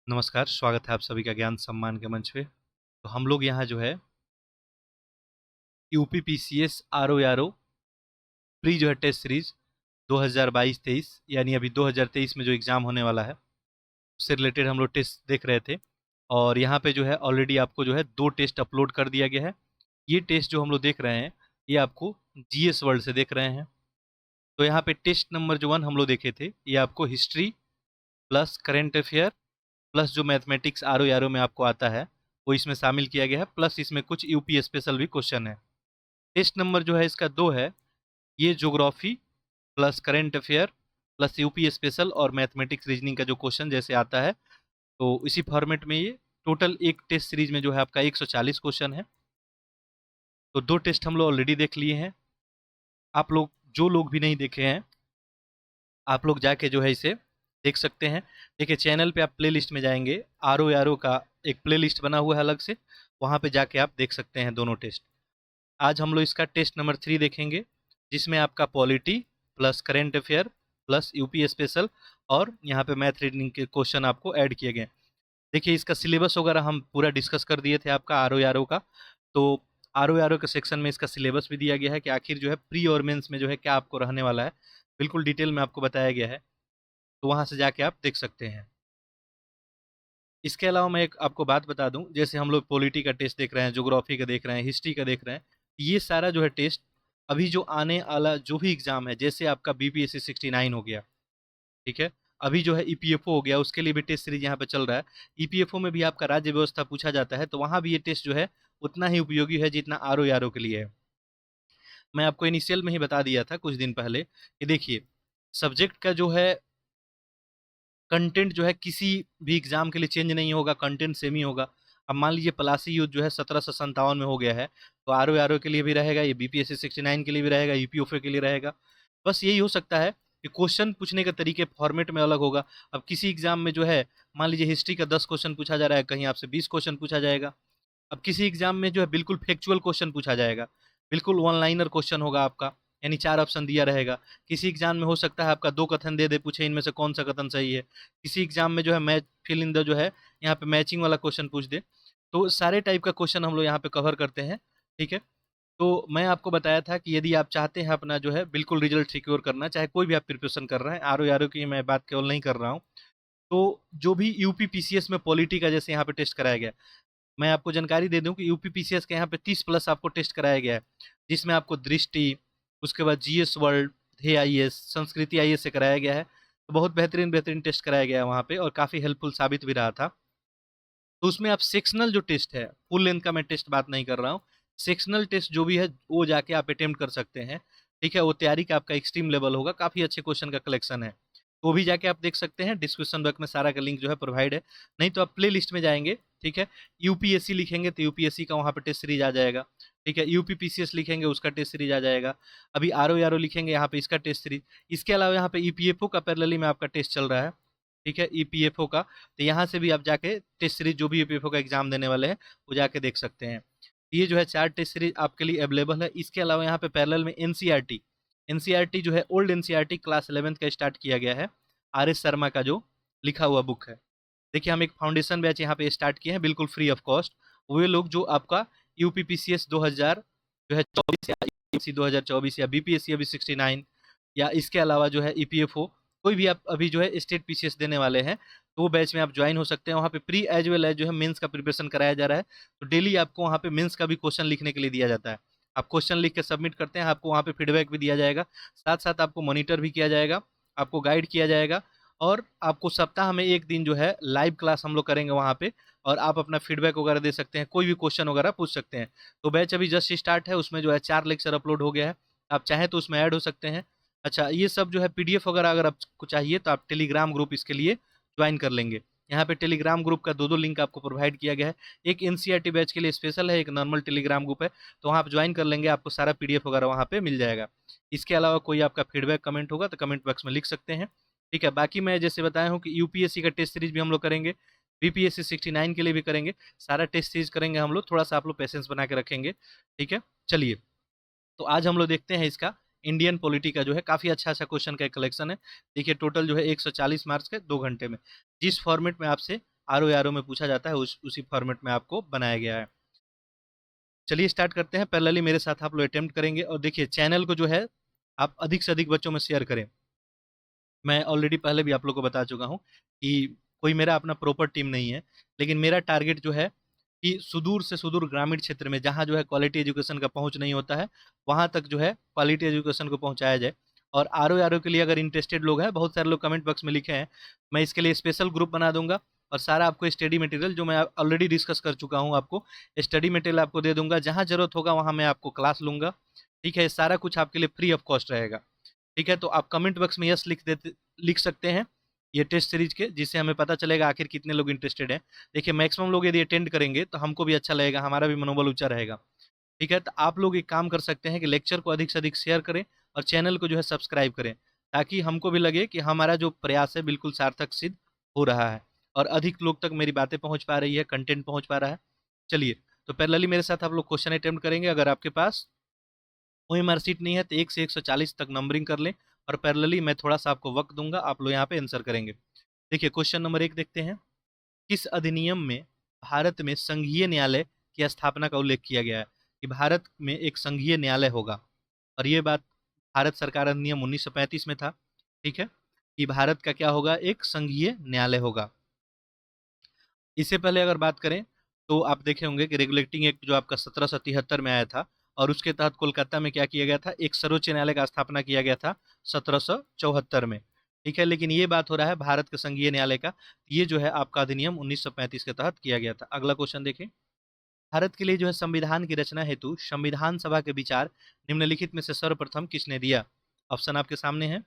नमस्कार, स्वागत है आप सभी का ज्ञान सम्मान के मंच पे। तो हम लोग यहाँ जो है यूपी पीसीएस आरओ प्री जो है टेस्ट सीरीज 2022-23 यानी अभी 2023 में जो एग्ज़ाम होने वाला है उससे रिलेटेड हम लोग टेस्ट देख रहे थे। और यहाँ पे जो है ऑलरेडी आपको जो है 2 टेस्ट अपलोड कर दिया गया है। ये टेस्ट जो हम लोग देख रहे हैं ये आपको जीएस वर्ल्ड से देख रहे हैं। तो यहाँ पे टेस्ट नंबर जो 1 हम लोग देखे थे ये आपको history plus current affair plus जो मैथमेटिक्स आरओ में आपको आता है वो इसमें शामिल किया गया है, प्लस इसमें कुछ यूपी स्पेशल भी क्वेश्चन है। टेस्ट नंबर जो है इसका 2 है, ये geography plus current affair plus UP special और मैथमेटिक्स रीजनिंग का जो क्वेश्चन जैसे आता है तो इसी फॉर्मेट में ये टोटल एक टेस्ट सीरीज में जो है आपका 140 क्वेश्चन है। तो 2 टेस्ट हम लोग ऑलरेडी देख लिए हैं। आप लोग जो लोग भी नहीं देखे हैं आप लोग जाके जो है इसे देख सकते हैं। देखिए चैनल पे आप प्ले लिस्ट में जाएंगे, आरओ का एक प्ले लिस्ट बना हुआ है अलग से, वहाँ पे जाके आप देख सकते हैं दोनों टेस्ट। आज हम लोग इसका टेस्ट नंबर 3 देखेंगे जिसमें आपका polity plus current affair plus UP special और यहाँ पे मैथ रीजनिंग के क्वेश्चन आपको ऐड किए गए। देखिए इसका सिलेबस वगैरह हम पूरा डिस्कस कर दिए थे आपका आरओ का। तो आरओ के सेक्शन में इसका सिलेबस भी दिया गया है कि आखिर जो है प्री और मेंस में जो है क्या आपको रहने वाला है, बिल्कुल डिटेल में आपको बताया गया है। तो वहाँ से जाके आप देख सकते हैं। इसके अलावा मैं एक आपको बात बता दूं, जैसे हम लोग पॉलिटी का टेस्ट देख रहे हैं, ज्योग्राफी का देख रहे हैं, हिस्ट्री का देख रहे हैं, ये सारा जो है टेस्ट अभी जो आने वाला जो भी एग्जाम है, जैसे आपका बीपीएससी 69 हो गया, ठीक है, अभी जो है ईपीएफओ हो गया, उसके लिए भी टेस्ट सीरीज यहाँ पे चल रहा है। ईपीएफओ में भी आपका राज्य व्यवस्था पूछा जाता है, तो वहाँ भी ये टेस्ट जो है उतना ही उपयोगी है जितना आरओ के लिए है। मैं आपको इनिशियल में ही बता दिया था कुछ दिन पहले कि देखिए सब्जेक्ट का जो है कंटेंट जो है किसी भी एग्जाम के लिए चेंज नहीं होगा, कंटेंट सेम ही होगा। अब मान लीजिए पलासी युद्ध जो है 1757 में हो गया है, तो आरओ के लिए भी रहेगा, ये बीपीएससी 69 के लिए भी रहेगा, यूपीओफए के लिए रहेगा। बस यही हो सकता है कि क्वेश्चन पूछने के तरीके फॉर्मेट में अलग होगा। अब किसी एग्जाम में जो है मान लीजिए हिस्ट्री का 10 क्वेश्चन पूछा जा रहा है, कहीं आपसे 20 क्वेश्चन पूछा जाएगा। अब किसी एग्जाम में जो है बिल्कुल फैक्चुअल क्वेश्चन पूछा जाएगा, बिल्कुल वन लाइनर क्वेश्चन होगा आपका, यानी 4 ऑप्शन दिया रहेगा। किसी एग्जाम में हो सकता है आपका 2 कथन दे दे, पूछे इनमें से कौन सा कथन सही है। किसी एग्जाम में जो है मैच फिल इन द जो है यहाँ पे मैचिंग वाला क्वेश्चन पूछ दे। तो सारे टाइप का क्वेश्चन हम लोग यहाँ पे कवर करते हैं, ठीक है। तो मैं आपको बताया था कि यदि आप चाहते हैं अपना जो है बिल्कुल रिजल्ट सिक्योर करना, चाहे कोई भी आप प्रिपरेशन कर रहे हैं, आरओ की मैं बात केवल नहीं कर रहा हूँ, तो जो भी यूपी पीसीएस में पॉलिटी का जैसे यहाँ पे टेस्ट कराया गया, मैं आपको जानकारी दे दूं कि यूपी पीसीएस के यहाँ पे 30 प्लस आपको टेस्ट कराया गया है, जिसमें आपको दृष्टि, उसके बाद जीएस वर्ल्ड, हे आईएएस, संस्कृति आईएएस से कराया गया है। तो बहुत बेहतरीन बेहतरीन टेस्ट कराया गया है वहाँ पे और काफ़ी हेल्पफुल साबित भी रहा था। तो उसमें आप सेक्शनल जो टेस्ट है, फुल लेंथ का मैं टेस्ट बात नहीं कर रहा हूँ, सेक्शनल टेस्ट जो भी है वो जाके आप अटेम्प्ट कर सकते हैं, ठीक है। वो तैयारी का आपका एक्सट्रीम लेवल होगा, काफ़ी अच्छे क्वेश्चन का कलेक्शन है, तो भी जाके आप देख सकते हैं। डिस्क्रिप्शन बॉक्स में सारा का लिंक जो है प्रोवाइड है, नहीं तो आप प्ले लिस्ट में जाएंगे, ठीक है। यूपीएससी लिखेंगे तो यूपीएससी का वहाँ पे टेस्ट सीरीज आ जाएगा, ठीक है। यूपी पीसीएस लिखेंगे उसका टेस्ट सीरीज आ जाएगा। अभी आरओ लिखेंगे यहाँ पे इसका टेस्ट सीरीज। इसके अलावा यहाँ पे ईपीएफओ का पैरेलली में आपका टेस्ट चल रहा है, ठीक है, ईपीएफओ का। तो यहाँ से भी आप जाके टेस्ट सीरीज जो भी ईपीएफओ का एग्जाम देने वाले हैं वो जाके देख सकते हैं। ये जो है 4 टेस्ट सीरीज आपके लिए अवेलेबल है। इसके अलावा यहाँ पे पैरेलल में एनसीईआरटी, एनसीईआरटी जो है ओल्ड एनसीईआरटी क्लास 11th का स्टार्ट किया गया है, आर एस शर्मा का जो लिखा हुआ बुक है। देखिए हम एक फाउंडेशन बैच यहाँ पे स्टार्ट किए हैं बिल्कुल फ्री ऑफ कॉस्ट। वे लोग जो आपका यूपीपीसीएस 2000 जो है 24 या यूपीएससी 2024 या बीपीएससी अभी 69 या इसके अलावा जो है ईपीएफओ कोई भी आप अभी जो है स्टेट पीसीएस देने वाले हैं, तो वो बैच में आप ज्वाइन हो सकते हैं। वहाँ पे प्री एज वेल एज जो है मेंस का प्रिपरेशन कराया जा रहा है। तो डेली आपको वहाँ पे मेंस का भी क्वेश्चन लिखने के लिए दिया जाता है। आप क्वेश्चन लिख के सबमिट करते हैं, आपको वहाँ पे फीडबैक भी दिया जाएगा, साथ साथ आपको मॉनिटर भी किया जाएगा, आपको गाइड किया जाएगा और आपको सप्ताह में 1 दिन जो है लाइव क्लास हम लोग करेंगे वहाँ पे, और आप अपना फीडबैक वगैरह दे सकते हैं, कोई भी क्वेश्चन वगैरह पूछ सकते हैं। तो बैच अभी जस्ट स्टार्ट है, उसमें जो है 4 लेक्चर अपलोड हो गया है, आप चाहें तो उसमें ऐड हो सकते हैं। अच्छा ये सब जो है पीडीएफ वगैरह अगर आपको चाहिए तो आप टेलीग्राम ग्रुप इसके लिए ज्वाइन कर लेंगे। यहाँ पे टेलीग्राम ग्रुप का 2 लिंक आपको प्रोवाइड किया गया है, एक एनसीईआरटी बैच के लिए स्पेशल है, एक नॉर्मल टेलीग्राम ग्रुप है। तो वहाँ आप ज्वाइन कर लेंगे, आपको सारा पीडीएफ वगैरह वहाँ पे मिल जाएगा। इसके अलावा कोई आपका फीडबैक कमेंट होगा तो कमेंट बॉक्स में लिख सकते हैं, ठीक है। बाकी मैं जैसे बताया हूँ कि यूपीएससी का टेस्ट सीरीज भी हम लोग करेंगे, बीपीएससी 69 के लिए भी करेंगे, सारा टेस्ट सीरीज करेंगे हम लोग। थोड़ा सा आप लोग पेशेंस बना के रखेंगे, ठीक है। चलिए तो आज हम लोग देखते हैं इसका इंडियन पॉलिटी का जो है काफ़ी अच्छा अच्छा क्वेश्चन का एक कलेक्शन है। देखिए टोटल जो है 140 मार्क्स के 2 घंटे में, जिस फॉर्मेट में आपसे आर में पूछा जाता है उसी फॉर्मेट में आपको बनाया गया है। चलिए स्टार्ट करते हैं। पैरेलली मेरे साथ आप लोग अटेम्प्ट करेंगे और देखिए चैनल को जो है आप अधिक से अधिक बच्चों में शेयर करें। मैं ऑलरेडी पहले भी आप लोग को बता चुका हूँ कि कोई मेरा अपना प्रॉपर टीम नहीं है, लेकिन मेरा टारगेट जो है कि सुदूर से सुदूर ग्रामीण क्षेत्र में जहाँ जो है क्वालिटी एजुकेशन का पहुँच नहीं होता है, वहाँ तक जो है क्वालिटी एजुकेशन को पहुँचाया जाए। और आर के लिए अगर इंटरेस्टेड लोग हैं, बहुत सारे लोग कमेंट बॉक्स में लिखे हैं, मैं इसके लिए स्पेशल ग्रुप बना दूंगा और सारा आपको स्टडी मटेरियल जो मैं ऑलरेडी डिस्कस कर चुका हूँ, आपको स्टडी मटेरियल आपको दे दूंगा। जहाँ जरूरत होगा वहाँ मैं आपको क्लास लूंगा। ठीक है, सारा कुछ आपके लिए फ्री ऑफ कॉस्ट रहेगा। ठीक है, तो आप कमेंट बॉक्स में यस लिख सकते हैं ये टेस्ट सीरीज के, जिससे हमें पता चलेगा आखिर कितने लोग इंटरेस्टेड हैं। देखिए मैक्सिमम लोग यदि अटेंड करेंगे तो हमको भी अच्छा लगेगा, हमारा भी मनोबल ऊंचा रहेगा। ठीक है, तो आप लोग एक काम कर सकते हैं कि लेक्चर को अधिक से अधिक शेयर करें और चैनल को जो है सब्सक्राइब करें, ताकि हमको भी लगे कि हमारा जो प्रयास है बिल्कुल सार्थक सिद्ध हो रहा है और अधिक लोग तक मेरी बातें पहुंच पा रही है, कंटेंट पहुंच पा रहा है। चलिए, तो पैरेलली मेरे साथ आप लोग क्वेश्चन अटेम्प्ट करेंगे। अगर आपके पास OMR सीट नहीं है तो 1 से 140 तक नंबरिंग कर लें और पैरेलली मैं थोड़ा सा आपको वक्त दूंगा, आप लोग यहाँ पे आंसर करेंगे। देखिए क्वेश्चन नंबर 1 देखते हैं। किस अधिनियम में भारत में संघीय न्यायालय की स्थापना का उल्लेख किया गया है कि भारत में एक संघीय न्यायालय होगा? और ये बात भारत सरकार अधिनियम 1935 में था। ठीक है, कि भारत का क्या होगा, एक संघीय न्यायालय होगा। इससे पहले अगर बात करें तो आप देखे होंगे कि रेगुलेटिंग एक्ट जो आपका 1773 में आया था, और उसके तहत कोलकाता में क्या किया गया था, एक सर्वोच्च न्यायालय का स्थापना किया गया था 1774 में। ठीक है, लेकिन ये बात हो रहा है भारत के संघीय न्यायालय का, ये जो है आपका अधिनियम 1935 के तहत किया गया था। अगला क्वेश्चन देखें। भारत के लिए जो है संविधान की रचना हेतु संविधान सभा के विचार निम्नलिखित में से सर्वप्रथम किसने दिया? ऑप्शन आपके सामने है।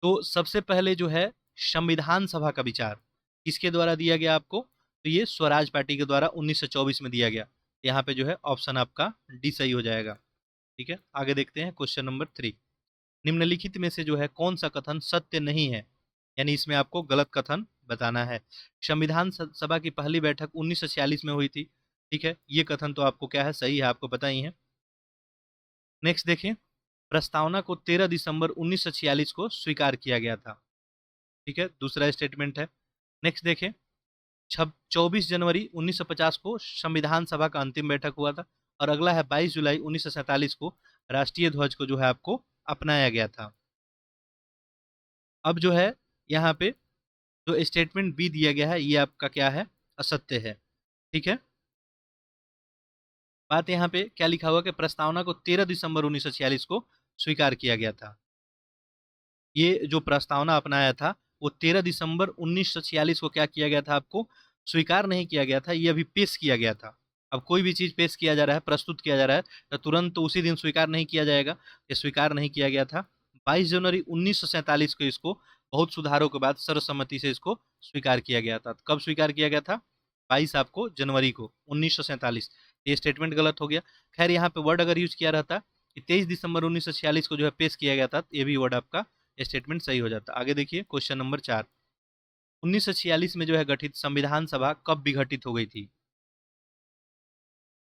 तो सबसे पहले जो है संविधान सभा का विचार किसके द्वारा दिया गया आपको? तो ये स्वराज पार्टी के द्वारा 1924 में दिया गया। यहाँ पे जो है ऑप्शन आपका डी सही हो जाएगा। ठीक है, आगे देखते हैं क्वेश्चन नंबर 3। निम्नलिखित में से जो है कौन सा कथन सत्य नहीं है, यानी इसमें आपको गलत कथन बताना है। संविधान सभा की पहली बैठक 1946 में हुई थी। ठीक है, ये कथन तो आपको क्या है, सही है, आपको पता ही है। नेक्स्ट देखें। प्रस्तावना को 13 दिसंबर 1946 को स्वीकार किया गया था। ठीक है, दूसरा स्टेटमेंट है। नेक्स्ट देखें। 24 जनवरी 1950 को संविधान सभा का अंतिम बैठक हुआ था। और अगला है 22 जुलाई 1947 को राष्ट्रीय ध्वज को जो है आपको अपनाया गया था। अब जो है यहाँ पे जो स्टेटमेंट बी दिया गया है ये आपका क्या है, असत्य है। ठीक है, बात यहाँ पे क्या लिखा हुआ कि प्रस्तावना को 13 दिसंबर 1946 को स्वीकार किया गया था। ये जो प्रस्तावना अपनाया था वो 13 दिसंबर 1946 को क्या किया गया था, आपको स्वीकार नहीं किया गया था, ये अभी पेश किया गया था। अब कोई भी चीज पेश किया जा रहा है, प्रस्तुत किया जा रहा है, तो तुरंत तो उसी दिन स्वीकार नहीं किया जाएगा। ये स्वीकार नहीं किया गया था। 22 जनवरी 1947 को इसको बहुत सुधारों के बाद सर्वसम्मति से इसको स्वीकार किया गया था। कब स्वीकार किया गया था? 22 आपको जनवरी को 1947। ये स्टेटमेंट गलत हो गया। खैर यहाँ पे वर्ड अगर यूज किया रहता कि 23 दिसंबर 1946 को जो है पेश किया गया था, ये भी वर्ड आपका स्टेटमेंट सही हो जाता। आगे देखिए क्वेश्चन नंबर 4। 1946 में जो है गठित संविधान सभा कब विघटित हो गई थी?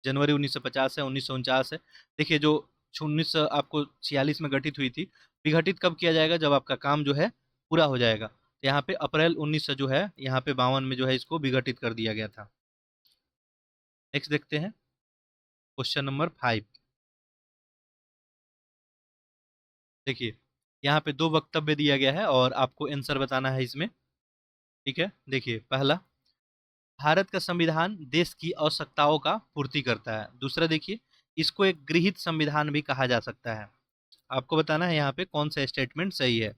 जनवरी 1950 है, 1949 है। देखिए जो 1946 में गठित हुई थी, विघटित कब किया जाएगा? जब आपका काम जो है पूरा हो जाएगा। तो यहाँ पे अप्रैल 19 जो है यहाँ पे 52 में जो है इसको विघटित कर दिया गया था। नेक्स्ट देखते हैं क्वेश्चन नंबर 5। देखिए यहाँ पे दो वक्तव्य दिया गया है और आपको आंसर बताना है इसमें। ठीक है, देखिए पहला, भारत का संविधान देश की आवश्यकताओं का पूर्ति करता है। दूसरा देखिए, इसको एक गृहीत संविधान भी कहा जा सकता है। आपको बताना है यहाँ पे कौन सा स्टेटमेंट सही है।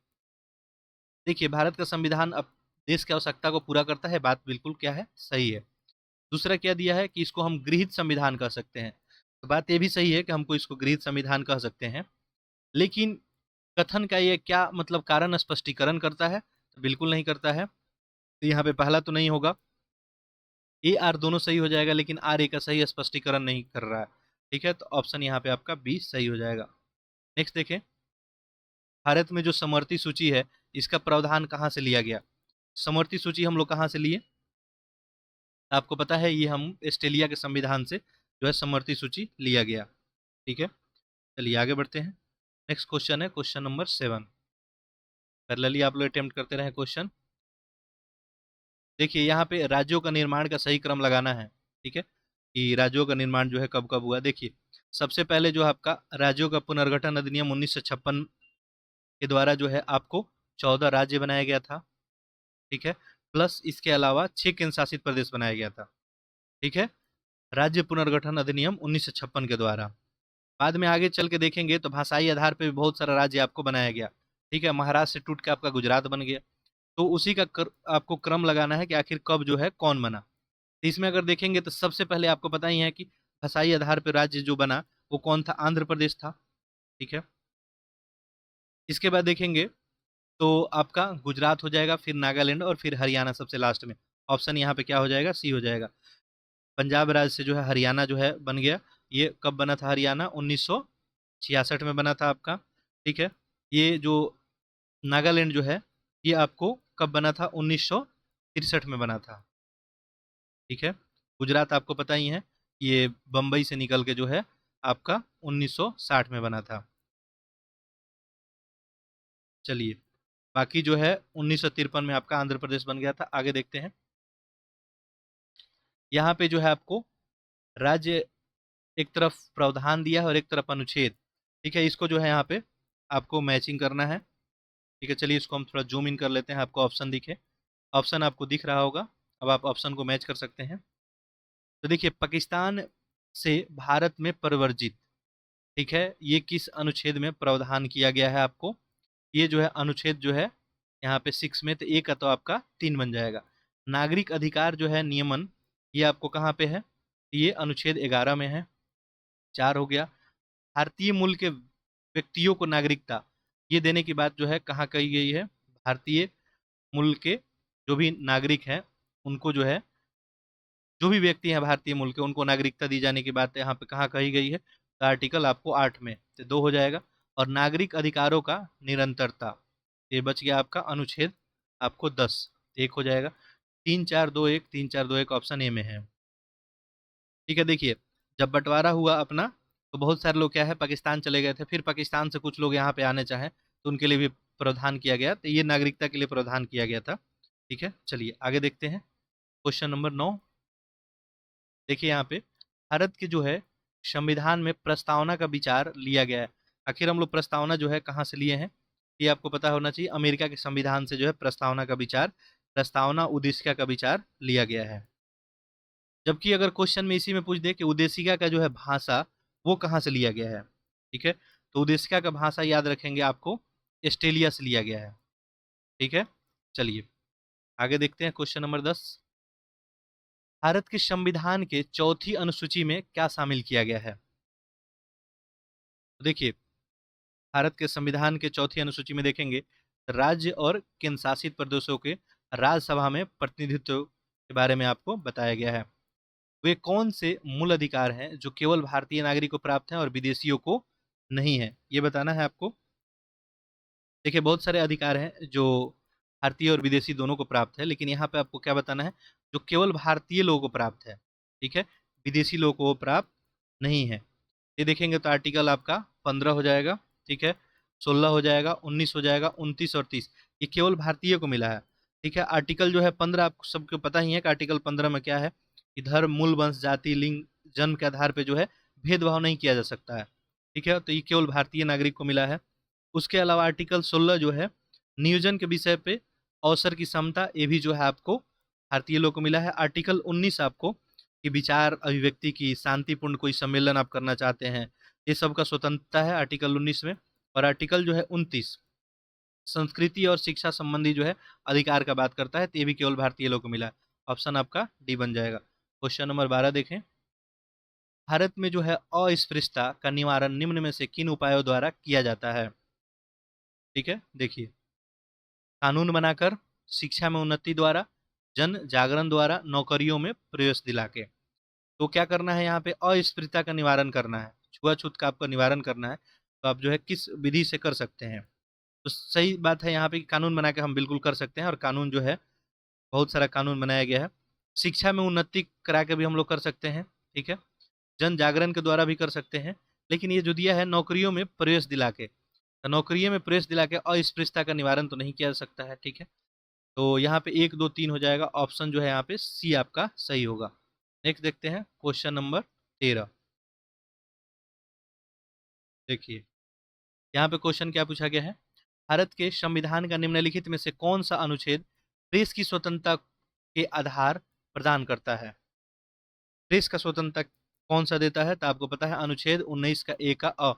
देखिए भारत का संविधान अब देश की आवश्यकता को पूरा करता है, बात बिल्कुल क्या है, सही है। दूसरा क्या दिया है कि इसको हम गृहीत संविधान कह सकते हैं, तो बात ये भी सही है कि हमको इसको गृहीत संविधान कह सकते हैं। लेकिन कथन का ये क्या मतलब कारण स्पष्टीकरण करता है? तो बिल्कुल नहीं करता है। तो यहाँ पे पहला तो नहीं होगा, ए आर दोनों सही हो जाएगा, लेकिन आर ए का सही स्पष्टीकरण नहीं कर रहा है। ठीक है, तो ऑप्शन यहाँ पे आपका बी सही हो जाएगा। नेक्स्ट देखें। भारत में जो समवर्ती सूची है इसका प्रावधान कहाँ से लिया गया? समवर्ती सूची हम लोग कहाँ से लिए? आपको पता है ये हम ऑस्ट्रेलिया के संविधान से जो है समवर्ती सूची लिया गया। ठीक है, चलिए आगे बढ़ते हैं। नेक्स्ट क्वेश्चन है क्वेश्चन नंबर 7। पैरेलली आप लोग अटेम्प्ट करते रहे क्वेश्चन। देखिए यहाँ पे राज्यों का निर्माण का सही क्रम लगाना है, ठीक है, कि राज्यों का निर्माण जो है कब कब हुआ। देखिए सबसे पहले जो आपका राज्यों का पुनर्गठन अधिनियम 1956 के द्वारा जो है आपको 14 राज्य बनाया गया था, ठीक है, प्लस इसके अलावा 6 केंद्र शासित प्रदेश बनाया गया था, ठीक है, राज्य पुनर्गठन अधिनियम 1956 के द्वारा। बाद में आगे चल के देखेंगे तो भाषाई आधार पर भी बहुत सारा राज्य आपको बनाया गया, ठीक है, महाराष्ट्र से टूट के आपका गुजरात बन गया। तो उसी का आपको क्रम लगाना है कि आखिर कब जो है कौन बना। तो इसमें अगर देखेंगे तो सबसे पहले आपको पता ही है कि भाषाई आधार पर राज्य जो बना वो कौन था, आंध्र प्रदेश था, ठीक है। इसके बाद देखेंगे तो आपका गुजरात हो जाएगा, फिर नागालैंड और फिर हरियाणा सबसे लास्ट में। ऑप्शन यहाँ पे क्या हो जाएगा, सी हो जाएगा। पंजाब राज्य से जो है हरियाणा जो है बन गया। ये कब बना था हरियाणा, 1966 में बना था आपका, ठीक है। ये जो नागालैंड जो है ये आपको कब बना था, 1963 में बना था, ठीक है। गुजरात आपको पता ही है, ये बम्बई से निकल के जो है आपका 1960 में बना था। चलिए बाकी जो है 1953 में आपका आंध्र प्रदेश बन गया था। आगे देखते हैं। यहाँ पे जो है आपको राज्य एक तरफ प्रावधान दिया है और एक तरफ अनुच्छेद, ठीक है। इसको जो है यहाँ पे आपको मैचिंग करना है, ठीक है। चलिए इसको हम थोड़ा जूम इन कर लेते हैं, आपको ऑप्शन दिखे, ऑप्शन आपको दिख रहा होगा। अब आप ऑप्शन को मैच कर सकते हैं। तो देखिए पाकिस्तान से भारत में परवर्जित, ठीक है, ये किस अनुच्छेद में प्रावधान किया गया है आपको, ये जो है अनुच्छेद जो है यहाँ पे 6 में, तो एक का तो आपका 3 बन जाएगा। नागरिक अधिकार जो है नियमन, ये आपको कहाँ पे है, ये अनुच्छेद 11 में है, 4 हो गया। भारतीय मूल के व्यक्तियों को नागरिकता, ये देने की बात जो है कहाँ कही गई है, भारतीय मूल के जो भी नागरिक हैं उनको जो है, जो भी व्यक्ति हैं भारतीय मूल के उनको नागरिकता दी जाने की बात यहाँ पे कहाँ कही गई है, तो आर्टिकल आपको 8 में, तो 2 हो जाएगा। और नागरिक अधिकारों का निरंतरता, ये बच गया आपका अनुच्छेद आपको 10, 1 हो जाएगा। 3 4 2 1, 3 4 2 1 ऑप्शन ए में है, ठीक है। देखिए जब बंटवारा हुआ अपना तो बहुत सारे लोग क्या है पाकिस्तान चले गए थे, फिर पाकिस्तान से कुछ लोग यहाँ पे आने चाहे तो उनके लिए भी प्रावधान किया गया, तो ये नागरिकता के लिए प्रावधान किया गया था, ठीक है। चलिए आगे देखते हैं। क्वेश्चन नंबर 9, देखिए यहाँ पे भारत के जो है संविधान में प्रस्तावना का विचार लिया गया है। आखिर हम लोग प्रस्तावना जो है कहाँ से लिए हैं, ये आपको पता होना चाहिए। अमेरिका के संविधान से जो है प्रस्तावना का विचार, प्रस्तावना उद्देशिका का विचार लिया गया है। जबकि अगर क्वेश्चन में इसी में पूछ दे कि उद्देशिका का जो है भाषा वो कहाँ से लिया गया है, ठीक है, तो उद्देशिका का भाषा याद रखेंगे आपको ऑस्ट्रेलिया से लिया गया है, ठीक है। चलिए आगे देखते हैं। क्वेश्चन नंबर 10, भारत के संविधान के चौथी अनुसूची में क्या शामिल किया गया है। तो देखिए भारत के संविधान के चौथी अनुसूची में देखेंगे राज्य और केंद्र शासित प्रदेशों के राज्यसभा में प्रतिनिधित्व के बारे में आपको बताया गया है। वे कौन से मूल अधिकार हैं जो केवल भारतीय नागरिक को प्राप्त हैं और विदेशियों को नहीं है, ये बताना है आपको। देखिए बहुत सारे अधिकार हैं जो भारतीय और विदेशी दोनों को प्राप्त है, लेकिन यहाँ पे आपको क्या बताना है, जो केवल भारतीय लोगों को प्राप्त है, ठीक है, विदेशी लोगों को प्राप्त नहीं है। ये देखेंगे तो आर्टिकल आपका 15 हो जाएगा, ठीक है, 16 हो जाएगा, 19 हो जाएगा, 29 और 30, ये केवल भारतीय को मिला है, ठीक है। आर्टिकल जो है 15 आपको सबको पता ही है कि आर्टिकल 15 में क्या है कि धर्म, मूल, वंश, जाति, लिंग, जन्म के आधार पे जो है भेदभाव नहीं किया जा सकता है, ठीक है, तो ये केवल भारतीय नागरिक को मिला है। उसके अलावा आर्टिकल 16 जो है नियोजन के विषय पे अवसर की समता, ये भी जो है आपको भारतीय लोग को मिला है। आर्टिकल 19 आपको कि विचार अभिव्यक्ति की शांतिपूर्ण कोई सम्मेलन आप करना चाहते हैं, ये सब का स्वतंत्रता है आर्टिकल 19 में। और आर्टिकल जो है 29 संस्कृति और शिक्षा संबंधी जो है अधिकार का बात करता है, तो ये भी केवल भारतीय लोग को मिला है। ऑप्शन आपका डी बन जाएगा। क्वेश्चन नंबर 12 देखें। भारत में जो है अस्पृश्यता का निवारण निम्न में से किन उपायों द्वारा किया जाता है, ठीक है। देखिए कानून बनाकर, शिक्षा में उन्नति द्वारा, जन जागरण द्वारा, नौकरियों में प्रवेश दिला के। तो क्या करना है यहाँ पे, अस्पृश्यता का निवारण करना है, छुआछूत का आपका निवारण करना है, तो आप जो है किस विधि से कर सकते हैं। तो सही बात है यहाँ पे कि कानून बना के हम बिल्कुल कर सकते हैं, और कानून जो है बहुत सारा कानून बनाया गया है। शिक्षा में उन्नति करा के भी हम लोग कर सकते हैं, ठीक है, जन जागरण के द्वारा भी कर सकते हैं, लेकिन ये जो दिया है नौकरियों में प्रवेश दिला के, तो नौकरियों में प्रवेश दिला के अस्पृश्यता का निवारण तो नहीं किया जा सकता है, ठीक है। तो यहाँ पे 1 2 3 हो जाएगा, ऑप्शन जो है यहाँ पे सी आपका सही होगा। नेक्स्ट देखते हैं क्वेश्चन नंबर 13। देखिए यहाँ पे क्वेश्चन क्या पूछा गया है, भारत के संविधान का निम्नलिखित में से कौन सा अनुच्छेद प्रेस की स्वतंत्रता के आधार प्रदान करता है। प्रेस का स्वतंत्रता कौन सा देता है, तो आपको पता है अनुच्छेद 19 का ए का अ,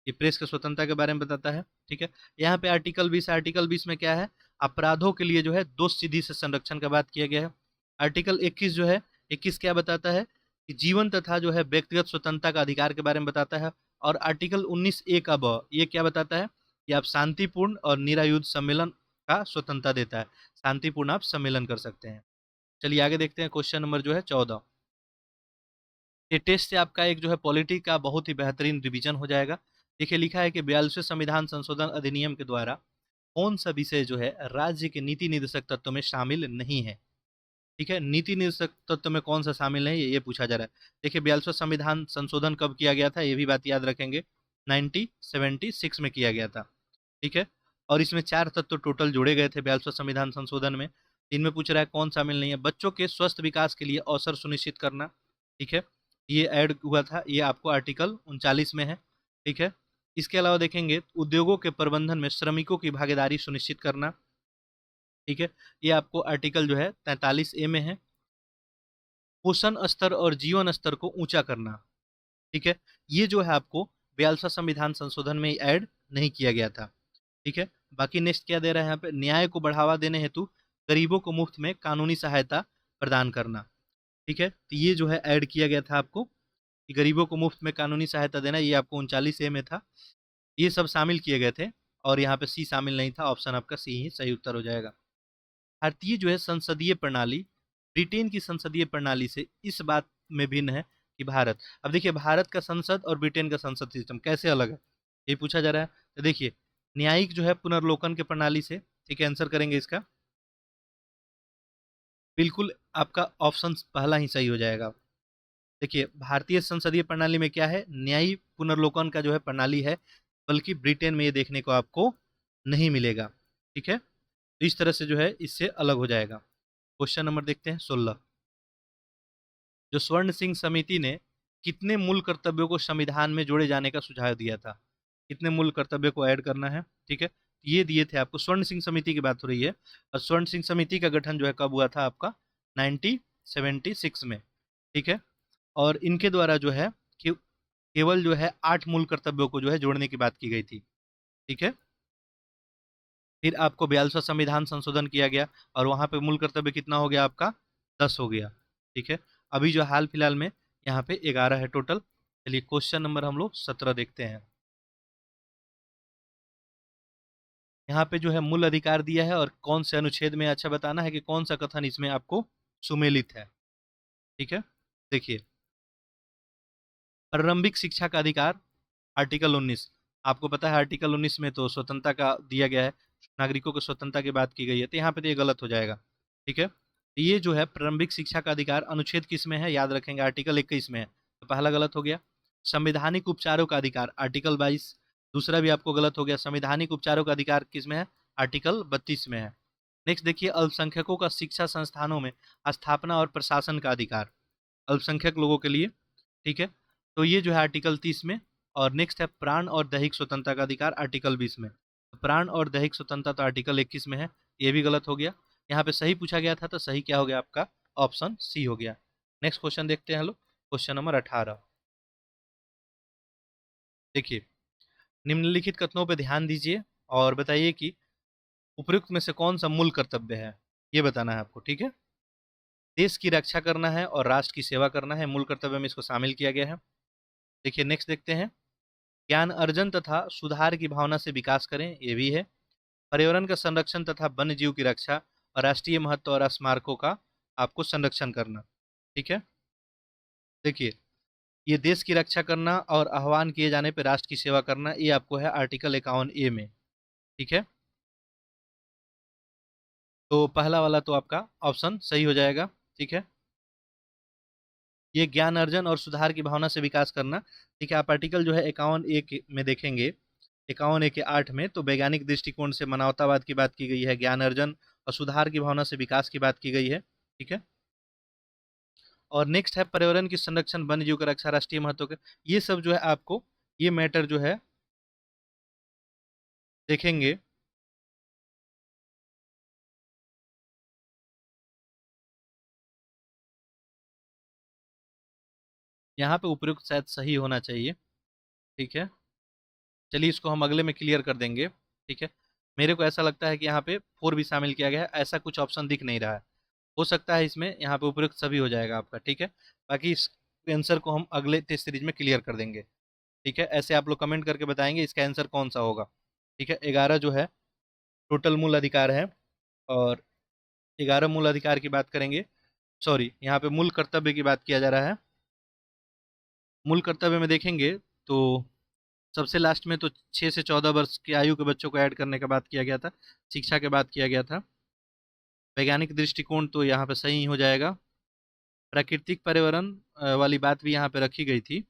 ये प्रेस की स्वतंत्रता के बारे में बताता है। ठीक है, यहाँ पे आर्टिकल 20, आर्टिकल 20 में क्या है, अपराधों के लिए जो है दोष सिद्धि से संरक्षण का बात किया गया है। आर्टिकल 21 जो है, 21 क्या बताता है कि जीवन तथा जो है व्यक्तिगत स्वतंत्रता का अधिकार के बारे में बताता है। और आर्टिकल 19 ए का ब, ये क्या बताता है कि आप शांतिपूर्ण और निरायुध सम्मेलन का स्वतंत्रता देता है, शांतिपूर्ण आप सम्मेलन कर सकते हैं। चलिए आगे देखते हैं क्वेश्चन नंबर जो है 14। ये टेस्ट से आपका एक जो है पॉलिटी का बहुत ही बेहतरीन रिवीजन हो जाएगा। देखिए लिखा है कि 42वें संविधान संशोधन अधिनियम के द्वारा कौन सा विषय जो है राज्य के नीति निर्देशक तत्व में शामिल नहीं है। ठीक है, नीति निर्देशक तत्व में कौन सा शामिल नहीं है ये पूछा जा रहा है। देखिए 42वां संविधान संशोधन कब किया गया था, ये भी बात याद रखेंगे, 1976 में किया गया था। ठीक है, और इसमें 4 तत्व टोटल जोड़े गए थे 42वां संविधान संशोधन में। इनमें पूछ रहा है कौन शामिल नहीं है, बच्चों के स्वस्थ विकास के लिए अवसर सुनिश्चित करना। ठीक है, ये ऐड हुआ था, ये आपको आर्टिकल 39 में है। ठीक है, इसके अलावा देखेंगे उद्योगों के प्रबंधन में श्रमिकों की भागीदारी सुनिश्चित करना। ठीक है, ये आपको आर्टिकल जो है 43 ए में है। पोषण स्तर और जीवन स्तर को ऊंचा करना। ठीक है, ये जो है आपको 42वां संविधान संशोधन में ऐड नहीं किया गया था। ठीक है, बाकी नेक्स्ट क्या दे रहा है यहाँ पे, न्याय को बढ़ावा देने हेतु गरीबों को मुफ्त में कानूनी सहायता प्रदान करना। ठीक है, तो ये जो है ऐड किया गया था आपको कि गरीबों को मुफ्त में कानूनी सहायता देना, ये आपको 39 ए में था। ये सब शामिल किए गए थे और यहाँ पे सी शामिल नहीं था, ऑप्शन आपका सी ही सही उत्तर हो जाएगा। भारतीय जो है संसदीय प्रणाली ब्रिटेन की संसदीय प्रणाली से इस बात में भिन्न है कि भारत, अब देखिए भारत का संसद और ब्रिटेन का संसद सिस्टम कैसे अलग है, ये पूछा जा रहा है। तो देखिए न्यायिक जो है पुनर्लोकन के प्रणाली से। ठीक है, आंसर करेंगे इसका, बिल्कुल आपका ऑप्शन पहला ही सही हो जाएगा। देखिए भारतीय संसदीय प्रणाली में क्या है, न्यायिक पुनर्लोकन का जो है प्रणाली है, बल्कि ब्रिटेन में ये देखने को आपको नहीं मिलेगा। ठीक है, तो इस तरह से जो है इससे अलग हो जाएगा। क्वेश्चन नंबर देखते हैं 16। जो स्वर्ण सिंह समिति ने कितने मूल कर्तव्यों को संविधान में जोड़े जाने का सुझाव दिया था, कितने मूल कर्तव्यों को ऐड करना है। ठीक है, ये दिए थे आपको, स्वर्ण सिंह समिति की बात हो रही है। और स्वर्ण सिंह समिति का गठन जो है कब हुआ था आपका, 1976 में। ठीक है, और इनके द्वारा जो है केवल जो है 8 मूल कर्तव्यों को जो है जोड़ने की बात की गई थी। ठीक है, फिर आपको 42वां संविधान संशोधन किया गया और वहां पे मूल कर्तव्य कितना हो गया आपका, 10 हो गया। ठीक है, अभी जो हाल फिलहाल में यहाँ पे 11 है टोटल। चलिए क्वेश्चन नंबर हम लोग 17 देखते हैं। यहाँ पे जो है मूल अधिकार दिया है और कौन से अनुच्छेद में, अच्छा बताना है कि कौन सा कथन इसमें आपको सुमेलित है। ठीक है, देखिए प्रारंभिक शिक्षा का अधिकार, आर्टिकल 19। आपको पता है आर्टिकल 19 में तो स्वतंत्रता का दिया गया है, नागरिकों को स्वतंत्रता की बात की गई है, तो यहाँ पे तो ये गलत हो जाएगा। ठीक है, ये जो है प्रारंभिक शिक्षा का अधिकार अनुच्छेद किस में है, याद रखेंगे आर्टिकल 21 में है, तो पहला गलत हो गया। संवैधानिक उपचारों का अधिकार आर्टिकल 22, दूसरा भी आपको गलत हो गया। संवैधानिक उपचारों का अधिकार किस में है, आर्टिकल 32 में है। नेक्स्ट देखिए अल्पसंख्यकों का शिक्षा संस्थानों में स्थापना और प्रशासन का अधिकार, अल्पसंख्यक लोगों के लिए। ठीक है, तो ये जो है आर्टिकल 30 में। और नेक्स्ट है प्राण और दैहिक स्वतंत्रता का अधिकार, आर्टिकल 20 में। तो प्राण और दैहिक स्वतंत्रता तो आर्टिकल 21 में है, ये भी गलत हो गया। यहाँ पे सही पूछा गया था, तो सही क्या हो गया आपका, ऑप्शन सी हो गया। नेक्स्ट क्वेश्चन देखते हैं हम लोग, क्वेश्चन नंबर 18। देखिए निम्नलिखित कथनों पर ध्यान दीजिए और बताइए कि उपयुक्त में से कौन सा मूल कर्तव्य है, ये बताना है आपको। ठीक है, देश की रक्षा करना है और राष्ट्र की सेवा करना है, मूल कर्तव्य में इसको शामिल किया गया है। देखिए नेक्स्ट देखते हैं, ज्ञान अर्जन तथा सुधार की भावना से विकास करें, ये भी है। पर्यावरण का संरक्षण तथा वन्य जीव की रक्षा और राष्ट्रीय महत्व और स्मारकों का आपको संरक्षण करना। ठीक है, देखिए ये देश की रक्षा करना और आह्वान किए जाने पर राष्ट्र की सेवा करना, ये आपको है आर्टिकल 51 ए में। ठीक है, तो पहला वाला तो आपका ऑप्शन सही हो जाएगा। ठीक है, ये ज्ञान अर्जन और सुधार की भावना से विकास करना। ठीक है, आप आर्टिकल जो है 51 ए में देखेंगे, 51 ए के 8 में, तो वैज्ञानिक दृष्टिकोण से मानवतावाद की बात की गई है, ज्ञान अर्जन और सुधार की भावना से विकास की बात की गई है। ठीक है। और नेक्स्ट है पर्यावरण की संरक्षण, वन्य जीव का रक्षा, राष्ट्रीय महत्व के, ये सब जो है आपको ये मैटर जो है देखेंगे। यहाँ पे उपयुक्त शायद सही होना चाहिए। ठीक है, चलिए इसको हम अगले में क्लियर कर देंगे। ठीक है, मेरे को ऐसा लगता है कि यहाँ पे 4 भी शामिल किया गया है, ऐसा कुछ ऑप्शन दिख नहीं रहा है। हो सकता है इसमें यहाँ पे उपयुक्त सभी हो जाएगा आपका। ठीक है, बाकी इस आंसर को हम अगले टेस्ट सीरीज में क्लियर कर देंगे। ठीक है, ऐसे आप लोग कमेंट करके बताएंगे इसका आंसर कौन सा होगा। ठीक है, 11 जो है टोटल मूल अधिकार है, और 11 मूल अधिकार की बात करेंगे। सॉरी, यहाँ पे मूल कर्तव्य की बात किया जा रहा है। मूल कर्तव्य में देखेंगे तो सबसे लास्ट में तो 6 से 14 वर्ष की आयु के बच्चों को ऐड करने का बात किया गया था, शिक्षा के बात किया गया था। वैज्ञानिक दृष्टिकोण तो यहाँ पे सही हो जाएगा। प्राकृतिक पर्यावरण वाली बात भी यहाँ पे रखी गई थी।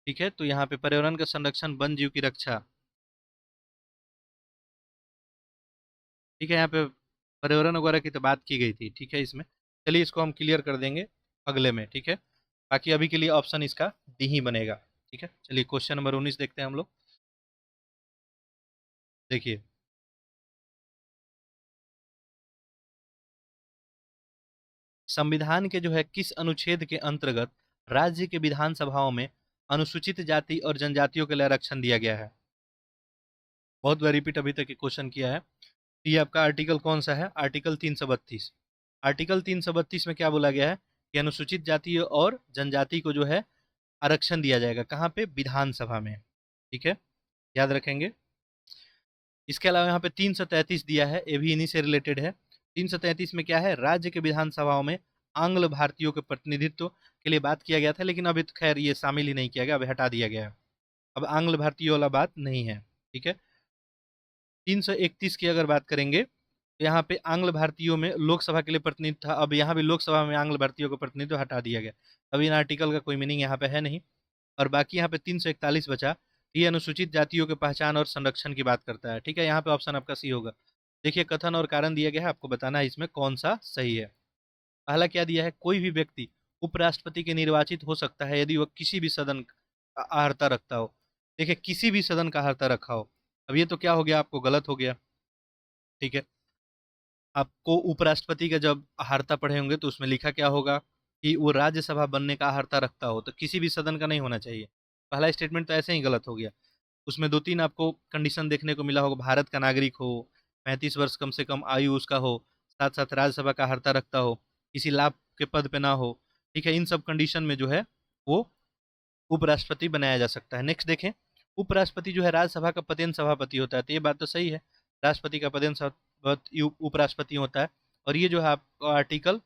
ठीक है, तो यहाँ पे पर्यावरण का संरक्षण, वन जीव की रक्षा। ठीक है, यहाँ पे पर्यावरण वगैरह की तो बात की गई थी। ठीक है, इसमें चलिए इसको हम क्लियर कर देंगे अगले में। ठीक है, बाकी अभी के लिए ऑप्शन इसका डी ही बनेगा। ठीक है, चलिए क्वेश्चन नंबर 19 देखते हैं हम लोग। देखिए, संविधान के जो है किस अनुच्छेद के अंतर्गत राज्य के विधानसभाओं में अनुसूचित जाति और जनजातियों के लिए आरक्षण दिया गया है? बहुत बार रिपीट अभी तक क्वेश्चन किया है। ये आपका आर्टिकल कौन सा है? आर्टिकल 332। आर्टिकल 332 में क्या बोला गया है कि अनुसूचित जाति और जनजाति को जो है आरक्षण दिया जाएगा, कहाँ पे? विधानसभा में। ठीक है, याद रखेंगे। इसके अलावा यहाँ पे 333 दिया है, ये भी इन्हीं से रिलेटेड है। 333 में क्या है? राज्य के विधानसभाओं में आंग्ल भारतीयों के प्रतिनिधित्व के लिए बात किया गया था, लेकिन अभी तो खैर ये शामिल ही नहीं किया गया, अभी हटा दिया गया है। अब आंग्ल भारतीय वाला बात नहीं है। ठीक है, 331 की अगर बात करेंगे तो यहाँ पे आंग्ल भारतीयों में लोकसभा के लिए प्रतिनिधित्व था, अब यहाँ भी लोकसभा में आंग्ल भारतीयों का प्रतिनिधित्व हटा दिया गया। अब इन आर्टिकल का कोई मीनिंग यहाँ पे है नहीं। और बाकी यहाँ पे 341 बचा, ये अनुसूचित जातियों के पहचान और संरक्षण की बात करता है। ठीक है, यहाँ पे ऑप्शन आपका सी होगा। देखिए, कथन और कारण दिया गया है, आपको बताना है इसमें कौन सा सही है। पहला क्या दिया है? कोई भी व्यक्ति उपराष्ट्रपति के निर्वाचित हो सकता है यदि वह किसी भी सदन का अहर्ता रखता हो। देखिए, किसी भी सदन का अहर्ता रखा हो। अब ये तो क्या हो गया, आपको गलत हो गया। ठीक है, आपको उपराष्ट्रपति का जब अहर्ता पढ़े होंगे तो उसमें लिखा क्या होगा कि वो राज्यसभा बनने का अहर्ता रखता हो, तो किसी भी सदन का नहीं होना चाहिए। पहला स्टेटमेंट तो ऐसे ही गलत हो गया। उसमें 2-3 आपको कंडीशन देखने को मिला होगा, भारत का नागरिक हो, 35 वर्ष कम से कम आयु उसका हो, साथ साथ राज्यसभा का अहर्ता रखता हो, किसी लाभ के पद पे ना हो। ठीक है, इन सब कंडीशन में जो है वो उपराष्ट्रपति बनाया जा सकता है। नेक्स्ट देखें, उपराष्ट्रपति जो है राज्यसभा का पदेन सभापति होता है, तो ये बात तो सही है, राष्ट्रपति का पदेन सभापति उपराष्ट्रपति होता है। और ये जो है आपका आर्टिकल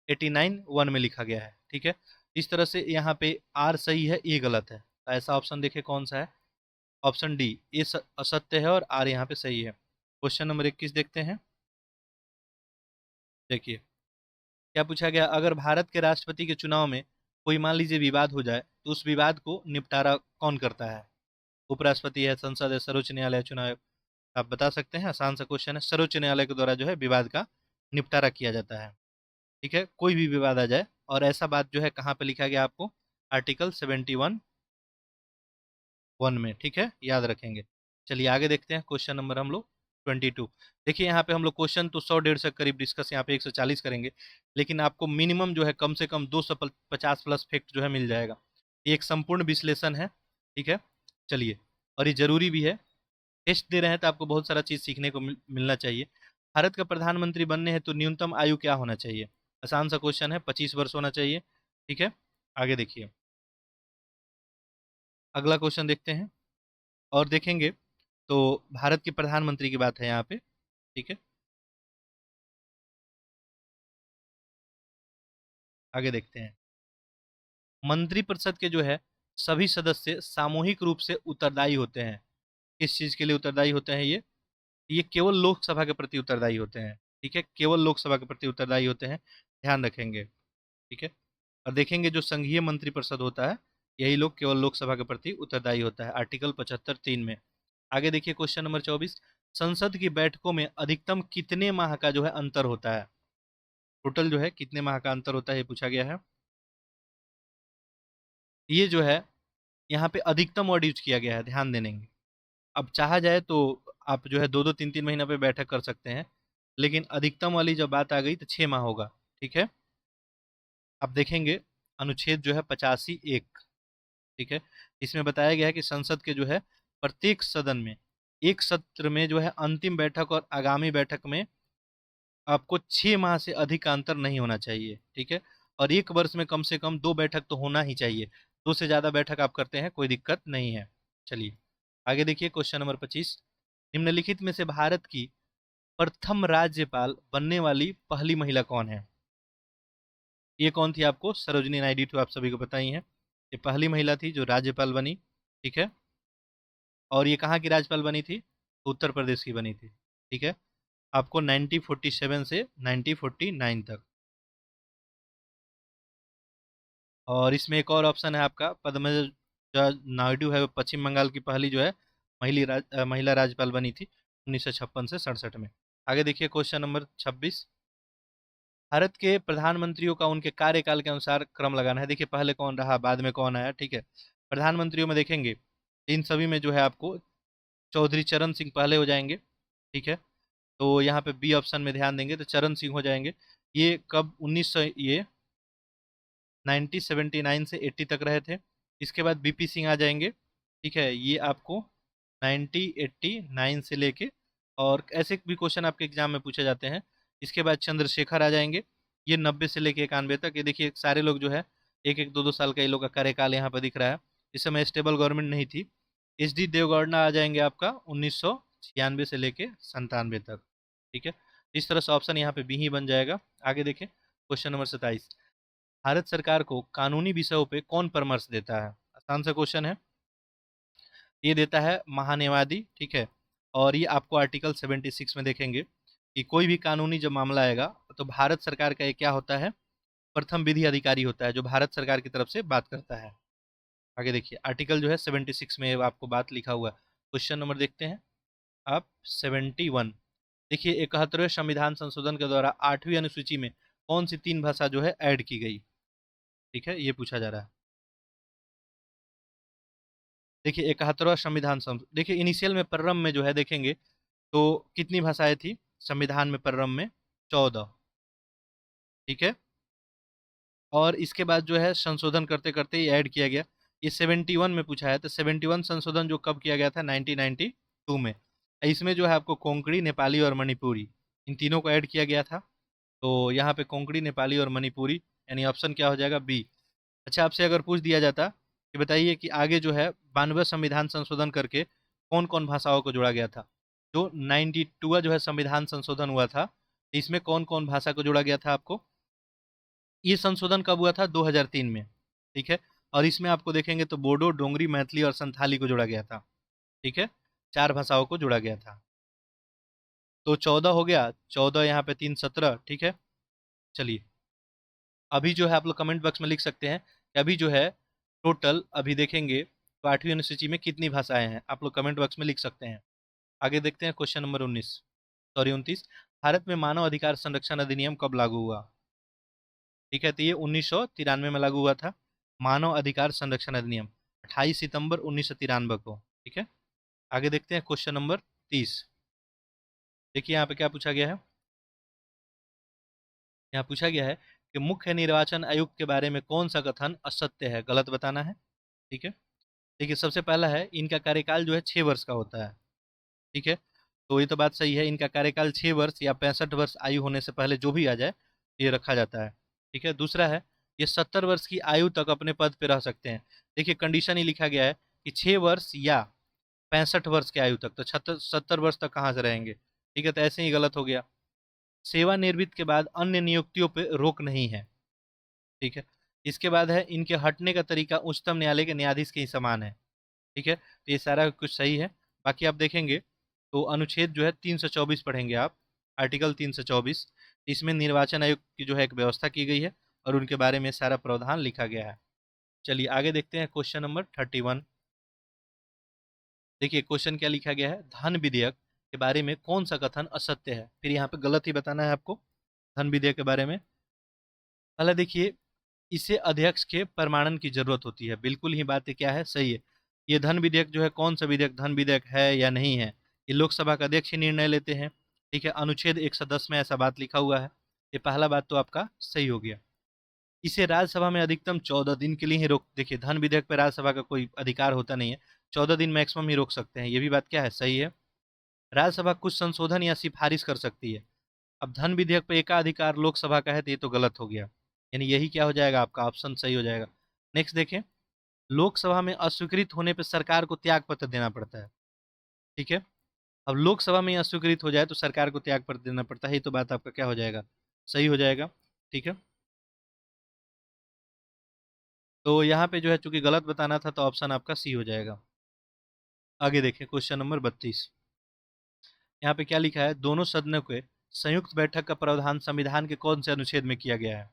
89(1) में लिखा गया है। ठीक है, इस तरह से यहाँ पे आर सही है, ए गलत है, तो ऐसा ऑप्शन देखे कौन सा है? ऑप्शन डी, ए असत्य है और आर यहाँ पे सही है। क्वेश्चन नंबर 21 देखते हैं। देखिए, क्या पूछा गया? अगर भारत के राष्ट्रपति के चुनाव में कोई मान लीजिए विवाद हो जाए तो उस विवाद को निपटारा कौन करता है? उपराष्ट्रपति है, संसद है, सर्वोच्च न्यायालय है, चुनाव? आप बता सकते हैं, आसान सा क्वेश्चन है। सर्वोच्च न्यायालय के द्वारा जो है विवाद का निपटारा किया जाता है। ठीक है, कोई भी विवाद आ जाए, और ऐसा बात जो है कहाँ पे लिखा गया आपको? आर्टिकल 71(1) में। ठीक है, याद रखेंगे। चलिए आगे देखते हैं, क्वेश्चन नंबर हम लोग 22। देखिए, यहाँ पे हम लोग क्वेश्चन तो 100-150 के करीब डिस्कस यहाँ पे 140 करेंगे, लेकिन आपको मिनिमम जो है कम से कम 250 प्लस फैक्ट जो है मिल जाएगा। ये एक संपूर्ण विश्लेषण है। ठीक है, चलिए, और ये जरूरी भी है। टेस्ट दे रहे हैं तो आपको बहुत सारा चीज़ सीखने को मिलना चाहिए। भारत का प्रधानमंत्री बनने हेतु न्यूनतम आयु क्या होना चाहिए? आसान सा क्वेश्चन है, 25 वर्ष होना चाहिए। ठीक है, आगे देखिए, अगला क्वेश्चन देखते हैं और देखेंगे। तो भारत के प्रधानमंत्री की बात है यहाँ पे। ठीक है, आगे देखते हैं। मंत्रिपरिषद के जो है सभी सदस्य सामूहिक रूप से उत्तरदायी होते हैं। किस चीज़ के लिए उत्तरदायी होते हैं ये केवल लोकसभा के प्रति उत्तरदायी होते हैं। ठीक है, केवल लोकसभा के प्रति उत्तरदायी होते हैं, ध्यान रखेंगे। ठीक है, और देखेंगे जो संघीय मंत्रिपरिषद होता है यही लोग केवल लोकसभा के प्रति उत्तरदायी होता है, आर्टिकल 75(3) में। आगे देखिए, क्वेश्चन नंबर 24। संसद की बैठकों में अधिकतम कितने माह का जो है अंतर होता है? टोटल जो है कितने माह का अंतर होता है, ये पूछा गया है। ये जो है यहाँ पे अधिकतम वर्ड यूज किया गया है, ध्यान देने। अब चाहा जाए तो आप जो है 2-2 3-3 महीना पे बैठक कर सकते हैं, लेकिन अधिकतम वाली जब बात आ गई तो 6 माह होगा। ठीक है, अब देखेंगे अनुच्छेद जो है 85(1). ठीक है, इसमें बताया गया है कि संसद के जो है प्रत्येक सदन में एक सत्र में जो है अंतिम बैठक और आगामी बैठक में आपको 6 माह से अधिक का अंतर नहीं होना चाहिए। ठीक है, और एक वर्ष में कम से कम 2 बैठक तो होना ही चाहिए। 2 से ज़्यादा बैठक आप करते हैं कोई दिक्कत नहीं है। चलिए आगे देखिए, क्वेश्चन नंबर 25। निम्नलिखित में से भारत की प्रथम राज्यपाल बनने वाली पहली महिला कौन है? ये कौन थी? आपको सरोजिनी नायडू तो आप सभी को पता ही है। ये पहली महिला थी जो राज्यपाल बनी। ठीक है, और ये कहाँ की राज्यपाल बनी थी? उत्तर प्रदेश की बनी थी। ठीक है, आपको 1947 से 1949 तक। और इसमें एक और ऑप्शन है आपका, पद्मजा नायडू है, वो पश्चिम बंगाल की पहली जो है महिला राज्यपाल बनी थी 1956 से 67 में। आगे देखिए, क्वेश्चन नंबर 26। भारत के प्रधानमंत्रियों का उनके कार्यकाल के अनुसार क्रम लगाना है। देखिए पहले कौन रहा, बाद में कौन आया। ठीक है, प्रधानमंत्रियों में देखेंगे इन सभी में जो है आपको चौधरी चरण सिंह पहले हो जाएंगे। ठीक है, तो यहाँ पे बी ऑप्शन में ध्यान देंगे तो चरण सिंह हो जाएंगे। ये कब 1900 ये 1979 से 80 तक रहे थे। इसके बाद बीपी सिंह आ जाएंगे। ठीक है, ये आपको 1989 से लेके, और ऐसे भी क्वेश्चन आपके एग्जाम में पूछे जाते हैं। इसके बाद चंद्रशेखर आ जाएंगे, ये 90 से लेके 91 तक। ये देखिए सारे लोग जो है एक एक दो दो साल का ये लोग का कार्यकाल यहाँ पर दिख रहा है। इस समय स्टेबल गवर्नमेंट नहीं थी। एच डी देवगौड़ा आ जाएंगे आपका 1996 से लेके 97 तक। ठीक है, इस तरह से ऑप्शन यहाँ पे बी ही बन जाएगा। आगे देखें, क्वेश्चन नंबर 27। भारत सरकार को कानूनी विषयों पे कौन परामर्श देता है? आसान सा क्वेश्चन है। ये देता है महान्यायवादी। ठीक है, और ये आपको आर्टिकल 76 में देखेंगे कि कोई भी कानूनी जब मामला आएगा तो भारत सरकार का ये क्या होता है? प्रथम विधि अधिकारी होता है जो भारत सरकार की तरफ से बात करता है। आगे देखिए, आर्टिकल जो है 76 में आपको बात लिखा हुआ है। क्वेश्चन नंबर देखते हैं आप 71। देखिए 71वें संविधान संशोधन के द्वारा 8वीं अनुसूची में कौन सी 3 भाषा जो है ऐड की गई? ठीक है, ये पूछा जा रहा है। देखिए 71वां देखिए इनिशियल में प्रारंभ में जो है देखेंगे तो कितनी भाषाएं थी संविधान में? प्रारंभ में 14। ठीक है, और इसके बाद जो है संशोधन करते करते ये ऐड किया गया। ये 71 में पूछा है, तो 71 संशोधन जो कब किया गया था? 1992 में। इसमें जो है आपको कोंकणी, नेपाली और मणिपुरी, इन तीनों को ऐड किया गया था। तो यहाँ पे कोंकणी, नेपाली और मणिपुरी, यानी ऑप्शन क्या हो जाएगा? बी। अच्छा, आपसे अगर पूछ दिया जाता कि बताइए कि आगे जो है 92 संविधान संशोधन करके कौन कौन भाषाओं को जोड़ा गया था? जो 92वां जो है संविधान संशोधन हुआ था, इसमें कौन कौन भाषा को जोड़ा गया था आपको? ये संशोधन कब हुआ था? 2003 में। ठीक है, और इसमें आपको देखेंगे तो बोडो, डोंगरी, मैथिली और संथाली को जोड़ा गया था। ठीक है, 4 भाषाओं को जोड़ा गया था। तो 14 हो गया, 14 यहाँ पे 3 17। ठीक है, चलिए अभी जो है आप लोग कमेंट बॉक्स में लिख सकते हैं कि अभी जो है टोटल अभी देखेंगे तो 8वीं अनुसूची में कितनी भाषाएं हैं, आप लोग कमेंट बॉक्स में लिख सकते हैं। आगे देखते हैं क्वेश्चन नंबर 29। भारत में मानव अधिकार संरक्षण अधिनियम कब लागू हुआ? ठीक है, तो ये 1993 में लागू हुआ था। मानव अधिकार संरक्षण अधिनियम 28 सितंबर 1993 को। ठीक है, आगे देखते हैं क्वेश्चन नंबर 30। देखिए यहाँ पे क्या पूछा गया है। यहाँ पूछा गया है कि मुख्य निर्वाचन आयुक्त के बारे में कौन सा कथन असत्य है, गलत बताना है। ठीक है, देखिए सबसे पहला है इनका कार्यकाल जो है 6 वर्ष का होता है। ठीक है, तो ये तो बात सही है, इनका कार्यकाल 6 वर्ष या 65 वर्ष आयु होने से पहले जो भी आ जाए ये रखा जाता है। ठीक है, दूसरा है ये 70 वर्ष की आयु तक अपने पद पे रह सकते हैं। देखिए कंडीशन ही लिखा गया है कि 6 वर्ष या 65 वर्ष की आयु तक, तो 70 वर्ष तक कहाँ से रहेंगे? ठीक है, तो ऐसे ही गलत हो गया। सेवानिवृत्ति के बाद अन्य नियुक्तियों पे रोक नहीं है। ठीक है, इसके बाद है इनके हटने का तरीका उच्चतम न्यायालय के न्यायाधीश के ही समान है। ठीक है, तो ये सारा कुछ सही है। बाकी आप देखेंगे तो अनुच्छेद जो है 324 पढ़ेंगे आप, आर्टिकल 324। इसमें निर्वाचन आयोग की जो है एक व्यवस्था की गई है और उनके बारे में सारा प्रावधान लिखा गया है। चलिए आगे देखते हैं क्वेश्चन नंबर 31। देखिए क्वेश्चन क्या लिखा गया है। धन विधेयक के बारे में कौन सा कथन असत्य है? फिर यहाँ पे गलत ही बताना है आपको धन विधेयक के बारे में। पहले देखिए, इसे अध्यक्ष के प्रमाणन की जरूरत होती है। बिल्कुल ही बात ये क्या है, सही है। ये धन विधेयक जो है, कौन सा विधेयक धन विधेयक है या नहीं है, ये लोकसभा का अध्यक्ष ही निर्णय लेते हैं। ठीक है, अनुच्छेद 110 में ऐसा बात लिखा हुआ है। ये पहला बात तो आपका सही हो गया। इसे राज्यसभा में अधिकतम 14 दिन के लिए ही रोक, देखिए धन विधेयक पर राज्यसभा का कोई अधिकार होता नहीं है, 14 दिन मैक्सिमम ही रोक सकते हैं। ये भी बात क्या है, सही है। राज्यसभा कुछ संशोधन या सिफारिश कर सकती है। अब धन विधेयक पे एकाधिकार लोकसभा का है, तो ये तो गलत हो गया, यानी यही क्या हो जाएगा, आपका ऑप्शन सही हो जाएगा। नेक्स्ट देखें, लोकसभा में अस्वीकृत होने पर सरकार को त्याग पत्र देना पड़ता है। ठीक है, अब लोकसभा में अस्वीकृत हो जाए तो सरकार को त्याग पत्र देना पड़ता है, ये तो बात आपका क्या हो जाएगा, सही हो जाएगा। ठीक है, तो यहाँ पे जो है चूंकि गलत बताना था, तो ऑप्शन आपका सी हो जाएगा। आगे देखें, क्वेश्चन नंबर 32। यहाँ पे क्या लिखा है, दोनों सदनों के संयुक्त बैठक का प्रावधान संविधान के कौन से अनुच्छेद में किया गया है?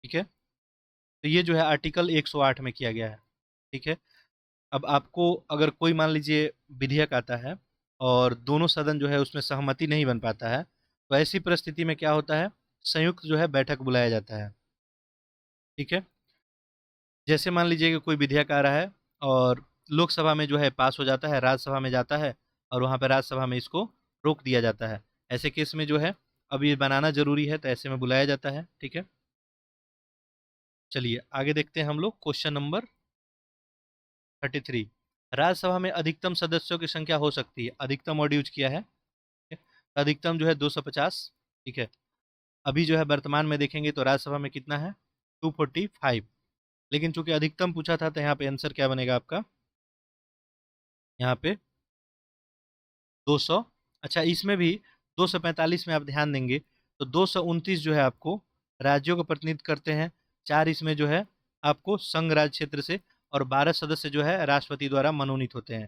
ठीक है, तो ये जो है आर्टिकल 108 में किया गया है। ठीक है, अब आपको अगर कोई मान लीजिए विधेयक आता है और दोनों सदन जो है उसमें सहमति नहीं बन पाता है, तो ऐसी परिस्थिति में क्या होता है, संयुक्त जो है बैठक बुलाया जाता है। ठीक है, जैसे मान लीजिए कि कोई विधेयक आ रहा है और लोकसभा में जो है पास हो जाता है, राज्यसभा में जाता है और वहाँ पे राज्यसभा में इसको रोक दिया जाता है। ऐसे केस में जो है अब ये बनाना जरूरी है, तो ऐसे में बुलाया जाता है। ठीक है, चलिए आगे देखते हैं हम लोग, क्वेश्चन नंबर 33। राज्यसभा में अधिकतम सदस्यों की संख्या हो सकती है, अधिकतम वर्ड यूज किया है। ठीक है? अधिकतम जो है 250। ठीक है, अभी जो है वर्तमान में देखेंगे तो राज्यसभा में कितना है, 245। लेकिन चूंकि अधिकतम पूछा था, तो यहाँ पे आंसर क्या बनेगा आपका, यहाँ पे 200। अच्छा, इसमें भी 245 में आप ध्यान देंगे तो 229 जो है आपको राज्यों का प्रतिनिधित्व करते हैं, 4 इसमें जो है आपको संघ राज्य क्षेत्र से, और 12 सदस्य जो है राष्ट्रपति द्वारा मनोनीत होते हैं।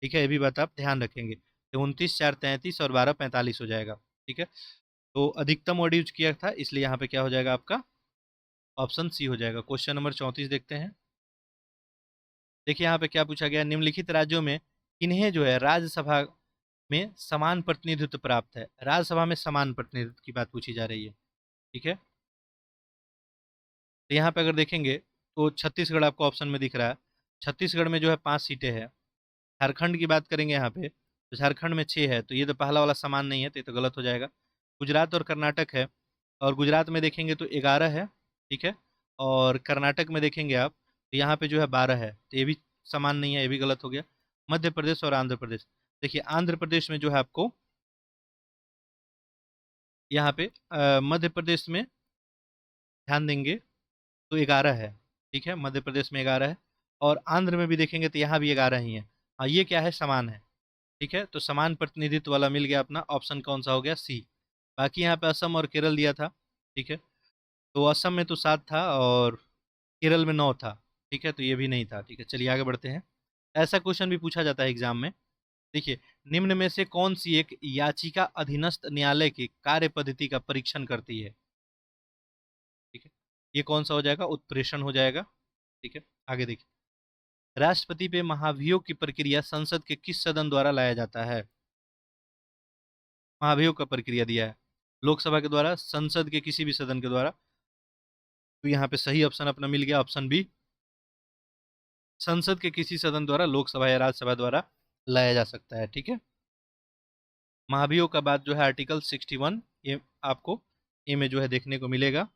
ठीक है, ये भी बात आप ध्यान रखेंगे, तो 29 4 33 और 12 45 हो जाएगा। ठीक है, तो अधिकतम वर्ड यूज किया था, इसलिए यहाँ पे क्या हो जाएगा आपका, ऑप्शन सी हो जाएगा। क्वेश्चन नंबर 34 देखते हैं। देखिए यहाँ पे क्या पूछा गया, निम्नलिखित राज्यों में किन्हें जो है राज्यसभा में समान प्रतिनिधित्व प्राप्त है? राज्यसभा में समान प्रतिनिधित्व की बात पूछी जा रही है। ठीक है, तो यहाँ पे अगर देखेंगे तो छत्तीसगढ़ आपको ऑप्शन में दिख रहा है। छत्तीसगढ़ में जो है 5 सीटें हैं। झारखंड की बात करेंगे यहाँ पे, तो झारखंड में 6 है, तो ये तो पहला वाला समान नहीं है, तो ये तो गलत हो जाएगा। गुजरात और कर्नाटक है, और गुजरात में देखेंगे तो 11 है। ठीक है, और कर्नाटक में देखेंगे आप तो यहाँ पे जो है 12 है, तो ये भी समान नहीं है, ये भी गलत हो गया। मध्य प्रदेश और आंध्र प्रदेश, देखिए आंध्र प्रदेश में जो है आपको यहाँ पे मध्य प्रदेश में ध्यान देंगे तो 11 है। ठीक है, मध्य प्रदेश में 11 है, और आंध्र में भी देखेंगे तो यहाँ भी 11 ही है। हाँ, ये क्या है, समान है। ठीक है, तो समान प्रतिनिधित्व वाला मिल गया अपना, ऑप्शन कौन सा हो गया, सी। बाकी यहाँ पे असम और केरल दिया था। ठीक है, तो असम में तो 7 था और केरल में 9 था। ठीक है, तो ये भी नहीं था। ठीक है, चलिए आगे बढ़ते हैं। ऐसा क्वेश्चन भी पूछा जाता है एग्जाम में। देखिए, निम्न में से कौन सी एक याचिका अधीनस्थ न्यायालय की कार्य पद्धति का परीक्षण करती है? ठीक है, ये कौन सा हो जाएगा, उत्प्रेषण हो जाएगा। ठीक है, आगे देखिए, राष्ट्रपति पे महाभियोग की प्रक्रिया संसद के किस सदन द्वारा लाया जाता है? महाभियोग का प्रक्रिया दिया है, लोकसभा के द्वारा, संसद के किसी भी सदन के द्वारा। तो यहाँ पे सही ऑप्शन अपना मिल गया, ऑप्शन बी, संसद के किसी सदन द्वारा, लोकसभा या राज्यसभा द्वारा लाया जा सकता है। ठीक है, महाभियोग का बात जो है आर्टिकल 61 ये आपको ए में जो है देखने को मिलेगा।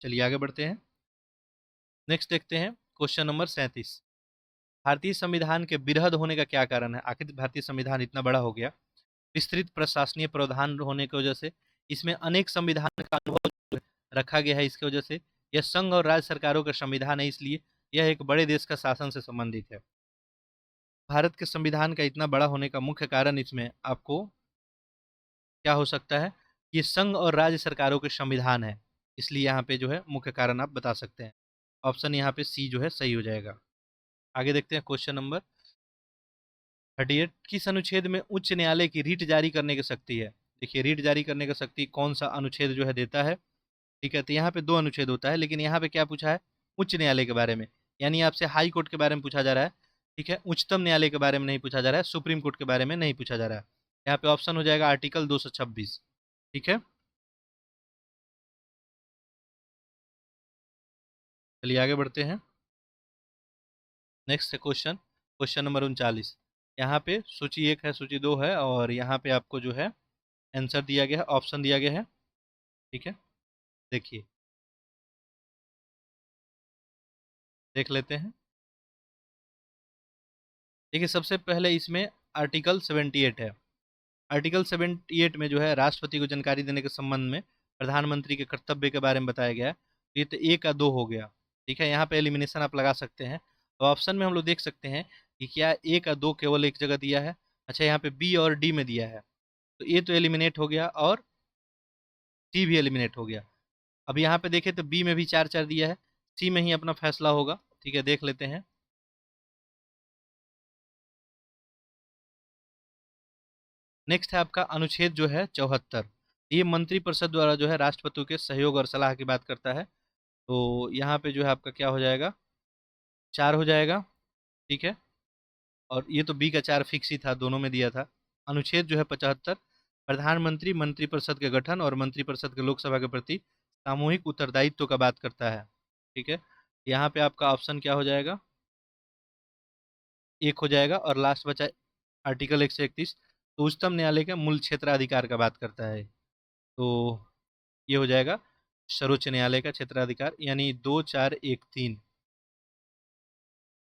चलिए आगे बढ़ते हैं। नेक्स्ट देखते हैं, क्वेश्चन नंबर 37। भारतीय संविधान के बिरहद होने का क्या कारण है? आखिर भारतीय संविधान इतना बड़ा हो गया, विस्तृत प्रशासनीय प्रावधान होने की वजह से, इसमें अनेक संविधान का अनुभव रखा गया है, इसकी वजह से, यह संघ और राज्य सरकारों का संविधान है, इसलिए यह एक बड़े देश का शासन से संबंधित है। भारत के संविधान का इतना बड़ा होने का मुख्य कारण इसमें आपको क्या हो सकता है, ये संघ और राज्य सरकारों के संविधान है, इसलिए यहाँ पे जो है मुख्य कारण आप बता सकते हैं। ऑप्शन यहाँ पे सी जो है सही हो जाएगा। आगे देखते हैं, क्वेश्चन नंबर 38। किस अनुच्छेद में उच्च न्यायालय की रीट जारी करने की शक्ति है? देखिए, रीट जारी करने की शक्ति कौन सा अनुच्छेद जो है देता है? ठीक है, तो यहाँ पे 2 अनुच्छेद होता है, लेकिन यहाँ पे क्या पूछा है, उच्च न्यायालय के बारे में, यानी आपसे हाई कोर्ट के बारे में पूछा जा रहा है। ठीक है, उच्चतम न्यायालय के बारे में नहीं पूछा जा रहा है, सुप्रीम कोर्ट के बारे में नहीं पूछा जा रहा है। यहाँ पे ऑप्शन हो जाएगा आर्टिकल 226। ठीक है, चलिए आगे बढ़ते हैं। नेक्स्ट है क्वेश्चन, क्वेश्चन नंबर 39। यहाँ पे सूची 1 है, सूची 2 है, और यहाँ पे आपको जो है आंसर दिया गया है, ऑप्शन दिया गया है। ठीक है, देखिए, देख लेते हैं। देखिए, सबसे पहले इसमें आर्टिकल 78 है। आर्टिकल 78 में जो है राष्ट्रपति को जानकारी देने के संबंध में प्रधानमंत्री के कर्तव्य के बारे में बताया गया है। ये तो 1 का 2 हो गया। ठीक है, यहाँ पे एलिमिनेशन आप लगा सकते हैं। तो ऑप्शन में हम लोग देख सकते हैं कि क्या 1 का 2 केवल एक जगह दिया है। अच्छा, यहाँ पे बी और डी में दिया है, तो ए तो एलिमिनेट हो गया और सी भी एलिमिनेट हो गया। अब यहाँ पे देखें तो बी में भी 4 4 दिया है, सी में ही अपना फैसला होगा। ठीक है, देख लेते हैं। नेक्स्ट है आपका अनुच्छेद जो है 74। ये मंत्रिपरिषद द्वारा जो है राष्ट्रपति के सहयोग और सलाह की बात करता है। तो यहाँ पे जो है आपका क्या हो जाएगा, 4 हो जाएगा। ठीक है, और ये तो बी का 4 फिक्स ही था, दोनों में दिया था। अनुच्छेद जो है 75 प्रधानमंत्री मंत्रिपरिषद के गठन और मंत्रिपरिषद के लोकसभा के प्रति सामूहिक उत्तरदायित्व का बात करता है। ठीक है, यहाँ पे आपका ऑप्शन क्या हो जाएगा, 1 हो जाएगा, और लास्ट बचा आर्टिकल 131। तो उच्चतम न्यायालय के मूल क्षेत्राधिकार का बात करता है। तो ये हो जाएगा सर्वोच्च न्यायालय का क्षेत्राधिकार, यानी 2413,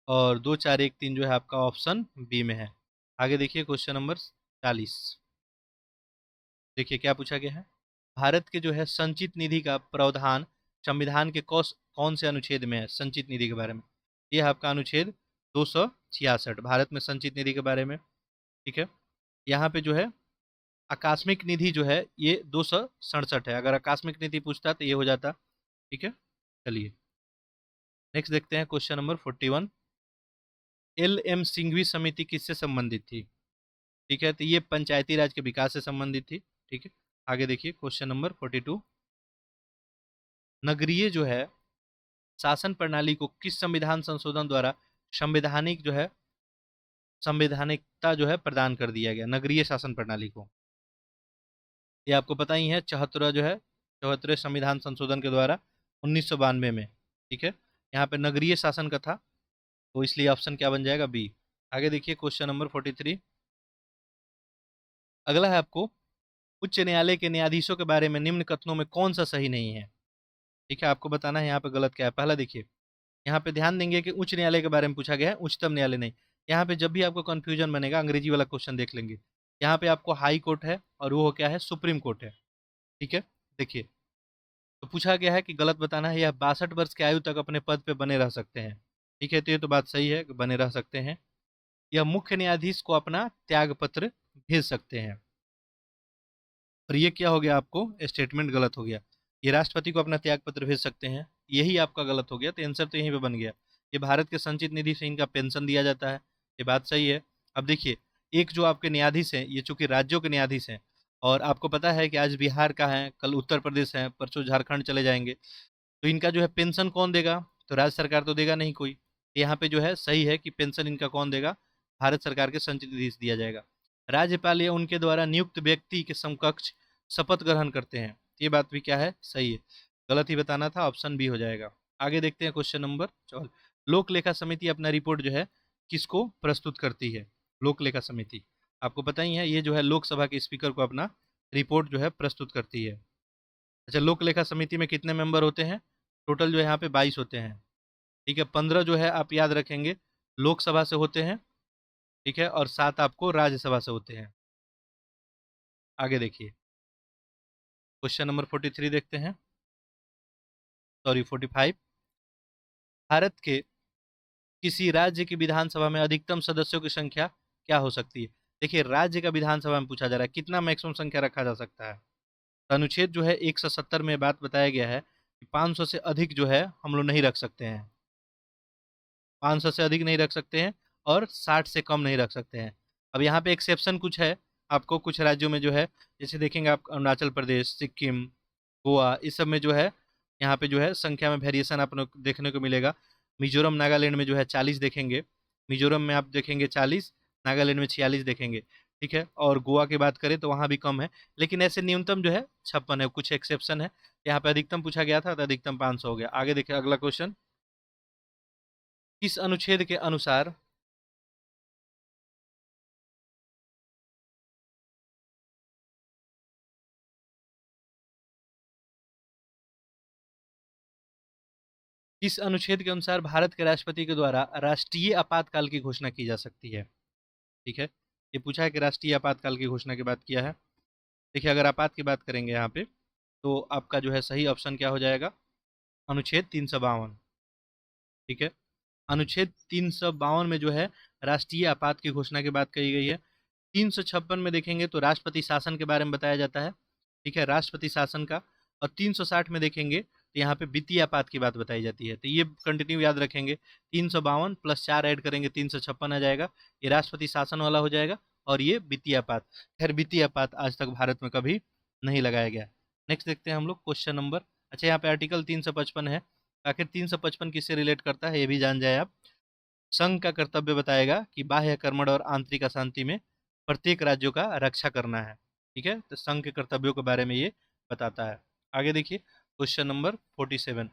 और 2413 जो है आपका ऑप्शन बी में है। आगे देखिए क्वेश्चन नंबर 40। देखिए क्या पूछा गया है। भारत के जो है संचित निधि का प्रावधान संविधान के कौन से अनुच्छेद में है, संचित निधि के बारे में। ये है आपका अनुच्छेद 266, भारत में संचित निधि के बारे में। ठीक है, यहाँ पे जो है आकस्मिक निधि जो है ये 267 है। अगर आकस्मिक निधि पूछता तो ये हो जाता। ठीक है, चलिए नेक्स्ट देखते हैं question number 41। L M Singhvi समिति किससे संबंधित थी। ठीक है, तो ये पंचायती राज के विकास से संबंधित थी। ठीक है, आगे देखिए क्वेश्चन नंबर 42। नगरीय जो है शासन प्रणाली को किस संविधान संशोधन द्वारा संवैधानिक जो है संवैधानिकता जो है प्रदान कर दिया गया, नगरीय शासन प्रणाली को। ये आपको पता ही है, 74 जो है 74वें संविधान संशोधन के द्वारा 1992 में। ठीक है, यहाँ पे नगरीय शासन का था, तो इसलिए ऑप्शन क्या बन जाएगा, बी। आगे देखिए क्वेश्चन नंबर 43। अगला है आपको, उच्च न्यायालय के न्यायाधीशों के बारे में निम्न कथनों में कौन सा सही नहीं है। ठीक है, आपको बताना है यहाँ पे गलत क्या है। पहला देखिए, यहाँ पे ध्यान देंगे कि उच्च न्यायालय के बारे में पूछा गया है, उच्चतम न्यायालय नहीं। यहाँ पे जब भी आपको कंफ्यूजन बनेगा, अंग्रेजी वाला क्वेश्चन देख लेंगे। यहाँ पे आपको हाई कोर्ट है और वो क्या है, सुप्रीम कोर्ट है। ठीक है, देखिए, तो पूछा गया है कि गलत बताना है, यह 62 वर्ष की आयु तक अपने पद पे बने रह सकते हैं। ठीक है, तो ये तो बात सही है कि बने रह सकते हैं। यह मुख्य न्यायाधीश को अपना त्याग पत्र भेज सकते हैं। और ये क्या हो गया, आपको स्टेटमेंट गलत हो गया। ये राष्ट्रपति को अपना त्याग पत्र भेज सकते हैं, यही आपका गलत हो गया। तो आंसर तो यहीं पे बन गया। ये भारत के संचित निधि से इनका पेंशन दिया जाता है, ये बात सही है। अब देखिए, एक जो आपके न्यायाधीश हैं, ये चूंकि राज्यों के न्यायाधीश हैं, और आपको पता है कि आज बिहार का है, कल उत्तर प्रदेश है, परसों झारखंड चले जाएंगे, तो इनका जो है पेंशन कौन देगा, तो राज्य सरकार तो देगा नहीं कोई। यहाँ पे जो है सही है कि पेंशन इनका कौन देगा, भारत सरकार के संचित निधि से दिया जाएगा। राज्यपाल या उनके द्वारा नियुक्त व्यक्ति के समकक्ष शपथ ग्रहण करते हैं, ये बात भी क्या है, सही है। गलत ही बताना था, ऑप्शन बी हो जाएगा। आगे देखते हैं क्वेश्चन नंबर 14। लोक लेखा समिति अपना रिपोर्ट जो है किसको प्रस्तुत करती है। लोक लेखा समिति आपको पता ही है, ये जो है लोकसभा के स्पीकर को अपना रिपोर्ट जो है प्रस्तुत करती है। अच्छा, लोक लेखा समिति में कितने मेंबर होते हैं, टोटल जो है यहाँ पे 22 होते हैं। ठीक है, 15 जो है आप याद रखेंगे लोकसभा से होते हैं। ठीक है, और 7 आपको राज्यसभा से होते हैं। आगे देखिए क्वेश्चन नंबर 43 देखते हैं, सॉरी 45। भारत के किसी राज्य की विधानसभा में अधिकतम सदस्यों की संख्या क्या हो सकती है। देखिए, राज्य का विधानसभा में पूछा जा रहा है कितना मैक्सिमम संख्या रखा जा सकता है। तो अनुच्छेद जो है 170 में बात बताया गया है कि 500 से अधिक जो है हम लोग नहीं रख सकते हैं, 500 से अधिक नहीं रख सकते हैं, और 60 से कम नहीं रख सकते हैं। अब यहाँ पे एक्सेप्शन कुछ है, आपको कुछ राज्यों में जो है, जैसे देखेंगे आप अरुणाचल प्रदेश, सिक्किम, गोवा, इस सब में जो है यहाँ पे जो है संख्या में वेरिएशन आपको देखने को मिलेगा। मिजोरम नागालैंड में जो है 40 देखेंगे, मिजोरम में आप देखेंगे 40, नागालैंड में 46 देखेंगे। ठीक है, और गोवा की बात करें तो वहाँ भी कम है, लेकिन ऐसे न्यूनतम जो है 56 है, कुछ एक्सेप्शन है। यहाँ पे अधिकतम पूछा गया था तो अधिकतम 500 हो गया। आगे देखिए अगला क्वेश्चन, किस अनुच्छेद के अनुसार किस अनुच्छेद के अनुसार भारत के राष्ट्रपति के द्वारा राष्ट्रीय आपातकाल की घोषणा की जा सकती है? ठीक है, ये पूछा है कि राष्ट्रीय आपातकाल की घोषणा की बात किया है। देखिए अगर आपात की बात करेंगे यहाँ पे, तो आपका जो है सही ऑप्शन क्या हो जाएगा, अनुच्छेद 352। ठीक है, अनुच्छेद 352 में जो है राष्ट्रीय आपात की घोषणा की बात कही गई है। 356 में देखेंगे तो राष्ट्रपति शासन के बारे में बताया जाता है। ठीक है, राष्ट्रपति शासन का। और 360 में देखेंगे तो यहाँ पे वित्तीय आपात की बात बताई जाती है। तो ये कंटिन्यू याद रखेंगे, 352 प्लस 4 ऐड करेंगे 356 आ जाएगा। ये राष्ट्रपति शासन वाला हो जाएगा और ये वित्तीय आपात। खैर वित्तीय आपात आज तक भारत में कभी नहीं लगाया गया। नेक्स्ट देखते हैं हम लोग क्वेश्चन नंबर, अच्छा यहाँ पे आर्टिकल 355 है। आखिर 355 किससे रिलेट करता है ये भी जान जाए आप। संघ का कर्तव्य बताएगा कि बाह्य कर्मण और आंतरिक अशांति में प्रत्येक राज्यों का रक्षा करना है। ठीक है, तो संघ के कर्तव्यों के बारे में ये बताता है। आगे देखिए क्वेश्चन नंबर 47,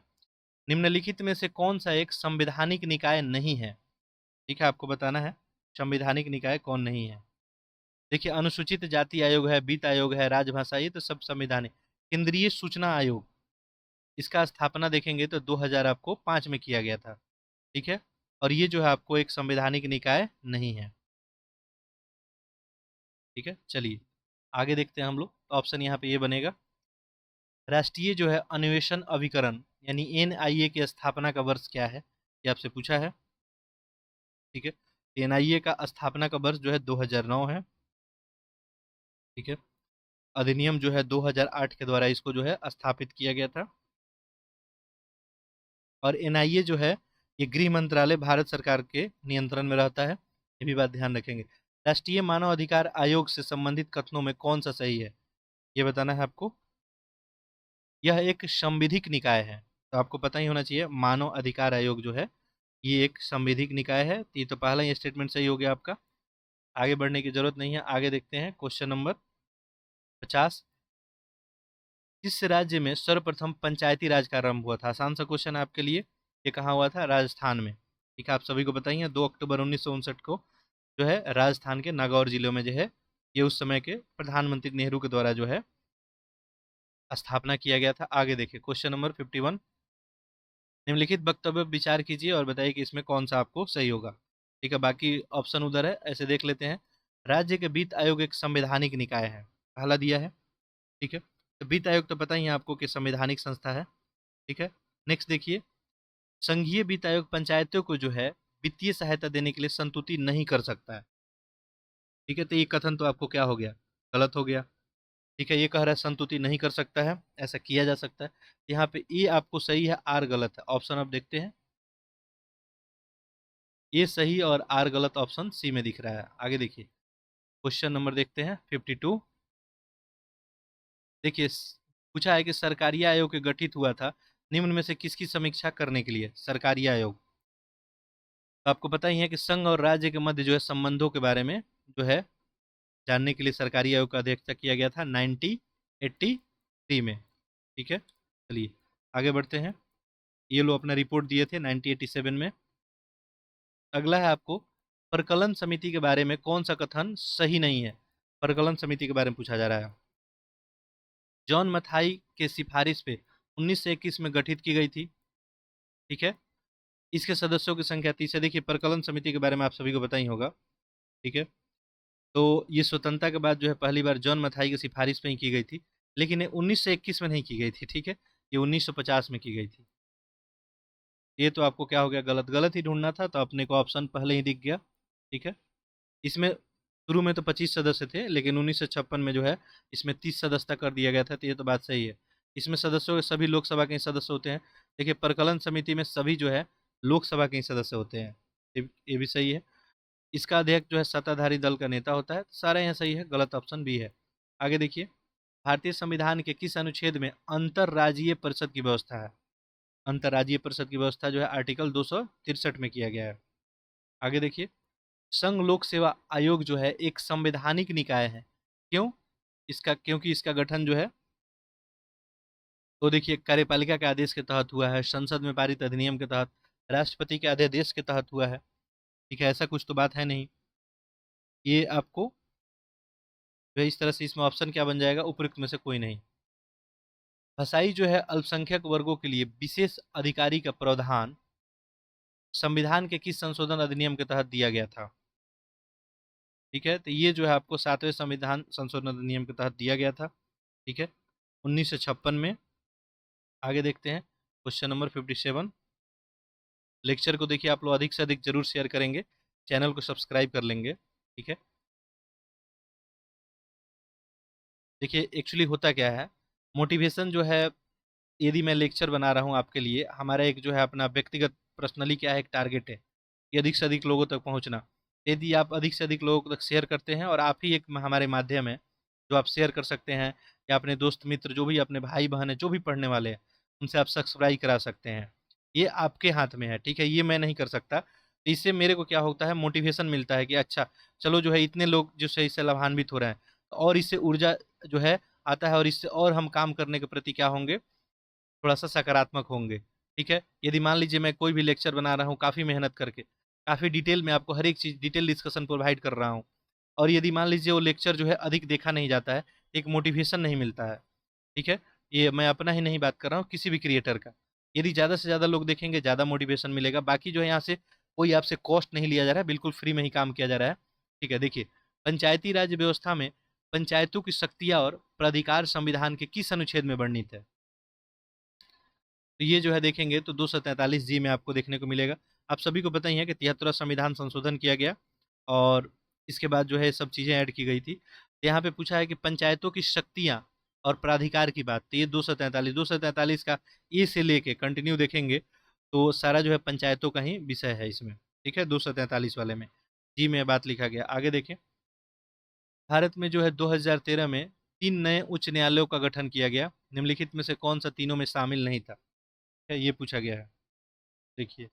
निम्नलिखित में से कौन सा एक संवैधानिक निकाय नहीं है? ठीक है, आपको बताना है संवैधानिक निकाय कौन नहीं है। देखिए अनुसूचित जाति आयोग है, वित्त आयोग है, राजभाषा, ये तो सब संवैधानिक। केंद्रीय सूचना आयोग, इसका स्थापना देखेंगे तो 2000 आपको 5 में किया गया था। ठीक है, और ये जो है आपको एक संवैधानिक निकाय नहीं है। ठीक है, चलिए आगे देखते हैं हम लोग। तो ऑप्शन यहाँ पे ये बनेगा, राष्ट्रीय जो है अन्वेषण अभिकरण यानी एनआईए की स्थापना का वर्ष क्या है, ये आपसे पूछा है। ठीक है, एनआईए का स्थापना का वर्ष जो है 2009 है। ठीक है, अधिनियम जो है 2008 के द्वारा इसको जो है स्थापित किया गया था। और एनआईए जो है ये गृह मंत्रालय भारत सरकार के नियंत्रण में रहता है, ये भी बात ध्यान रखेंगे। राष्ट्रीय मानव अधिकार आयोग से संबंधित कथनों में कौन सा सही है, ये बताना है आपको। यह एक संविधिक निकाय है, तो आपको पता ही होना चाहिए मानव अधिकार आयोग जो है ये एक संविधिक निकाय है। तो ये तो पहला ही स्टेटमेंट सही हो गया आपका, आगे बढ़ने की जरूरत नहीं है। आगे देखते हैं क्वेश्चन नंबर 50, किस राज्य में सर्वप्रथम पंचायती राज का आरंभ हुआ था? आसान सा क्वेश्चन है आपके लिए, ये कहाँ हुआ था? राजस्थान में। ठीक है, आप सभी को बताइए 2 अक्टूबर 1959 को जो है राजस्थान के नागौर जिले में जो है ये उस समय के प्रधानमंत्री नेहरू के द्वारा जो है स्थापना किया गया था। आगे देखिए क्वेश्चन नंबर 51, निम्नलिखित वक्तव्य विचार कीजिए और बताइए कि इसमें कौन सा आपको सही होगा। ठीक है, बाकी ऑप्शन उधर है, ऐसे देख लेते हैं। राज्य के वित्त आयोग एक संवैधानिक निकाय है, पहला दिया है। ठीक है, तो वित्त आयोग तो पता ही है आपको कि संवैधानिक संस्था है। ठीक है, नेक्स्ट देखिए, संघीय वित्त आयोग पंचायतों को जो है वित्तीय सहायता देने के लिए संतुति नहीं कर सकता है। ठीक है, तो ये कथन तो आपको क्या हो गया, गलत हो गया। ठीक है, ये कह रहा है संतुति नहीं कर सकता है, ऐसा किया जा सकता है। यहाँ पे ए आपको सही है, आर गलत है। ऑप्शन अब देखते हैं, ए सही और आर गलत ऑप्शन सी में दिख रहा है। आगे देखिए क्वेश्चन नंबर देखते हैं 52, देखिए पूछा है कि सरकारी आयोग के गठित हुआ था निम्न में से किसकी समीक्षा करने के लिए? सरकारी आयोग, तो आपको पता ही है कि संघ और राज्य के मध्य जो है संबंधों के बारे में जो है जानने के लिए सरकारी आयोग का अध्यक्षता किया गया था 1983 में। ठीक है, चलिए आगे बढ़ते हैं। ये लोग अपना रिपोर्ट दिए थे 1987 में। अगला है आपको, परकलन समिति के बारे में कौन सा कथन सही नहीं है? परकलन समिति के बारे में पूछा जा रहा है। जॉन मथाई के सिफारिश पे 1921 में गठित की गई थी। ठीक है, इसके सदस्यों की संख्या 30 है। देखिए परकलन समिति के बारे में आप सभी को पता ही होगा। ठीक है, तो ये स्वतंत्रता के बाद जो है पहली बार जॉन मथाई की सिफारिश पे ही की गई थी, लेकिन ये 1921 में नहीं की गई थी। ठीक है, ये 1950 में की गई थी। ये तो आपको क्या हो गया, गलत गलत ही ढूंढना था, तो अपने को ऑप्शन पहले ही दिख गया। ठीक है, इसमें शुरू में तो 25 सदस्य थे, लेकिन 1956 में जो है इसमें 30 सदस्यता कर दिया गया था। तो ये तो बात सही है, इसमें सदस्यों के सभी लोकसभा के ही सदस्य होते हैं। देखिए परकलन समिति में सभी जो है लोकसभा के ही सदस्य होते हैं, ये भी सही है। इसका अध्यक्ष जो है सत्ताधारी दल का नेता होता है। सारे यहाँ सही है, गलत ऑप्शन भी है। आगे देखिए, भारतीय संविधान के किस अनुच्छेद में अंतर्राज्यीय परिषद की व्यवस्था है? अंतर्राज्यीय परिषद की व्यवस्था जो है आर्टिकल 263 में किया गया है। आगे देखिए, संघ लोक सेवा आयोग जो है एक संवैधानिक निकाय है। क्यों? क्योंकि इसका गठन जो है तो देखिए कार्यपालिका के आदेश के तहत हुआ है, संसद में पारित अधिनियम के तहत, राष्ट्रपति के अध्यादेश के तहत हुआ है। ठीक है, ऐसा कुछ तो बात है नहीं। ये आपको जो है इस तरह से इसमें ऑप्शन क्या बन जाएगा, उपयुक्त में से कोई नहीं। भाषाई जो है अल्पसंख्यक वर्गों के लिए विशेष अधिकारी का प्रावधान संविधान के किस संशोधन अधिनियम के तहत दिया गया था? ठीक है, तो ये जो है आपको 7वें संविधान संशोधन अधिनियम के तहत दिया गया था। ठीक है, 1956 में। आगे देखते हैं क्वेश्चन नंबर 57। लेक्चर को देखिए आप लोग अधिक से अधिक जरूर शेयर करेंगे, चैनल को सब्सक्राइब कर लेंगे। ठीक है, देखिए एक्चुअली होता क्या है, मोटिवेशन जो है, यदि मैं लेक्चर बना रहा हूँ आपके लिए, हमारा एक जो है अपना व्यक्तिगत पर्सनली क्या है, एक टारगेट है कि अधिक से अधिक लोगों तक पहुँचना। यदि आप अधिक से अधिक लोगों तक शेयर करते हैं, और आप ही एक हमारे माध्यम है जो आप शेयर कर सकते हैं, या अपने दोस्त मित्र जो भी अपने भाई बहन है जो भी पढ़ने वाले हैं उनसे आप सब्सक्राइब करा सकते हैं। ये आपके हाथ में है। ठीक है, ये मैं नहीं कर सकता। तो इससे मेरे को क्या होता है, मोटिवेशन मिलता है कि अच्छा चलो जो है इतने लोग जो है इससे लाभान्वित हो रहे हैं, और इससे ऊर्जा जो है आता है, और इससे और हम काम करने के प्रति क्या होंगे, थोड़ा सा सकारात्मक होंगे। ठीक है, यदि मान लीजिए मैं कोई भी लेक्चर बना रहा हूँ काफ़ी मेहनत करके, काफ़ी डिटेल में आपको हर एक चीज़ डिटेल डिस्कशन प्रोवाइड कर रहा हूँ, और यदि मान लीजिए वो लेक्चर जो है अधिक देखा नहीं जाता है, एक मोटिवेशन नहीं मिलता है। ठीक है, ये मैं अपना ही नहीं बात कर रहा हूँ, किसी भी क्रिएटर का। यदि ज़्यादा से ज़्यादा लोग देखेंगे, ज़्यादा मोटिवेशन मिलेगा। बाकी जो है यहाँ से कोई आपसे कॉस्ट नहीं लिया जा रहा है, बिल्कुल फ्री में ही काम किया जा रहा है। ठीक है, देखिए पंचायती राज व्यवस्था में पंचायतों की शक्तियाँ और प्राधिकार संविधान के किस अनुच्छेद में वर्णित है? तो ये जो है देखेंगे तो 243 जी में आपको देखने को मिलेगा। आप सभी को पता ही है कि 73वां संविधान संशोधन किया गया, और इसके बाद जो है सब चीज़ें ऐड की गई थी। यहाँ पे पूछा है कि पंचायतों की शक्तियाँ और प्राधिकार की बात, तो ये 243 का ए से लेके कंटिन्यू देखेंगे तो सारा जो है पंचायतों का ही विषय है इसमें। ठीक है, 243 वाले में जी में बात लिखा गया। आगे देखें, भारत में जो है 2013 में 3 नए उच्च न्यायालयों का गठन किया गया, निम्नलिखित में से कौन सा तीनों में शामिल नहीं था? ये पूछा गया है। देखिए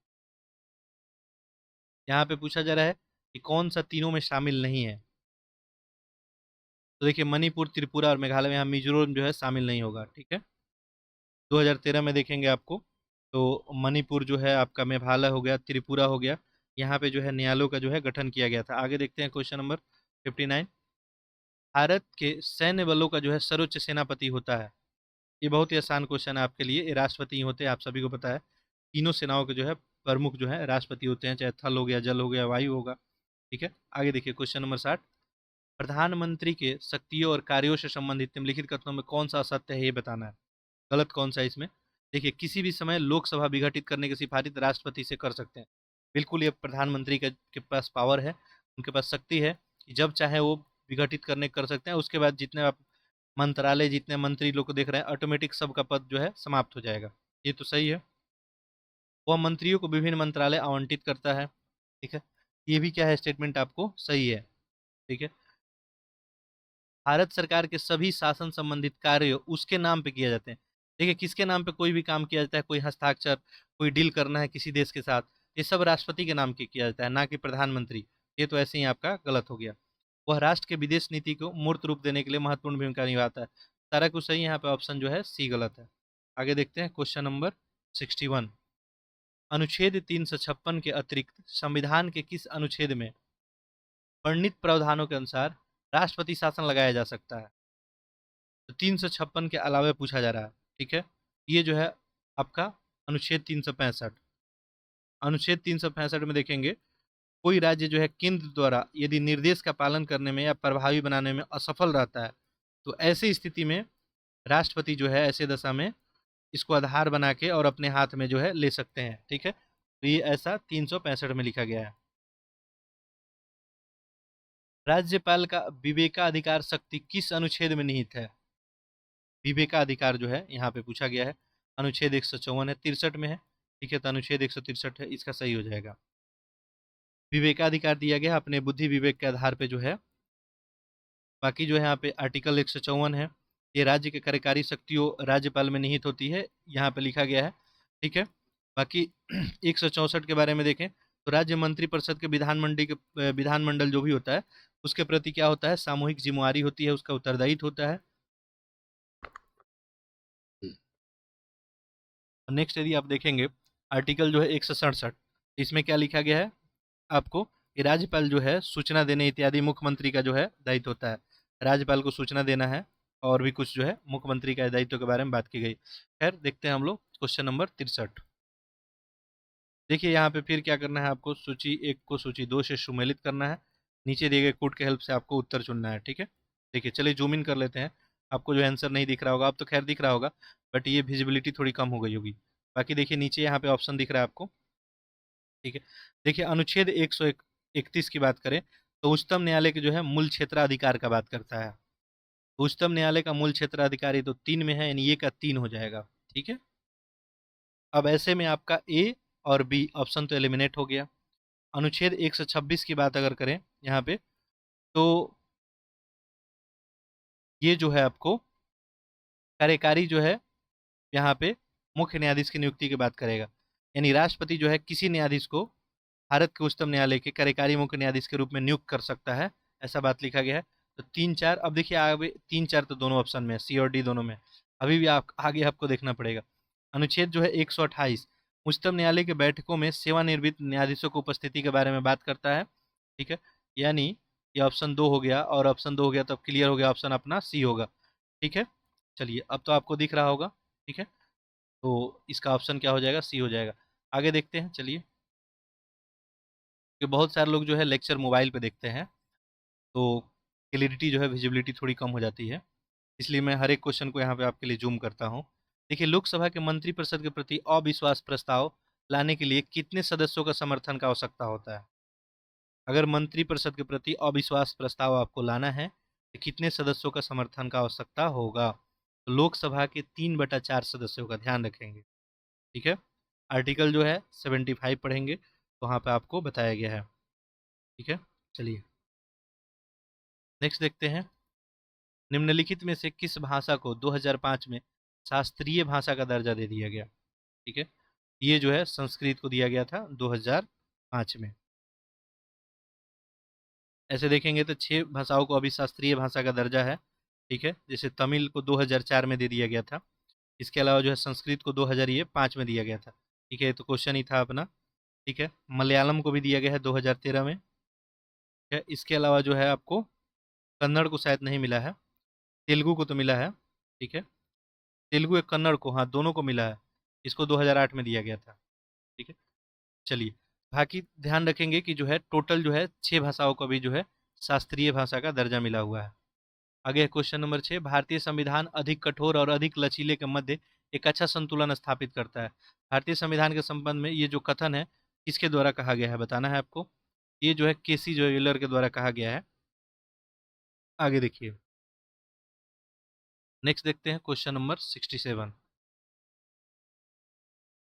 यहाँ पे पूछा जा रहा है कि कौन सा तीनों में शामिल नहीं है। तो देखिए मणिपुर, त्रिपुरा और मेघालय में, यहाँ मिजोरम जो है शामिल नहीं होगा। ठीक है, 2013 में देखेंगे आपको तो मणिपुर जो है आपका, मेघालय हो गया, त्रिपुरा हो गया, यहाँ पे जो है न्यायालयों का जो है गठन किया गया था। आगे देखते हैं क्वेश्चन नंबर 59। भारत के सैन्य बलों का जो है सर्वोच्च सेनापति होता है? ये बहुत ही आसान क्वेश्चन है आपके लिए। ये राष्ट्रपति ही होते हैं, आप सभी को पता है। तीनों सेनाओं के जो है प्रमुख जो है राष्ट्रपति होते हैं, चाहे थल हो गया, जल हो गया, वायु होगा। ठीक है, आगे देखिए क्वेश्चन नंबर 60। प्रधानमंत्री के शक्तियों और कार्यों से संबंधित निम्नलिखित कथनों में कौन सा असत्य है, ये बताना है। गलत कौन सा है इसमें? देखिए किसी भी समय लोकसभा विघटित करने की सिफारिश राष्ट्रपति से कर सकते हैं। बिल्कुल, ये प्रधानमंत्री के पास पावर है, उनके पास शक्ति है कि जब चाहे वो विघटित करने कर सकते हैं। उसके बाद जितने आप मंत्रालय, जितने मंत्री लोग को देख रहे हैं, ऑटोमेटिक सबका पद जो है समाप्त हो जाएगा। ये तो सही है। वह मंत्रियों को विभिन्न मंत्रालय आवंटित करता है। ठीक है, ये भी क्या है, स्टेटमेंट आपको सही है। ठीक है, भारत सरकार के सभी शासन संबंधित कार्य उसके नाम पे किए जाते हैं। देखिए किसके नाम पे कोई भी काम किया जाता है, कोई हस्ताक्षर, कोई डील करना है किसी देश के साथ, ये सब राष्ट्रपति के नाम पे किया जाता है, ना कि प्रधानमंत्री। ये तो ऐसे ही आपका गलत हो गया। वह राष्ट्र के विदेश नीति को मूर्त रूप देने के लिए महत्वपूर्ण भूमिका निभाता है। सारा कुछ सही है, यहाँ पे ऑप्शन जो है सी गलत है। आगे देखते हैं क्वेश्चन नंबर 61। अनुच्छेद 356 के अतिरिक्त संविधान के किस अनुच्छेद में वर्णित प्रावधानों के अनुसार राष्ट्रपति शासन लगाया जा सकता है? तो 356 के अलावा पूछा जा रहा है। ठीक है, ये जो है आपका अनुच्छेद 365। अनुच्छेद 365 में देखेंगे, कोई राज्य जो है केंद्र द्वारा यदि निर्देश का पालन करने में या प्रभावी बनाने में असफल रहता है, तो ऐसी स्थिति में राष्ट्रपति जो है ऐसे दशा में इसको आधार बना के और अपने हाथ में जो है ले सकते हैं। ठीक है, तो ये ऐसा 365 में लिखा गया है। राज्यपाल का विवेकाधिकार शक्ति किस अनुच्छेद में निहित है? विवेकाधिकार जो है यहाँ पे पूछा गया है, अनुच्छेद 154 है, 63 में है। ठीक है, तो अनुच्छेद 163 है, इसका सही हो जाएगा। विवेकाधिकार दिया गया अपने बुद्धि विवेक के आधार पे जो है। बाकी जो है यहाँ पे आर्टिकल 154 है, ये राज्य के कार्यकारी शक्तियों राज्यपाल में निहित होती है, यहाँ पे लिखा गया है। ठीक है, बाकी 164 के बारे में देखें तो राज्य मंत्रिपरिषद के विधानमंडल जो भी होता है उसके प्रति क्या होता है, सामूहिक जिम्मेवारी होती है, उसका उत्तरदायित्व होता है। नेक्स्ट यदि आप देखेंगे आर्टिकल जो है 167, इसमें क्या लिखा गया है आपको कि राज्यपाल जो है सूचना देने इत्यादि मुख्यमंत्री का जो है दायित्व होता है। राज्यपाल को सूचना देना है और भी कुछ जो है मुख्यमंत्री का दायित्व के बारे में बात की गई। खैर देखते हैं हम लोग क्वेश्चन नंबर 63। देखिए यहाँ पे फिर क्या करना है, आपको सूची एक को सूची दो से सुमेलित करना है। नीचे दिए गए कोड के हेल्प से आपको उत्तर चुनना है, ठीक है। देखिए चलिए जूम इन कर लेते हैं। आपको जो आंसर नहीं दिख रहा होगा, अब तो खैर दिख रहा होगा, बट ये विजिबिलिटी थोड़ी कम हो गई होगी। बाकी देखिए नीचे यहाँ पे ऑप्शन दिख रहा है आपको, ठीक है। देखिए अनुच्छेद 131 की बात करें तो उच्चतम न्यायालय के जो है मूल क्षेत्राधिकार का बात करता है। उच्चतम न्यायालय का मूल क्षेत्राधिकारी तो 3 में है, यानी ये का 3 हो जाएगा, ठीक है। अब ऐसे में आपका ए और बी ऑप्शन तो एलिमिनेट हो गया। अनुच्छेद 126 की बात अगर करें यहाँ पे, तो ये जो है आपको कार्यकारी जो है यहाँ पे मुख्य न्यायाधीश की नियुक्ति की बात करेगा। यानी राष्ट्रपति जो है किसी न्यायाधीश को भारत के उच्चतम न्यायालय के कार्यकारी मुख्य न्यायाधीश के रूप में नियुक्त कर सकता है, ऐसा बात लिखा गया है। तो 3 4, अब देखिए आगे 3 4 तो दोनों ऑप्शन में है, सी और डी दोनों में। अभी भी आप आगे आपको देखना पड़ेगा। अनुच्छेद जो है 128 उच्चतम न्यायालय की बैठकों में सेवानिवृत्त न्यायाधीशों की उपस्थिति के बारे में बात करता है, ठीक है। यानी ये ऑप्शन 2 हो गया, और ऑप्शन 2 हो गया तो अब क्लियर हो गया, ऑप्शन अपना सी होगा, ठीक है। चलिए अब तो आपको दिख रहा होगा, ठीक है। तो इसका ऑप्शन क्या हो जाएगा, सी हो जाएगा। आगे देखते हैं चलिए, कि बहुत सारे लोग जो है लेक्चर मोबाइल पे देखते हैं, तो क्लियरिटी जो है विजिबिलिटी थोड़ी कम हो जाती है, इसलिए मैं हर एक क्वेश्चन को यहाँ पे आपके लिए जूम करता हूँ। देखिए लोकसभा के मंत्रिपरिषद के प्रति अविश्वास प्रस्ताव लाने के लिए कितने सदस्यों का समर्थन का आवश्यकता होता है। अगर मंत्रिपरिषद के प्रति अविश्वास प्रस्ताव आपको लाना है तो कितने सदस्यों का समर्थन का आवश्यकता होगा। तो लोकसभा के 3/4 सदस्यों का ध्यान रखेंगे, ठीक है। आर्टिकल जो है 75 पढ़ेंगे तो वहाँ पे आपको बताया गया है, ठीक है। चलिए नेक्स्ट देखते हैं, निम्नलिखित में से किस भाषा को 2005 में शास्त्रीय भाषा का दर्जा दे दिया गया, ठीक है। ये जो है संस्कृत को दिया गया था 2005 में। ऐसे देखेंगे तो 6 भाषाओं को अभी शास्त्रीय भाषा का दर्जा है, ठीक है। जैसे तमिल को 2004 में दे दिया गया था। इसके अलावा जो है संस्कृत को 2005 में दिया गया था, ठीक है। तो क्वेश्चन ही था अपना, ठीक है। मलयालम को भी दिया गया है 2013 में, ठीक है। इसके अलावा जो है आपको कन्नड़ को शायद नहीं मिला है, तेलुगु को तो मिला है, ठीक है। तेलुगु एक कन्नड़ को, हाँ दोनों को मिला है। इसको 2008 में दिया गया था, ठीक है। चलिए बाकी ध्यान रखेंगे कि जो है टोटल जो है 6 भाषाओं को भी जो है शास्त्रीय भाषा का दर्जा मिला हुआ है। आगे क्वेश्चन नंबर 6, भारतीय संविधान अधिक कठोर और अधिक लचीले के मध्य एक अच्छा संतुलन स्थापित करता है। भारतीय संविधान के संबंध में ये जो कथन है किसके द्वारा कहा गया है बताना है आपको। ये जो है केसी ज्वेलर के द्वारा कहा गया है। आगे देखिए, नेक्स्ट देखते हैं क्वेश्चन नंबर 67।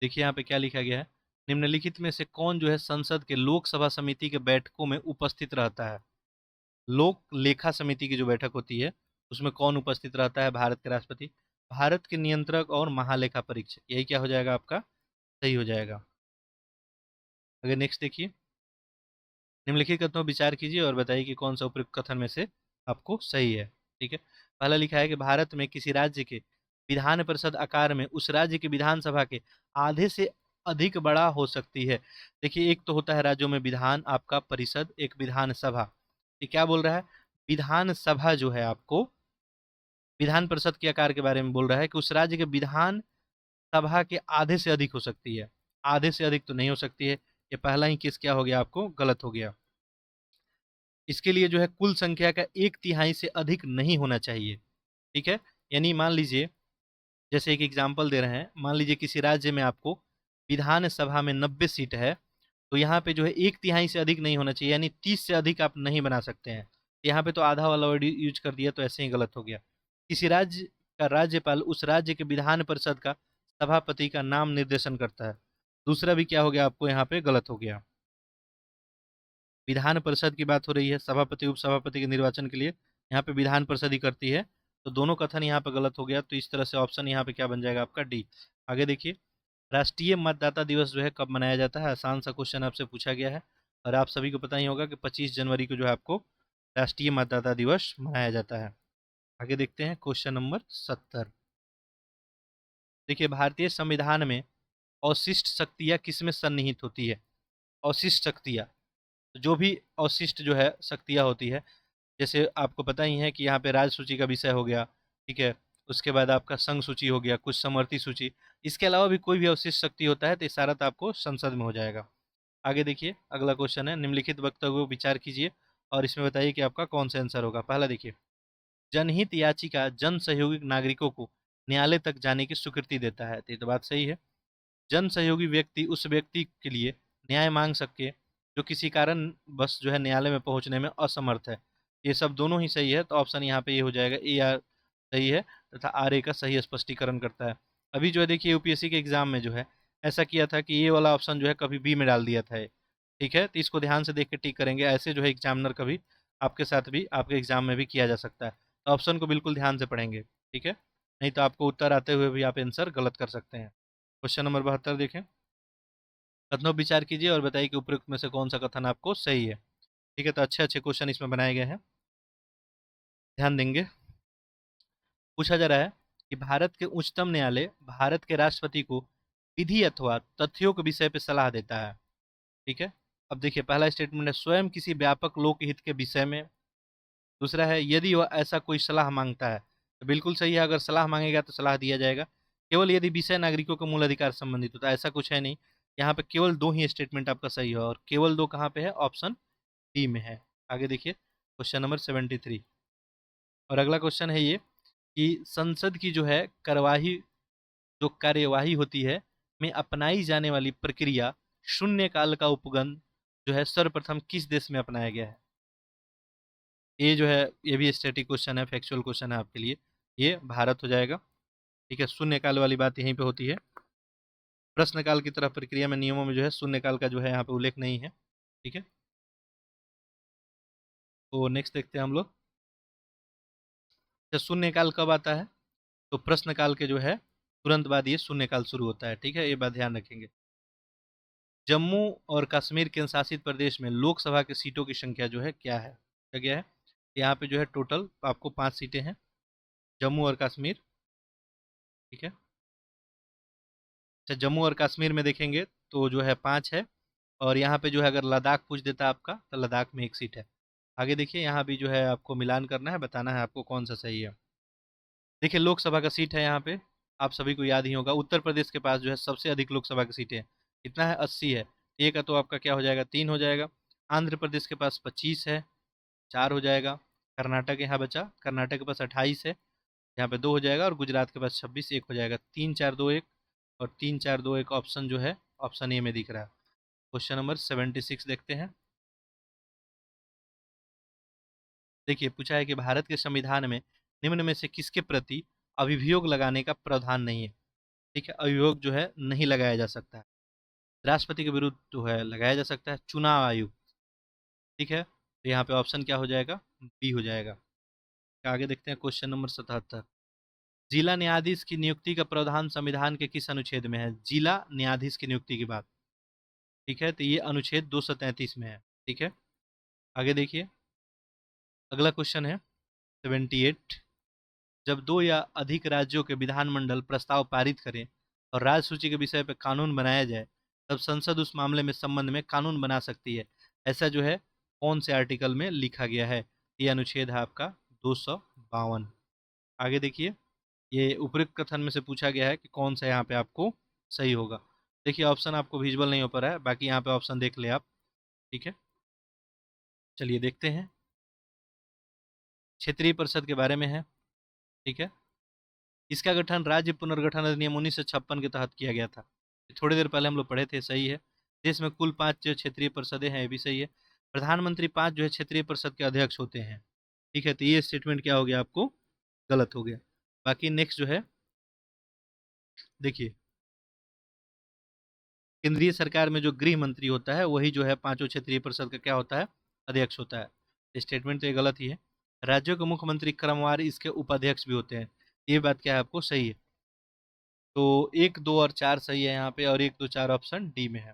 देखिए यहाँ पे क्या लिखा गया है, निम्नलिखित में से कौन जो है संसद के लोकसभा समिति के बैठकों में उपस्थित रहता है। लोक लेखा समिति की जो बैठक होती है उसमें कौन उपस्थित रहता है, भारत के राष्ट्रपति, भारत के नियंत्रक और महालेखा परीक्षक। यही क्या हो जाएगा आपका, सही हो जाएगा। अगर नेक्स्ट देखिए, निम्नलिखित कथनों पर विचार कीजिए और बताइए कि कौन सा उपयुक्त कथन में से आपको सही है, ठीक है। पहला लिखा है कि भारत में किसी राज्य के विधान परिषद आकार में उस राज्य की विधानसभा के आधे से अधिक बड़ा हो सकती है। देखिए एक तो होता है राज्यों में विधान आपका परिषद, एक विधानसभा। ये क्या बोल रहा है, विधानसभा जो है आपको विधान परिषद के आकार के बारे में बोल रहा है कि उस राज्य के विधान सभा के आधे से अधिक हो सकती है। आधे से अधिक तो नहीं हो सकती है, ये पहला ही केस क्या हो गया आपको, गलत हो गया। इसके लिए जो है कुल संख्या का 1/3 से अधिक नहीं होना चाहिए, ठीक है। यानी मान लीजिए, जैसे एक एग्जाम्पल दे रहे हैं, मान लीजिए किसी राज्य में आपको विधानसभा में 90 सीट है, तो यहाँ पे जो है 1/3 से अधिक नहीं होना चाहिए, यानी 30 से अधिक आप नहीं बना सकते हैं। यहाँ पे तो आधा वाला वर्ड यूज कर दिया, तो ऐसे ही गलत हो गया। किसी राज्य का राज्यपाल उस राज्य के विधान परिषद का सभापति का नाम निर्देशन करता है। दूसरा भी क्या हो गया आपको, यहाँ पे गलत हो गया। विधान परिषद की बात हो रही है, सभापति उपसभापति के निर्वाचन के लिए यहाँ पे विधान परिषद ही करती है, तो दोनों कथन यहाँ पे गलत हो गया। तो इस तरह से ऑप्शन यहाँ पे क्या बन जाएगा आपका, डी। आगे देखिए, राष्ट्रीय मतदाता दिवस जो है कब मनाया जाता है? आसान सा क्वेश्चन आपसे पूछा गया है और आप सभी को पता ही होगा कि 25 जनवरी को जो है आपको राष्ट्रीय मतदाता दिवस मनाया जाता है। आगे देखते हैं क्वेश्चन नंबर 70। देखिए, भारतीय संविधान में अवशिष्ट शक्तियाँ किसमें सन्निहित होती है? अवशिष्ट शक्तियाँ, जो भी अवशिष्ट जो है शक्तियाँ होती है, जैसे आपको पता ही है कि यहाँ पे राज सूची का विषय हो गया, ठीक है। उसके बाद आपका संघ सूची हो गया, कुछ समवर्ती सूची। इसके अलावा भी कोई भी अवशिष्ट शक्ति होता है तो ये सारा तो आपको संसद में हो जाएगा। आगे देखिए, अगला क्वेश्चन है, निम्नलिखित वक्तव्यों को विचार कीजिए और इसमें बताइए कि आपका कौन सा आंसर होगा। पहला देखिए, जनहित याचिका जन सहयोगी नागरिकों को न्यायालय तक जाने की स्वीकृति देता है। तो ये तो बात सही है। जन सहयोगी व्यक्ति उस व्यक्ति के लिए न्याय मांग सके जो किसी कारण बस जो है न्यायालय में पहुंचने में असमर्थ है। ये सब दोनों ही सही है, तो ऑप्शन यहाँ पे ये हो जाएगा, ए आर सही है तथा आर ए का सही स्पष्टीकरण करता है। अभी जो है देखिए, यूपीएससी के एग्जाम में जो है ऐसा किया था कि ये वाला ऑप्शन जो है कभी बी में डाल दिया था ये। ठीक है, तो इसको ध्यान से देख के टिक करेंगे। ऐसे जो है एग्जामिनर कभी आपके साथ भी आपके एग्जाम में भी किया जा सकता है, तो ऑप्शन को बिल्कुल ध्यान से पढ़ेंगे। ठीक है, नहीं तो आपको उत्तर आते हुए भी आप आंसर गलत कर सकते हैं। क्वेश्चन नंबर 72 देखें। कथनों विचार कीजिए और बताइए कि उपयुक्त में से कौन सा कथन आपको सही है। ठीक है, तो अच्छे अच्छे क्वेश्चन इसमें बनाए गए हैं, ध्यान देंगे। पूछा जा रहा है कि भारत के उच्चतम न्यायालय भारत के राष्ट्रपति को विधि अथवा तथ्यों के विषय पर सलाह देता है। ठीक है, अब देखिए, पहला स्टेटमेंट है स्वयं किसी व्यापक लोकहित के विषय में। दूसरा है यदि वह ऐसा कोई सलाह मांगता है, तो बिल्कुल सही है, अगर सलाह मांगेगा तो सलाह दिया जाएगा। केवल यदि विषय नागरिकों के मूल अधिकार संबंधित होता है, ऐसा कुछ है नहीं। यहाँ पे केवल दो ही स्टेटमेंट आपका सही है और केवल दो कहाँ पे है? ऑप्शन डी में है। आगे देखिए क्वेश्चन नंबर 73 और अगला क्वेश्चन है ये कि संसद की जो है कार्यवाही होती है में अपनाई जाने वाली प्रक्रिया शून्य काल का उपगण जो है सर्वप्रथम किस देश में अपनाया गया है? ये जो है ये भी स्टैटिक क्वेश्चन है, फैक्चुअल क्वेश्चन है आपके लिए। ये भारत हो जाएगा। ठीक है, शून्य काल वाली बात यहीं पे होती है। प्रश्नकाल की तरह प्रक्रिया में नियमों में जो है शून्य काल का जो है यहाँ पे उल्लेख नहीं है। ठीक है, तो नेक्स्ट देखते हैं हम लोग। शून्य काल कब आता है? तो प्रश्नकाल के जो है तुरंत बाद ये शून्य काल शुरू होता है। ठीक है, ये बात ध्यान रखेंगे। जम्मू और कश्मीर केंद्र शासित प्रदेश में लोकसभा की सीटों की संख्या जो है क्या है? क्या है? यहाँ पे जो है टोटल आपको 5 सीटें हैं जम्मू और कश्मीर। ठीक है, अच्छा, जम्मू और कश्मीर में देखेंगे तो जो है 5 है और यहाँ पे जो है अगर लद्दाख पूछ देता आपका तो लद्दाख में 1 सीट है। आगे देखिए, यहाँ भी जो है आपको मिलान करना है, बताना है आपको कौन सा सही है। देखिए, लोकसभा का सीट है यहाँ पे, आप सभी को याद ही होगा, उत्तर प्रदेश के पास जो है सबसे अधिक लोकसभा की सीटें हैं। कितना है? 80 है। एक है तो आपका क्या हो जाएगा? 3 हो जाएगा। आंध्र प्रदेश के पास 25 है, 4 हो जाएगा। कर्नाटक यहाँ बचा, कर्नाटक के पास 28 है, यहाँ पे 2 हो जाएगा और गुजरात के पास 26, 1 हो जाएगा। 3 4 2 1 और 3 4 2 1 ऑप्शन जो है ऑप्शन ए में दिख रहा है। क्वेश्चन नंबर 76 देखते हैं। देखिए, पूछा है कि भारत के संविधान में निम्न में से किसके प्रति अभियोग लगाने का प्रावधान नहीं है? ठीक है, अभियोग जो है नहीं लगाया जा सकता है। राष्ट्रपति के विरुद्ध जो है लगाया जा सकता है, चुनाव आयोग। ठीक है, तो यहाँ पे ऑप्शन क्या हो जाएगा? बी हो जाएगा। आगे देखते हैं क्वेश्चन नंबर 77। जिला न्यायाधीश की नियुक्ति का प्रावधान संविधान के किस अनुच्छेद में है? जिला न्यायाधीश की नियुक्ति की बात। ठीक है, तो ये अनुच्छेद 233 में है। ठीक है, आगे देखिए, अगला क्वेश्चन है 78। जब दो या अधिक राज्यों के विधानमंडल प्रस्ताव पारित करें और राज्य सूची के विषय पर कानून बनाया जाए, तब संसद उस मामले में संबंध में कानून बना सकती है। ऐसा जो है कौन से आर्टिकल में लिखा गया है? ये अनुच्छेद है आपका 252। आगे देखिए, ये उपयुक्त कथन में से पूछा गया है कि कौन सा यहाँ पे आपको सही होगा। देखिए, ऑप्शन आपको विजुअल नहीं हो पा रहा है, बाकी यहाँ पे ऑप्शन देख ले आप। ठीक है, चलिए देखते हैं। क्षेत्रीय परिषद के बारे में है। ठीक है, इसका गठन राज्य पुनर्गठन अधिनियम 1956 के तहत किया गया था। थोड़ी देर पहले हम लोग पढ़े थे, सही है। देश में कुल 5 जो क्षेत्रीय परिषदें हैं, ये भी सही है। प्रधानमंत्री 5 जो है क्षेत्रीय परिषद के अध्यक्ष होते हैं। ठीक है, तो ये स्टेटमेंट क्या हो गया आपको? गलत हो गया। बाकी नेक्स्ट जो है देखिए, केंद्रीय सरकार में जो गृह मंत्री होता है वही जो है पांचों क्षेत्रीय परिषद का क्या होता है? अध्यक्ष होता है। स्टेटमेंट तो ये गलत ही है। राज्यों के मुख्यमंत्री क्रमवार इसके उपाध्यक्ष भी होते हैं। ये बात क्या है आपको? सही है। तो 1, 2 और 4 सही है यहाँ पे, और 1, 2, 4 ऑप्शन डी में है।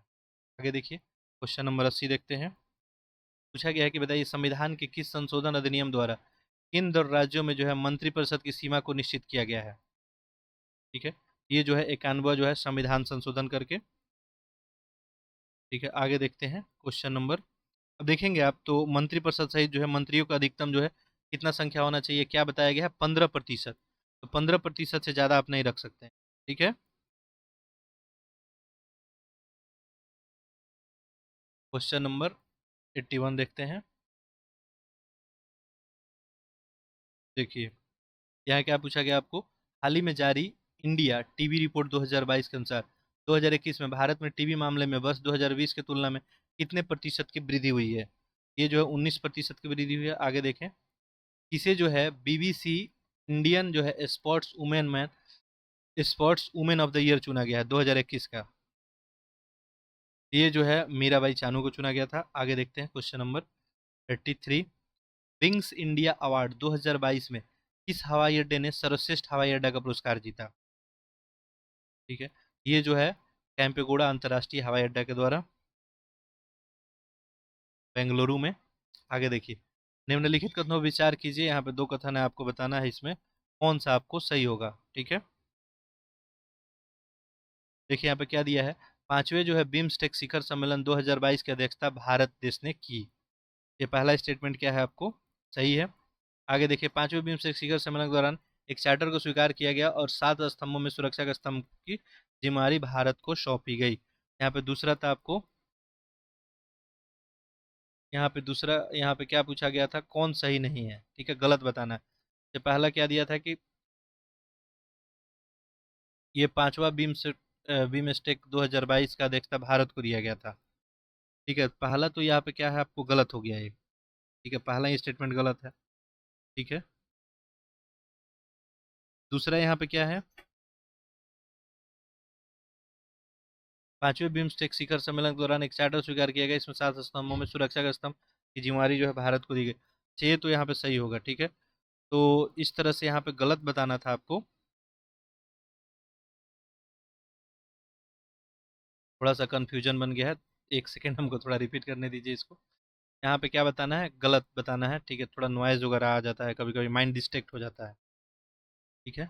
आगे देखिए, क्वेश्चन नंबर 80 देखते हैं। पूछा गया है कि बताइए, संविधान के किस संशोधन अधिनियम द्वारा केंद्र और राज्यों में जो है मंत्रिपरिषद की सीमा को निश्चित किया गया है। ठीक है, ये जो है 91वां जो है संविधान संशोधन करके। ठीक है, आगे देखते हैं क्वेश्चन नंबर। अब देखेंगे आप, तो मंत्रिपरिषद सहित जो है मंत्रियों का अधिकतम जो है कितना संख्या होना चाहिए, क्या बताया गया है, 15%। तो 15% से ज़्यादा आप नहीं रख सकते हैं। ठीक है, क्वेश्चन नंबर 81 देखते हैं। देखिए, यहाँ क्या पूछा गया आपको, हाल ही में जारी इंडिया टीबी रिपोर्ट 2022 के अनुसार 2021 में भारत में टीबी मामले में वर्ष 2020 की तुलना में कितने प्रतिशत की वृद्धि हुई है। ये जो है 19% की वृद्धि हुई है। आगे देखें, इसे जो है बीबीसी इंडियन जो है sports women of the year चुना गया है 2021 का। ये जो है मीराबाई चानू को चुना गया था। आगे देखते हैं question number 83। Wings India award 2022 में किस हवाई अड्डे ने सर्वश्रेष्ठ हवाई अड्डा का पुरस्कार जीता। ठीक है, ये जो है कैंपेगौड़ा अंतर्राष्ट्रीय हवाई अड्डा के द्वारा, बेंगलुरु में। आगे देखिए, निम्नलिखित कथनों पर विचार कीजिए। यहाँ पे दो कथन है, आपको बताना है इसमें कौन सा आपको सही होगा। ठीक है, देखिए यहाँ पे क्या दिया है, पांचवें जो है बिम्स्टेक शिखर सम्मेलन 2022 की अध्यक्षता भारत देश ने की। ये पहला स्टेटमेंट क्या है आपको सही है। आगे देखिए, पांचवें बिम्स्टेक शिखर सम्मेलन के दौरान एक चार्टर को स्वीकार किया गया और 7 स्तंभों में सुरक्षा का स्तंभ की जिम्मेदारी भारत को सौंपी गई। यहाँ पे दूसरा था आपको, यहाँ पे दूसरा, यहाँ पे क्या पूछा गया था, कौन सही नहीं है। ठीक है, गलत बताना है। ये पहला क्या दिया था कि ये पांचवा बिम्स्टेक 2022 का अध्यक्षता भारत को दिया गया था। ठीक है, पहला तो यहाँ पे क्या है आपको गलत हो गया है। ठीक है, पहला ही स्टेटमेंट गलत है। ठीक है, दूसरा यहाँ पे क्या है, पांचवें बिम्स्टेक शिखर सम्मेलन के दौरान एक चार्टर स्वीकार किया गया, इसमें 7 स्तंभों में सुरक्षा का स्तंभ की जिम्मेदारी जो है भारत को दी गई। छह तो यहाँ पे सही होगा। ठीक है, तो इस तरह से यहाँ पे गलत बताना था आपको। थोड़ा सा कंफ्यूजन बन गया है, एक सेकेंड हमको थोड़ा रिपीट करने दीजिए इसको। यहाँ पे क्या बताना है, गलत बताना है। ठीक है, थोड़ा नॉइज वगैरह आ जाता है, कभी कभी माइंड डिस्ट्रैक्ट हो जाता है। ठीक है,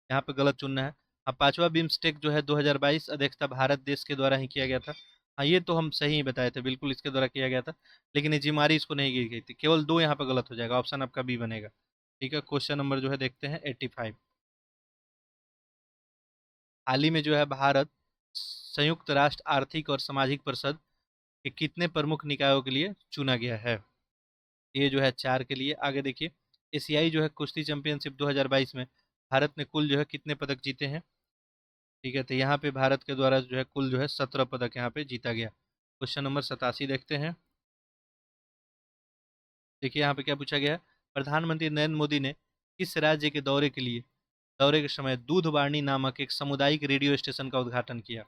यहाँ पे गलत चुनना है। अब पांचवा बिम्स्टेक जो है 2022 अध्यक्षता भारत देश के द्वारा ही किया गया था। हाँ, ये तो हम सही ही बताए थे, बिल्कुल इसके द्वारा किया गया था। लेकिन ये जिम्मेदारी इसको नहीं दी गई थी। केवल दो यहाँ पे गलत हो जाएगा, ऑप्शन आपका बी बनेगा। ठीक है, क्वेश्चन नंबर जो है देखते हैं 85। हाल ही में जो है भारत संयुक्त राष्ट्र आर्थिक और सामाजिक परिषद के कितने प्रमुख निकायों के लिए चुना गया है। ये जो है 4 के लिए। आगे देखिए, एशियाई जो है कुश्ती चैंपियनशिप 2022 में भारत ने कुल जो है कितने पदक जीते हैं। ठीक है, तो यहाँ पे भारत के द्वारा जो है कुल जो है 17 पदक यहाँ पे जीता गया। क्वेश्चन नंबर 87 देखते हैं। देखिए यहाँ पे क्या पूछा गया है, प्रधानमंत्री नरेंद्र मोदी ने किस राज्य के दौरे के समय दूध वाणी नामक एक सामुदायिक रेडियो स्टेशन का उद्घाटन किया।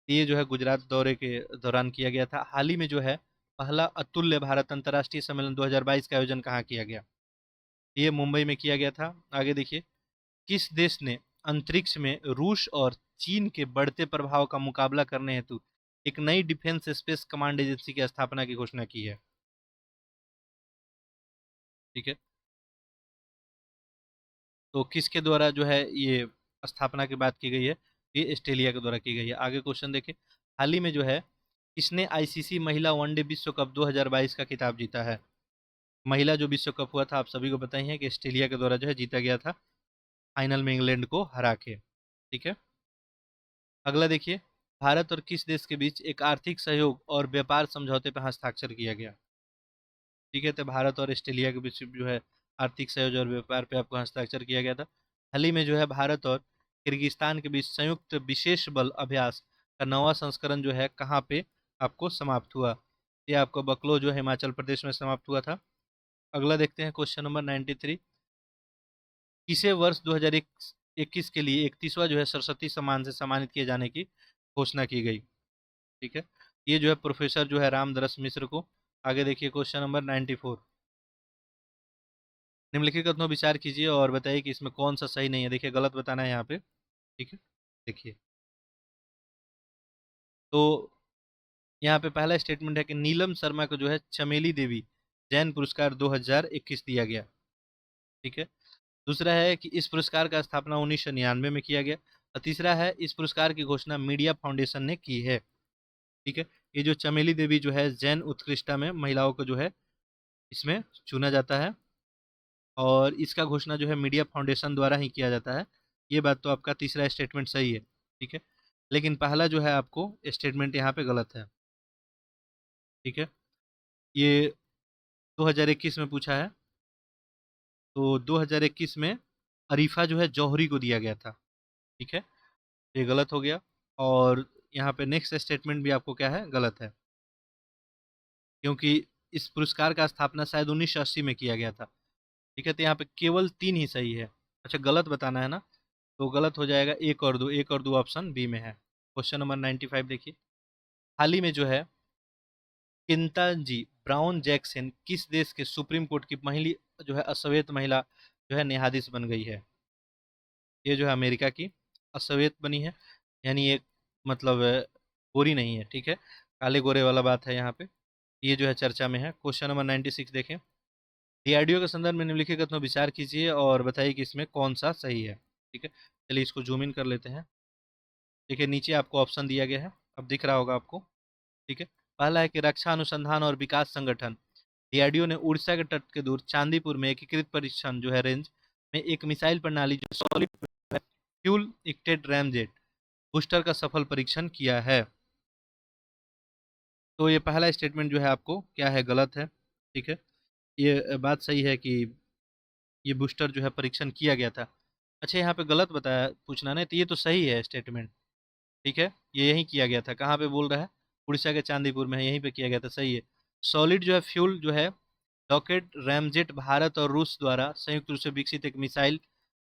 ये जो है गुजरात दौरे के दौरान किया गया था। हाल ही में जो है पहला अतुल्य भारत अंतर्राष्ट्रीय सम्मेलन 2022 का आयोजन कहाँ किया गया। ये मुंबई में किया गया था। आगे देखिए, किस देश ने अंतरिक्ष में रूस और चीन के बढ़ते प्रभाव का मुकाबला करने हेतु एक नई डिफेंस स्पेस कमांड एजेंसी की स्थापना की घोषणा की है। ठीक है, तो किसके द्वारा जो है ये स्थापना की बात की गई है, ये ऑस्ट्रेलिया के द्वारा की गई है। आगे क्वेश्चन देखिए, हाल ही में जो है किसने आईसीसी महिला वनडे विश्व कप 2022 का खिताब जीता है। महिला जो विश्व कप हुआ था आप सभी को पता ही है कि ऑस्ट्रेलिया के द्वारा जो है जीता गया था, फाइनल में इंग्लैंड को हरा के। ठीक है, अगला देखिए, भारत और किस देश के बीच एक आर्थिक सहयोग और व्यापार समझौते पर हस्ताक्षर किया गया। ठीक है, तो भारत और ऑस्ट्रेलिया के बीच जो है आर्थिक सहयोग और व्यापार पे आपको हस्ताक्षर किया गया था। हाल ही में जो है भारत और किर्गिस्तान के बीच संयुक्त विशेष बल अभ्यास का नवा संस्करण जो है कहाँ पे आपको समाप्त हुआ। ये आपको बकलो जो है हिमाचल प्रदेश में समाप्त हुआ था। अगला देखते हैं क्वेश्चन नंबर 93। किसे वर्ष 2021 के लिए 31वां जो है सरस्वती सम्मान से सम्मानित किए जाने की घोषणा की गई। ठीक है, ये जो है प्रोफेसर जो है रामदरस मिश्र को। आगे देखिए क्वेश्चन नंबर 94। निम्नलिखित कथनों पर विचार कीजिए और बताइए कि इसमें कौन सा सही नहीं है। देखिए, गलत बताना है यहाँ पे। ठीक है, देखिए। तो यहाँ पे पहला स्टेटमेंट है कि नीलम शर्मा को जो है चमेली देवी जैन पुरस्कार 2021 दिया गया। ठीक है। दूसरा है कि इस पुरस्कार का स्थापना 1999 में किया गया। और तीसरा है इस पुरस्कार की घोषणा मीडिया फाउंडेशन ने की है। ठीक है। ये जो चमेली देवी जो है जैन उत्कृष्टता में महिलाओं को जो है इसमें चुना जाता है, और इसका घोषणा जो है मीडिया फाउंडेशन द्वारा ही किया जाता है। ये बात तो आपका तीसरा स्टेटमेंट सही है। ठीक है। लेकिन पहला जो है आपको स्टेटमेंट यहाँ पे गलत है। ठीक है। ये 2021 में पूछा है, तो 2021 में अरीफा जो है जौहरी को दिया गया था। ठीक है, ये गलत हो गया। और यहाँ पे नेक्स्ट स्टेटमेंट भी आपको क्या है, गलत है, क्योंकि इस पुरस्कार का स्थापना शायद 1980 में किया गया था। ठीक है, तो यहाँ पे केवल 3 ही सही है। अच्छा, गलत बताना है ना, तो गलत हो जाएगा एक और दो ऑप्शन बी में है। क्वेश्चन नंबर 95 देखिए। हाल ही में जो है किंतांजी ब्राउन जैक्सन किस देश के सुप्रीम कोर्ट की पहली जो है अश्वेत महिला जो है न्यायाधीश बन गई है? ये जो है अमेरिका की अश्वेत बनी है, यानी ये मतलब गोरी नहीं है। ठीक है, काले गोरे वाला बात है यहाँ पे। ये जो है चर्चा में है। क्वेश्चन नंबर 96 देखें। डीआरडीओ के संदर्भ में निम्नलिखित कथनों विचार कीजिए और बताइए कि इसमें कौन सा सही है। ठीक है, चलिए इसको जूम इन कर लेते हैं। देखिए नीचे आपको ऑप्शन दिया गया है, अब दिख रहा होगा आपको। ठीक है। पहला है कि रक्षा अनुसंधान और विकास संगठन डीआरडीओ ने उड़ीसा के तट के दूर चांदीपुर में एकीकृत परीक्षण जो है रेंज में एक मिसाइल प्रणाली जो सॉलिड फ्यूल इक्टेड रैमजेट बूस्टर का सफल परीक्षण किया है। तो ये पहला स्टेटमेंट जो है आपको क्या है, गलत है। ठीक है, ये बात सही है कि ये बूस्टर जो है परीक्षण किया गया था। अच्छा, यहाँ पे गलत बताया पूछना नहीं, तो ये तो सही है स्टेटमेंट। ठीक है, ये यहीं किया गया था। कहाँ पे बोल रहा है? उड़ीसा के चांदीपुर में है, यहीं पे किया गया था, सही है। सॉलिड जो है फ्यूल जो है रॉकेट रैमजेट भारत और रूस द्वारा संयुक्त रूप से विकसित एक मिसाइल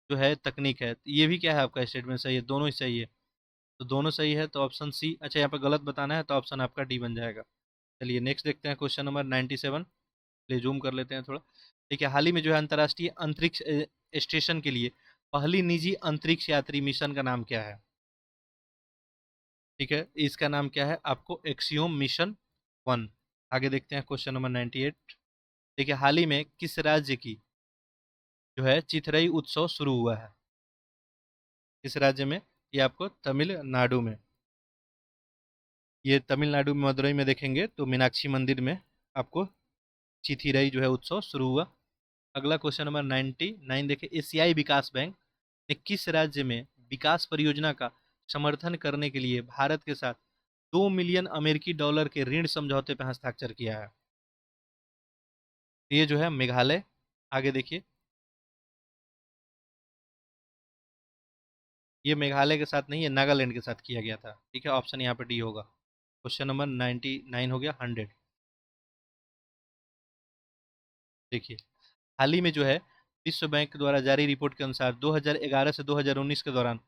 जो है तकनीक है। तो ये भी क्या है आपका स्टेटमेंट सही है, दोनों ही सही है। तो दोनों सही है, तो ऑप्शन सी। अच्छा, यहाँ पे गलत बताना है तो ऑप्शन आपका डी बन जाएगा। चलिए नेक्स्ट देखते हैं, क्वेश्चन नंबर 97। ले जूम कर लेते हैं थोड़ा। देखिए, हाल ही में जो है अंतर्राष्ट्रीय अंतरिक्ष स्टेशन के लिए पहली निजी अंतरिक्ष यात्री मिशन का नाम क्या है? ठीक है, इसका नाम क्या है आपको, एक्सियोम मिशन 1। आगे देखते हैं क्वेश्चन नंबर 98। देखिए, हाल ही में किस राज्य की जो है चिथरई उत्सव शुरू हुआ है? किस राज्य में? ये आपको तमिलनाडु में। ये तमिलनाडु में मदुरई में देखेंगे तो मीनाक्षी मंदिर में आपको चिथिरई जो है उत्सव शुरू हुआ। अगला क्वेश्चन नंबर 99 देखिए। एशियाई विकास बैंक ने किस राज्य में विकास परियोजना का समर्थन करने के लिए भारत के साथ 2 मिलियन अमेरिकी डॉलर के ऋण समझौते पर हस्ताक्षर किया है? ये जो है मेघालय। आगे देखिए, ये मेघालय के साथ नहीं, ये नागालैंड के साथ किया गया था। ठीक है, ऑप्शन यहाँ पे डी होगा। क्वेश्चन नंबर 99 हो गया 100। देखिए, हाल ही में जो है विश्व बैंक द्वारा जारी रिपोर्ट के अनुसार 2011 से 2019 के दौरान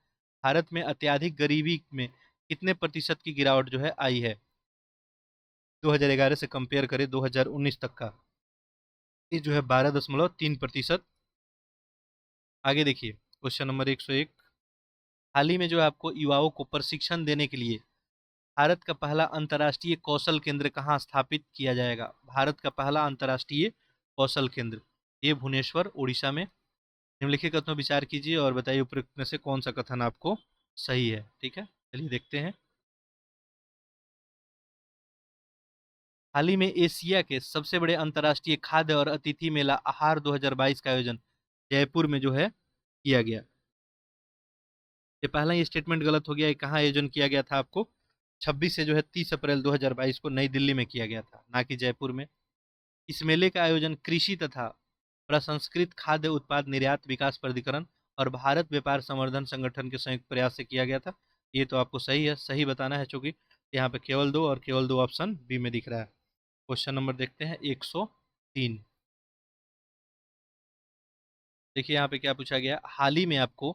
भारत में अत्यधिक गरीबी में कितने प्रतिशत की गिरावट जो है आई है? 2011 से कंपेयर करें 2019 तक का, ये जो है 12.3%। आगे देखिए, क्वेश्चन नंबर 101। हाल ही में जो है आपको युवाओं को प्रशिक्षण देने के लिए भारत का पहला अंतर्राष्ट्रीय कौशल केंद्र कहाँ स्थापित किया जाएगा? भारत का पहला अंतर्राष्ट्रीय कौशल केंद्र, ये भुवनेश्वर उड़ीसा में। निम्नलिखित कथनों विचार कीजिए और बताइए उपरोक्त में से कौन सा कथन आपको सही है। ठीक है, चलिए देखते हैं। हाल ही में एशिया के सबसे बड़े अंतर्राष्ट्रीय खाद्य और अतिथि मेला आहार 2022 का आयोजन जयपुर में जो है किया गया। ये पहला ही स्टेटमेंट गलत हो गया। ये कहाँ आयोजन किया गया था आपको? 26 से जो है 30 अप्रैल 2022 को नई दिल्ली में किया गया था, ना कि जयपुर में। इस मेले का आयोजन कृषि तथा प्रसंस्कृत खाद्य उत्पाद निर्यात विकास प्राधिकरण और भारत व्यापार संवर्धन संगठन के संयुक्त प्रयास से किया गया था। ये तो आपको सही है, सही बताना है, चूंकि यहाँ पे केवल दो और केवल दो ऑप्शन बी में दिख रहा है। क्वेश्चन नंबर देखते हैं 103। देखिए यहाँ पे क्या पूछा गया। हाल ही में आपको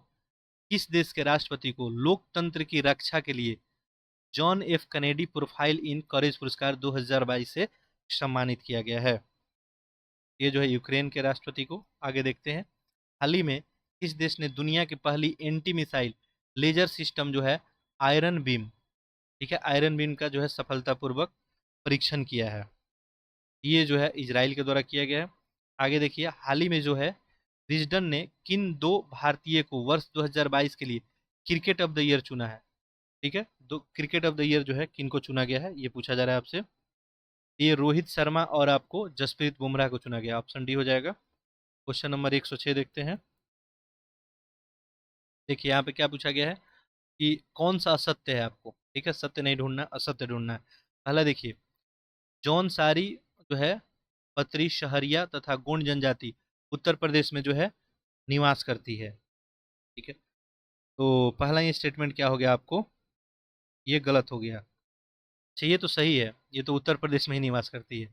किस देश के राष्ट्रपति को लोकतंत्र की रक्षा के लिए John F Kennedy Profile in Courage पुरस्कार 2022 से सम्मानित किया गया है? ये जो है यूक्रेन के राष्ट्रपति को। आगे देखते हैं। हाल ही में किस देश ने दुनिया की पहली एंटी मिसाइल लेजर सिस्टम जो है आयरन बीम, ठीक है, आयरन बीम का जो है सफलतापूर्वक परीक्षण किया है। ये जो है इजराइल के द्वारा किया गया है। आगे देखिए, हाल ही में जो है रिजडन ने किन दो भारतीय को वर्ष 2022 के लिए क्रिकेट ऑफ द ईयर चुना है। ठीक है, दो क्रिकेट ऑफ द ईयर जो है किन को चुना गया है ये पूछा जा रहा है आपसे। ये रोहित शर्मा और आपको जसप्रीत बुमराह को चुना गया, ऑप्शन डी हो जाएगा। क्वेश्चन नंबर 106 देखते हैं। देखिए यहाँ पे क्या पूछा गया है कि कौन सा असत्य है आपको, ठीक है, सत्य नहीं ढूंढना, असत्य ढूंढना है। पहला देखिए, जौन सारी जो है पतरी शहरिया तथा गोंड जनजाति उत्तर प्रदेश में जो है निवास करती है। ठीक है, तो पहला ये स्टेटमेंट क्या हो गया आपको, ये गलत हो गया। अच्छा, ये तो सही है, ये तो उत्तर प्रदेश में ही निवास करती है।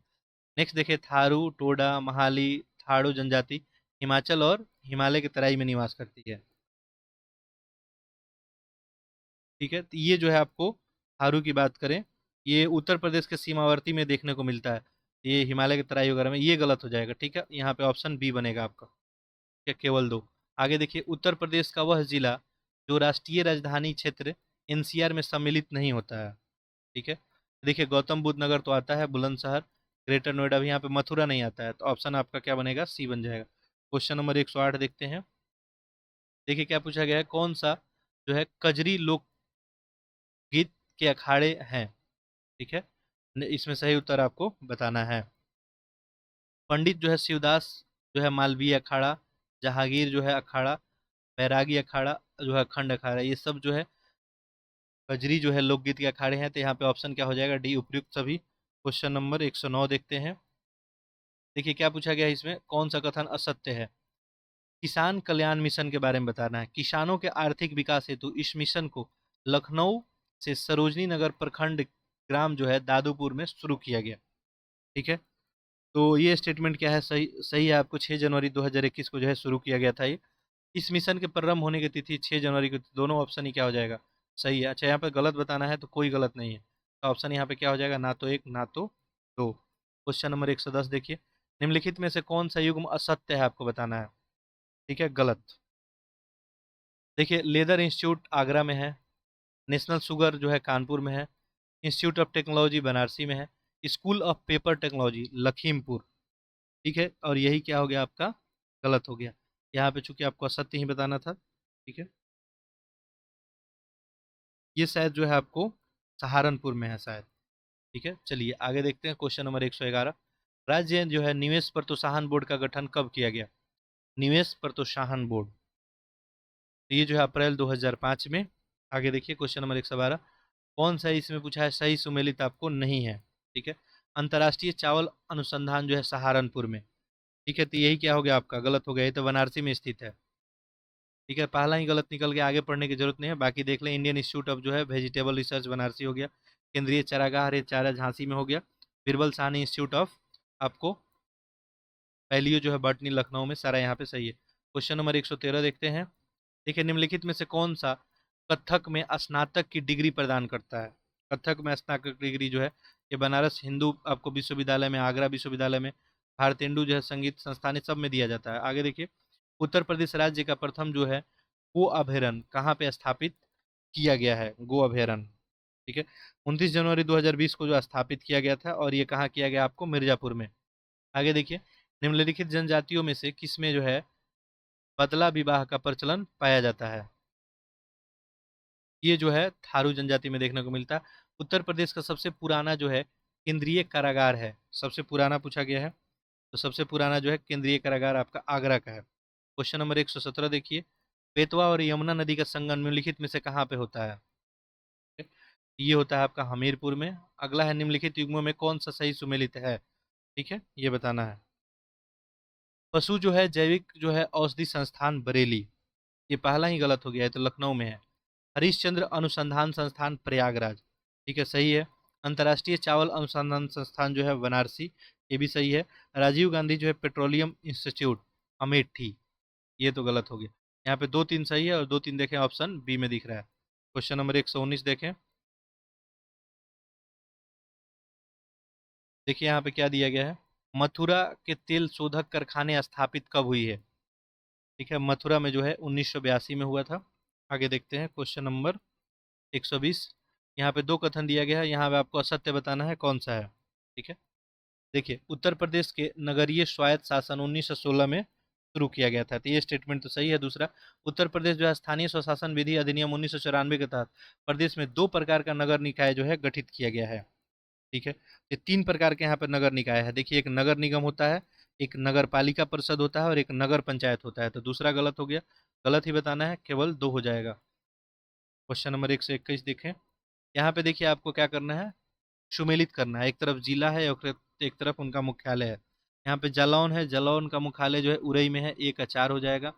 नेक्स्ट देखिए, थारू टोडा महाली थाड़ो जनजाति हिमाचल और हिमालय के तराई में निवास करती है। ठीक है, तो ये जो है आपको थारू की बात करें, ये उत्तर प्रदेश के सीमावर्ती में देखने को मिलता है, ये हिमालय के तराई वगैरह में, ये गलत हो जाएगा। ठीक है, यहाँ पे ऑप्शन बी बनेगा आपका। ठीक है, केवल दो। आगे देखिए, उत्तर प्रदेश का वह जिला जो राष्ट्रीय राजधानी क्षेत्र एनसीआर में सम्मिलित नहीं होता है। ठीक है, देखिए गौतम बुद्ध नगर तो आता है, बुलंदशहर, ग्रेटर नोएडा भी, यहाँ पे मथुरा नहीं आता है, तो ऑप्शन आपका क्या बनेगा, सी बन जाएगा। क्वेश्चन नंबर 108 देखते हैं। देखिए क्या पूछा गया है, कौन सा जो है कजरी लोकगीत के अखाड़े हैं। ठीक है, इसमें सही उत्तर आपको बताना है। पंडित जो है शिवदास जो है मालवीय अखाड़ा, जहांगीर जो है अखाड़ा, बैरागी अखाड़ा जो है अखंड अखाड़ा, ये सब जो है कजरी जो है लोकगीत के अखाड़े हैं, तो यहाँ पे ऑप्शन क्या हो जाएगा, डी उपयुक्त सभी। क्वेश्चन नंबर 109 देखते हैं। देखिए क्या पूछा गया है इसमें, कौन सा कथन असत्य है। किसान कल्याण मिशन के बारे में बताना है। किसानों के आर्थिक विकास हेतु इस मिशन को लखनऊ से सरोजनी नगर प्रखंड ग्राम जो है दादूपुर में शुरू किया गया। ठीक है, तो ये स्टेटमेंट क्या है, सही सही है आपको। 6 जनवरी 2021 को जो है शुरू किया गया था ये। इस मिशन के प्रारंभ होने की तिथि 6 जनवरी को, दोनों ऑप्शन ही क्या हो जाएगा, सही है। अच्छा, यहाँ पे गलत बताना है तो कोई गलत नहीं है, तो ऑप्शन यहाँ पे क्या हो जाएगा, ना तो एक ना तो दो। क्वेश्चन नंबर 110 देखिए, निम्नलिखित में से कौन सा युग्म असत्य है आपको बताना है। ठीक है, गलत। देखिए, लेदर इंस्टीट्यूट आगरा में है, नेशनल शुगर जो है कानपुर में है, इंस्टीट्यूट ऑफ टेक्नोलॉजी बनारसी में है, school of paper technology Lakhimpur. ठीक है, और यही क्या हो गया आपका, गलत हो गया। यहाँ पे चूंकि आपको असत्य ही बताना था। ठीक है, ये शायद जो है आपको सहारनपुर में है शायद। ठीक है, चलिए आगे देखते हैं। क्वेश्चन नंबर 111, राज्य जो है निवेश प्रोत्साहन बोर्ड का गठन कब किया गया। निवेश प्रोत्साहन बोर्ड, तो ये जो है अप्रैल 2005 में। आगे देखिए क्वेश्चन नंबर 112, कौन सा इसमें पूछा है सही सुमेलित आपको नहीं है। ठीक है, अंतर्राष्ट्रीय चावल अनुसंधान जो है सहारनपुर में। ठीक है, तो यही क्या हो गया आपका, गलत हो गया, ये तो बनारसी में स्थित है। ठीक है, पहला ही गलत निकल गया, आगे पढ़ने की जरूरत नहीं है, बाकी देख लें। इंडियन इंस्टीट्यूट ऑफ जो है वेजिटेबल रिसर्च बनारसी हो गया, केंद्रीय चारागाह हरे चारा झांसी में हो गया, बिरबल साहनी इंस्टीट्यूट ऑफ आपको पैलियो जो है बटनी लखनऊ में, सारा यहाँ पे सही है। क्वेश्चन नंबर 113 देखते हैं। देखिए, निम्नलिखित में से कौन सा कथक में स्नातक की डिग्री प्रदान करता है। कथक में स्नातक डिग्री जो है ये बनारस हिंदू आपको विश्वविद्यालय में, आगरा विश्वविद्यालय में, भारतेंदु जो है संगीत संस्थान, सब में दिया जाता है। आगे देखिए, उत्तर प्रदेश राज्य का प्रथम जो है गो अभयारण्य कहाँ पे स्थापित किया गया है, गो अभयारण्य। ठीक है, 29 जनवरी 2020 को जो स्थापित किया गया था, और ये कहाँ किया गया आपको, मिर्जापुर में। आगे देखिए, निम्नलिखित जनजातियों में से किसमें जो है बदला विवाह का प्रचलन पाया जाता है। ये जो है थारू जनजाति में देखने को मिलता है। उत्तर प्रदेश का सबसे पुराना जो है केंद्रीय कारागार है, सबसे पुराना पूछा गया है, तो सबसे पुराना जो है केंद्रीय कारागार आपका आगरा का है। क्वेश्चन नंबर 117 देखिए, बेतवा और यमुना नदी का संगम निम्नलिखित में से कहाँ पे होता है। ये होता है आपका हमीरपुर में। अगला है, निम्नलिखित युग्मों में कौन सा सही सुमेलित है। ठीक है, ये बताना है। पशु जो है जैविक जो है औषधि संस्थान बरेली, ये पहला ही गलत हो गया है, तो लखनऊ में है। हरिश्चंद्र अनुसंधान संस्थान प्रयागराज, ठीक है सही है। अंतर्राष्ट्रीय चावल अनुसंधान संस्थान जो है बनारसी, ये भी सही है। राजीव गांधी जो है पेट्रोलियम इंस्टीट्यूट अमेठी, ये तो गलत हो गया। यहाँ पे दो तीन सही है, और दो तीन देखें ऑप्शन बी में दिख रहा है। क्वेश्चन नंबर 119 देखें। देखिए यहाँ पे क्या दिया गया है, मथुरा के तेल शोधक कारखाने स्थापित कब हुई है। ठीक है, मथुरा में जो है 1982 में हुआ था। आगे देखते हैं क्वेश्चन नंबर 120। यहाँ पे दो कथन दिया गया है, यहाँ पे आपको असत्य बताना है कौन सा है। ठीक है, देखिए उत्तर प्रदेश के नगरीय स्वायत्त शासन 1916 में शुरू किया गया था, तो ये स्टेटमेंट तो सही है। दूसरा, उत्तर प्रदेश जो है स्थानीय स्वशासन विधि अधिनियम 1994 के तहत प्रदेश में दो प्रकार का नगर निकाय जो है गठित किया गया है। ठीक है, ये तीन प्रकार के यहाँ पर नगर निकाय है। देखिए, एक नगर निगम होता है, एक नगर पालिका परिषद होता है और एक नगर पंचायत होता है। तो दूसरा गलत हो गया, गलत ही बताना है, केवल दो हो जाएगा। क्वेश्चन नंबर 121 देखें। यहाँ पे देखिए आपको क्या करना है, सुमेलित करना है। एक तरफ जिला है और एक तरफ उनका मुख्यालय है। यहाँ पे जालौन है, जालौन का मुख्यालय जो है उरई में है, 1 का 4 हो जाएगा।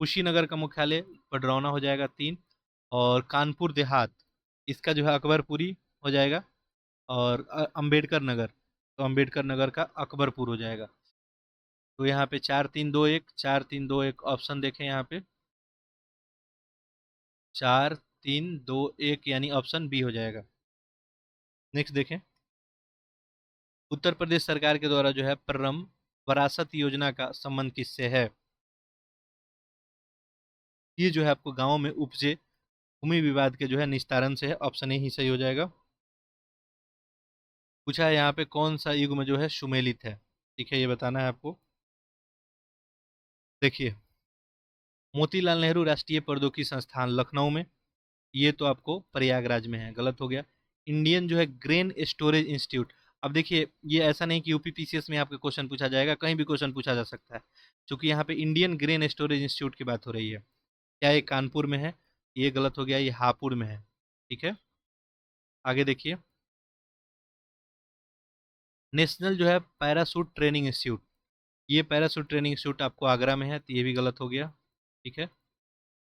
कुशीनगर का मुख्यालय पडरौना हो जाएगा, 3। और कानपुर देहात, इसका जो है अकबरपुरी हो जाएगा। और अंबेडकर नगर, तो अंबेडकर नगर का अकबरपुर हो जाएगा। तो यहाँ पे 4 3 2 1, 4 3 2 1 ऑप्शन देखें यहाँ पे, 4 3 2 1 यानी ऑप्शन बी हो जाएगा। नेक्स्ट देखें, उत्तर प्रदेश सरकार के द्वारा जो है प्ररम वरासत योजना का संबंध किससे है? ये जो है आपको गांव में उपजे भूमि विवाद के जो है निस्तारण से है, ऑप्शन ए ही सही हो जाएगा। पूछा है यहाँ पे कौन सा युग में जो है सुमेलित है। ठीक है, ये बताना है आपको। देखिए, मोतीलाल नेहरू राष्ट्रीय प्रौद्योगिकी संस्थान लखनऊ में, ये तो आपको प्रयागराज में है, गलत हो गया। इंडियन जो है ग्रेन स्टोरेज इंस्टीट्यूट, अब देखिए ये ऐसा नहीं कि यूपीपीसीएस में आपका क्वेश्चन पूछा जाएगा, कहीं भी क्वेश्चन पूछा जा सकता है, क्योंकि यहाँ पे इंडियन ग्रेन स्टोरेज इंस्टीट्यूट की बात हो रही है। क्या ये कानपुर में है? ये गलत हो गया, ये हापुड़ में है। ठीक है, आगे देखिए, नेशनल जो है पैरासूट ट्रेनिंग इंस्टीट्यूट, ये पैरासूट ट्रेनिंग इंस्टीट्यूट आपको आगरा में है, तो ये भी गलत हो गया। ठीक है,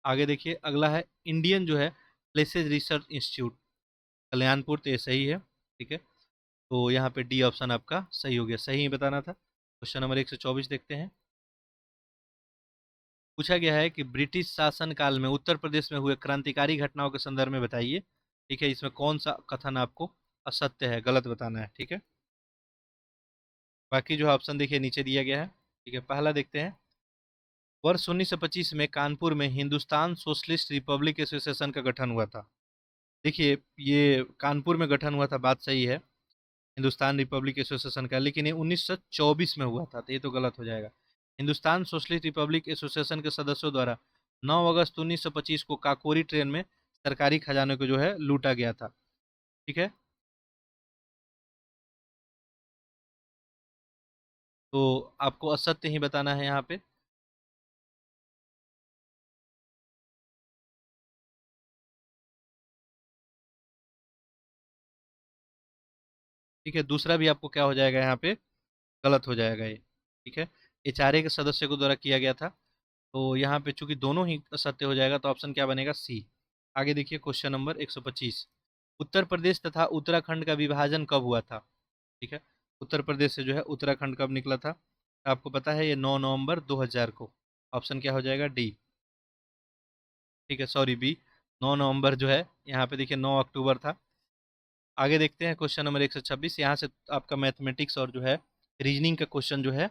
आगे देखिए, अगला है इंडियन जो है प्लेसेज रिसर्च इंस्टीट्यूट कल्याणपुर, तो ये सही है। ठीक है, तो यहाँ पे डी ऑप्शन आपका सही हो गया, सही ही बताना था। क्वेश्चन नंबर 124 देखते हैं। पूछा गया है कि ब्रिटिश शासन काल में उत्तर प्रदेश में हुए क्रांतिकारी घटनाओं के संदर्भ में बताइए। ठीक है, इसमें कौन सा कथन आपको असत्य है, गलत बताना है। ठीक है, बाकी जो ऑप्शन देखिए नीचे दिया गया है। ठीक है, पहला देखते हैं, वर्ष 1925 में कानपुर में हिंदुस्तान सोशलिस्ट रिपब्लिक एसोसिएशन का गठन हुआ था। देखिए, ये कानपुर में गठन हुआ था, बात सही है, हिंदुस्तान रिपब्लिक एसोसिएशन का, लेकिन ये 1924 में हुआ था, तो ये तो गलत हो जाएगा। हिंदुस्तान सोशलिस्ट रिपब्लिक एसोसिएशन के सदस्यों द्वारा 9 अगस्त 1925 को काकोरी ट्रेन में सरकारी खजाने को जो है लूटा गया था। ठीक है, तो आपको असत्य ही बताना है यहाँ पे। ठीक है, दूसरा भी आपको क्या हो जाएगा यहाँ पे, गलत हो जाएगा ये। ठीक है, ये चारे के सदस्य को द्वारा किया गया था, तो यहाँ पे चूंकि दोनों ही असत्य हो जाएगा, तो ऑप्शन क्या बनेगा, सी। आगे देखिए, क्वेश्चन नंबर 125, उत्तर प्रदेश तथा उत्तराखंड का विभाजन कब हुआ था? ठीक है, उत्तर प्रदेश से जो है उत्तराखंड कब निकला था? आपको पता है, ये 9 नवंबर 2000 को। ऑप्शन क्या हो जाएगा, डी। ठीक है, सॉरी, बी। 9 नवंबर जो है, यहाँ पे देखिए 9 अक्टूबर था। आगे देखते हैं क्वेश्चन नंबर 126, यहाँ से आपका मैथमेटिक्स और जो है रीजनिंग का क्वेश्चन जो है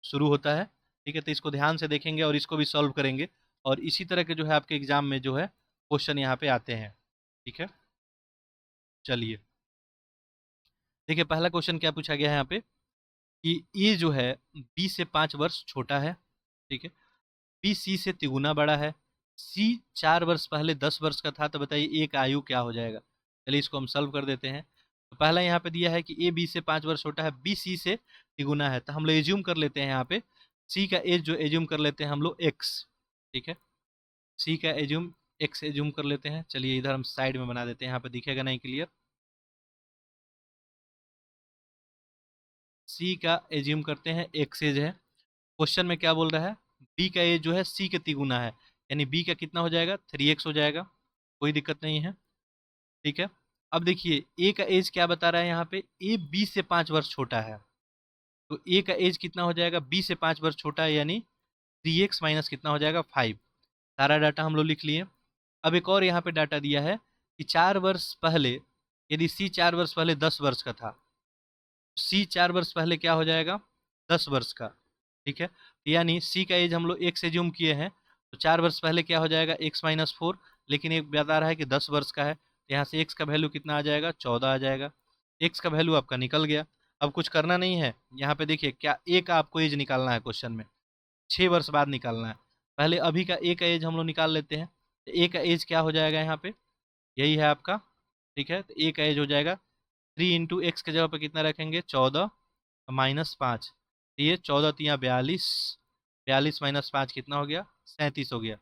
शुरू होता है। ठीक है, तो इसको ध्यान से देखेंगे और इसको भी सॉल्व करेंगे, और इसी तरह के जो है आपके एग्जाम में जो है क्वेश्चन यहाँ पे आते हैं। ठीक है, चलिए देखिए, पहला क्वेश्चन क्या पूछा गया है यहाँ पे, कि ये जो है बी से 5 वर्ष छोटा है। ठीक है, बी सी से तिगुना बड़ा है, सी 4 वर्ष पहले 10 वर्ष का था, तो बताइए एक आयु क्या हो जाएगा। चलिए इसको हम सॉल्व कर देते हैं। तो पहला यहाँ पे दिया है कि ए बी से 5 वर्ष छोटा है, बी सी से तिगुना है, तो हम लोग एज्यूम कर लेते हैं यहाँ पे सी का एज जो एज्यूम कर लेते हैं हम लोग एक्स। ठीक है, सी का एज्यूम एक्स एज्यूम कर लेते हैं। चलिए इधर हम साइड में बना देते हैं, यहाँ पे दिखेगा नहीं क्लियर। सी का एज्यूम करते हैं एक्स एज है। क्वेश्चन में क्या बोल रहा है, बी का एज जो है सी के तिगुना है, यानी बी का कितना हो जाएगा, 3x हो जाएगा, कोई दिक्कत नहीं है। ठीक है, अब देखिए ए का एज क्या बता रहा है यहाँ पे, ए बी से 5 वर्ष छोटा है, तो ए का एज कितना हो जाएगा, बी से 5 वर्ष छोटा है, यानी 3x माइनस कितना हो जाएगा, 5। सारा डाटा हम लोग लिख लिए। अब एक और यहाँ पे डाटा दिया है कि 4 वर्ष पहले, यदि सी 4 वर्ष पहले 10 वर्ष का था, सी 4 वर्ष पहले क्या हो जाएगा, 10 वर्ष का। ठीक है, यानी सी का एज हम लोग एक्स एज्यूम किए हैं, तो 4 वर्ष पहले क्या हो जाएगा, x-4, लेकिन एक बता रहा है कि 10 वर्ष का है, तो यहाँ से एक्स का वैल्यू कितना आ जाएगा, 14 आ जाएगा। एक्स का वैल्यू आपका निकल गया। अब कुछ करना नहीं है, यहाँ पे देखिए क्या ए का आपको एज निकालना है क्वेश्चन में, 6 वर्ष बाद निकालना है। पहले अभी का ए का एज हम लोग निकाल लेते हैं। तो ए का एज क्या हो जाएगा यहाँ पे, यही है आपका, ठीक है। तो ए का एज हो जाएगा 3 × एक्स के जगह पे कितना रखेंगे, 14 -5। तो ये 14 तिया 42, 42 -5 कितना हो गया, 37 हो गया,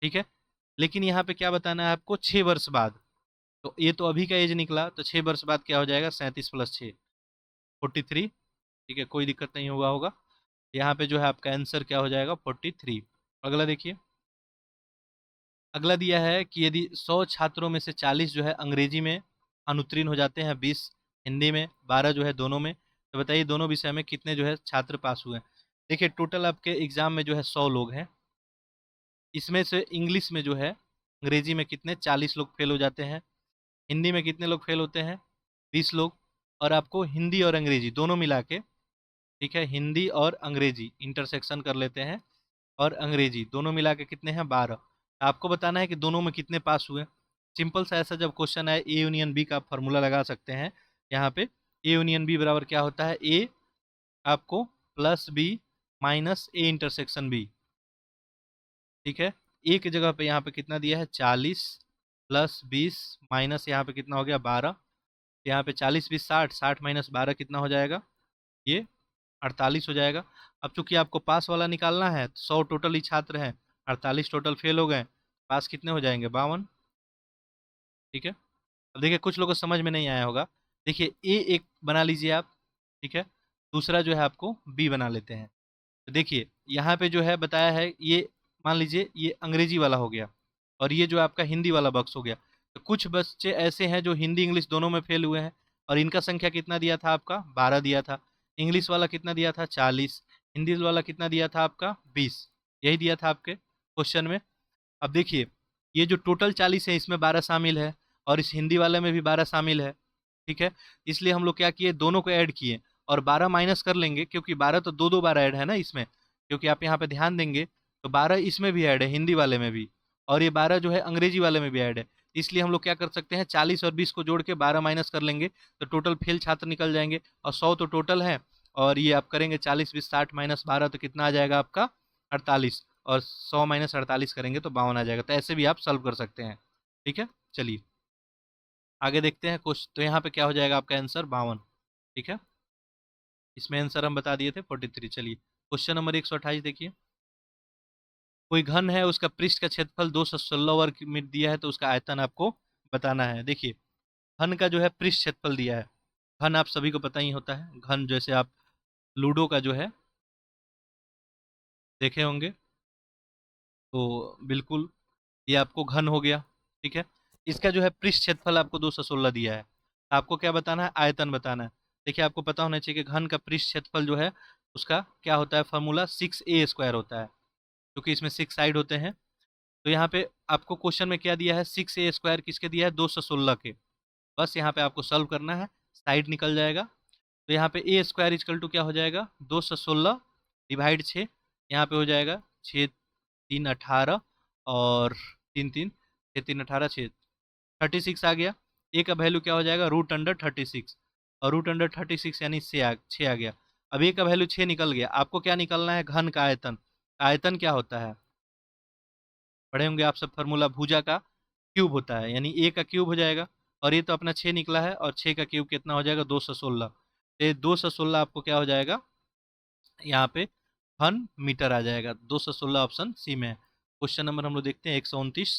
ठीक है। लेकिन यहाँ पे क्या बताना है आपको, 6 वर्ष बाद। तो ये तो अभी का एज निकला, तो 6 वर्ष बाद क्या हो जाएगा, 37 + 6 43, ठीक है, कोई दिक्कत नहीं होगा। यहाँ पे जो है आपका आंसर क्या हो जाएगा, 43। अगला देखिए, अगला दिया है कि यदि 100 छात्रों में से 40 जो है अंग्रेजी में अनुत्तीर्ण हो जाते हैं, 20 हिंदी में, 12 जो है दोनों में, तो बताइए दोनों विषय में कितने जो है छात्र पास हुए हैं। देखिए टोटल आपके एग्जाम में जो है 100 लोग हैं, इसमें से इंग्लिश में जो है अंग्रेजी में कितने, 40 लोग फेल हो जाते हैं। हिंदी में कितने लोग फेल होते हैं, 20 लोग। और आपको हिंदी और अंग्रेजी दोनों मिला के, ठीक है, हिंदी और अंग्रेजी इंटरसेक्शन कर लेते हैं, और अंग्रेजी दोनों मिला के कितने हैं, 12। आपको बताना है कि दोनों में कितने पास हुए। सिंपल सा ऐसा जब क्वेश्चन आए, ए यूनियन बी का आप फार्मूला लगा सकते हैं। यहाँ पे ए यूनियन बी बराबर क्या होता है, ए आपको plus B minus A intersection B, ठीक है। ए की जगह पे यहाँ पे कितना दिया है, 40 + 20 माइनस यहाँ पे कितना हो गया, 12। यहाँ पे 40 20 60, 60 - 12 कितना हो जाएगा, ये 48 हो जाएगा। अब चूंकि आपको पास वाला निकालना है, 100 टोटल ही छात्र हैं, 48 टोटल फेल हो गए, पास कितने हो जाएंगे, 52, ठीक है। अब देखिए कुछ लोगों को समझ में नहीं आया होगा, देखिए ए एक बना लीजिए आप, ठीक है, दूसरा जो है आपको बी बना लेते हैं। तो देखिए यहाँ पे जो है बताया है, ये मान लीजिए ये अंग्रेजी वाला हो गया, और ये जो आपका हिंदी वाला बॉक्स हो गया। तो कुछ बच्चे ऐसे हैं जो हिंदी इंग्लिश दोनों में फेल हुए हैं, और इनका संख्या कितना दिया था आपका, 12 दिया था। इंग्लिश वाला कितना दिया था, 40। हिंदी वाला कितना दिया था आपका, 20। यही दिया था आपके क्वेश्चन में। अब देखिए ये जो टोटल 40 है, इसमें 12 शामिल है, और इस हिंदी वाले में भी 12 शामिल है, ठीक है। इसलिए हम लोग क्या किए, दोनों को ऐड किए, और 12 माइनस कर लेंगे, क्योंकि 12 तो दो दो बार ऐड है ना इसमें, क्योंकि आप यहाँ पे ध्यान देंगे तो 12 इसमें भी ऐड है, हिंदी वाले में भी, और ये 12 जो है अंग्रेजी वाले में भी ऐड है। इसलिए हम लोग क्या कर सकते हैं, 40 और 20 को जोड़ के 12 माइनस कर लेंगे, तो टोटल फेल छात्र निकल जाएंगे। और 100 तो टोटल है, और ये आप करेंगे 40 20 60 -12, तो कितना आ जाएगा आपका, 48। और 100 - 48 करेंगे तो 52 आ जाएगा। तो ऐसे भी आप सॉल्व कर सकते हैं, ठीक है। चलिए आगे देखते हैं कुछ, तो यहाँ पे क्या हो जाएगा आपका आंसर, 52, ठीक है। इसमें आंसर हम बता दिए थे 43। चलिए क्वेश्चन नंबर 128 देखिए, कोई घन है, उसका पृष्ठ का क्षेत्रफल 216 वर्ग मीटर दिया है, तो उसका आयतन आपको बताना है। देखिए घन का जो है पृष्ठ क्षेत्रफल दिया है, घन आप सभी को पता ही होता है, घन जैसे आप लूडो का जो है देखे होंगे, तो बिल्कुल ये आपको घन हो गया, ठीक है। इसका जो है पृष्ठ क्षेत्रफल आपको 216 दिया है, आपको क्या बताना है, आयतन बताना है। देखिए आपको पता होना चाहिए कि घन का पृष्ठ क्षेत्रफल जो है उसका क्या होता है, फार्मूला 6a² होता है, क्योंकि इसमें 6 साइड होते हैं। तो यहाँ पे आपको क्वेश्चन में क्या दिया है, 6a² किसके दिया है, 216 के। बस यहाँ पे आपको सॉल्व करना है, साइड निकल जाएगा। तो यहाँ पे a² क्या हो जाएगा, 216 डिवाइड 6, यहाँ पे हो जाएगा 6 3 18, और 3 3 6 3 18 6 36 आ गया। ए का वैल्यू क्या हो जाएगा, √36, और √36 यानी 6 आ गया। अब ए का वैल्यू 6 निकल गया, आपको क्या निकलना है, घन का आयतन। आयतन क्या होता है, पढ़े होंगे आप सब, फार्मूला भुजा का क्यूब होता है, यानी ए का क्यूब हो जाएगा। और ये तो अपना 6 निकला है, और 6 का क्यूब कितना हो जाएगा, 216। ये 216 आपको क्या हो जाएगा, यहाँ पे घन मीटर आ जाएगा। 216 ऑप्शन सी में है। क्वेश्चन नंबर हम लोग देखते हैं 129।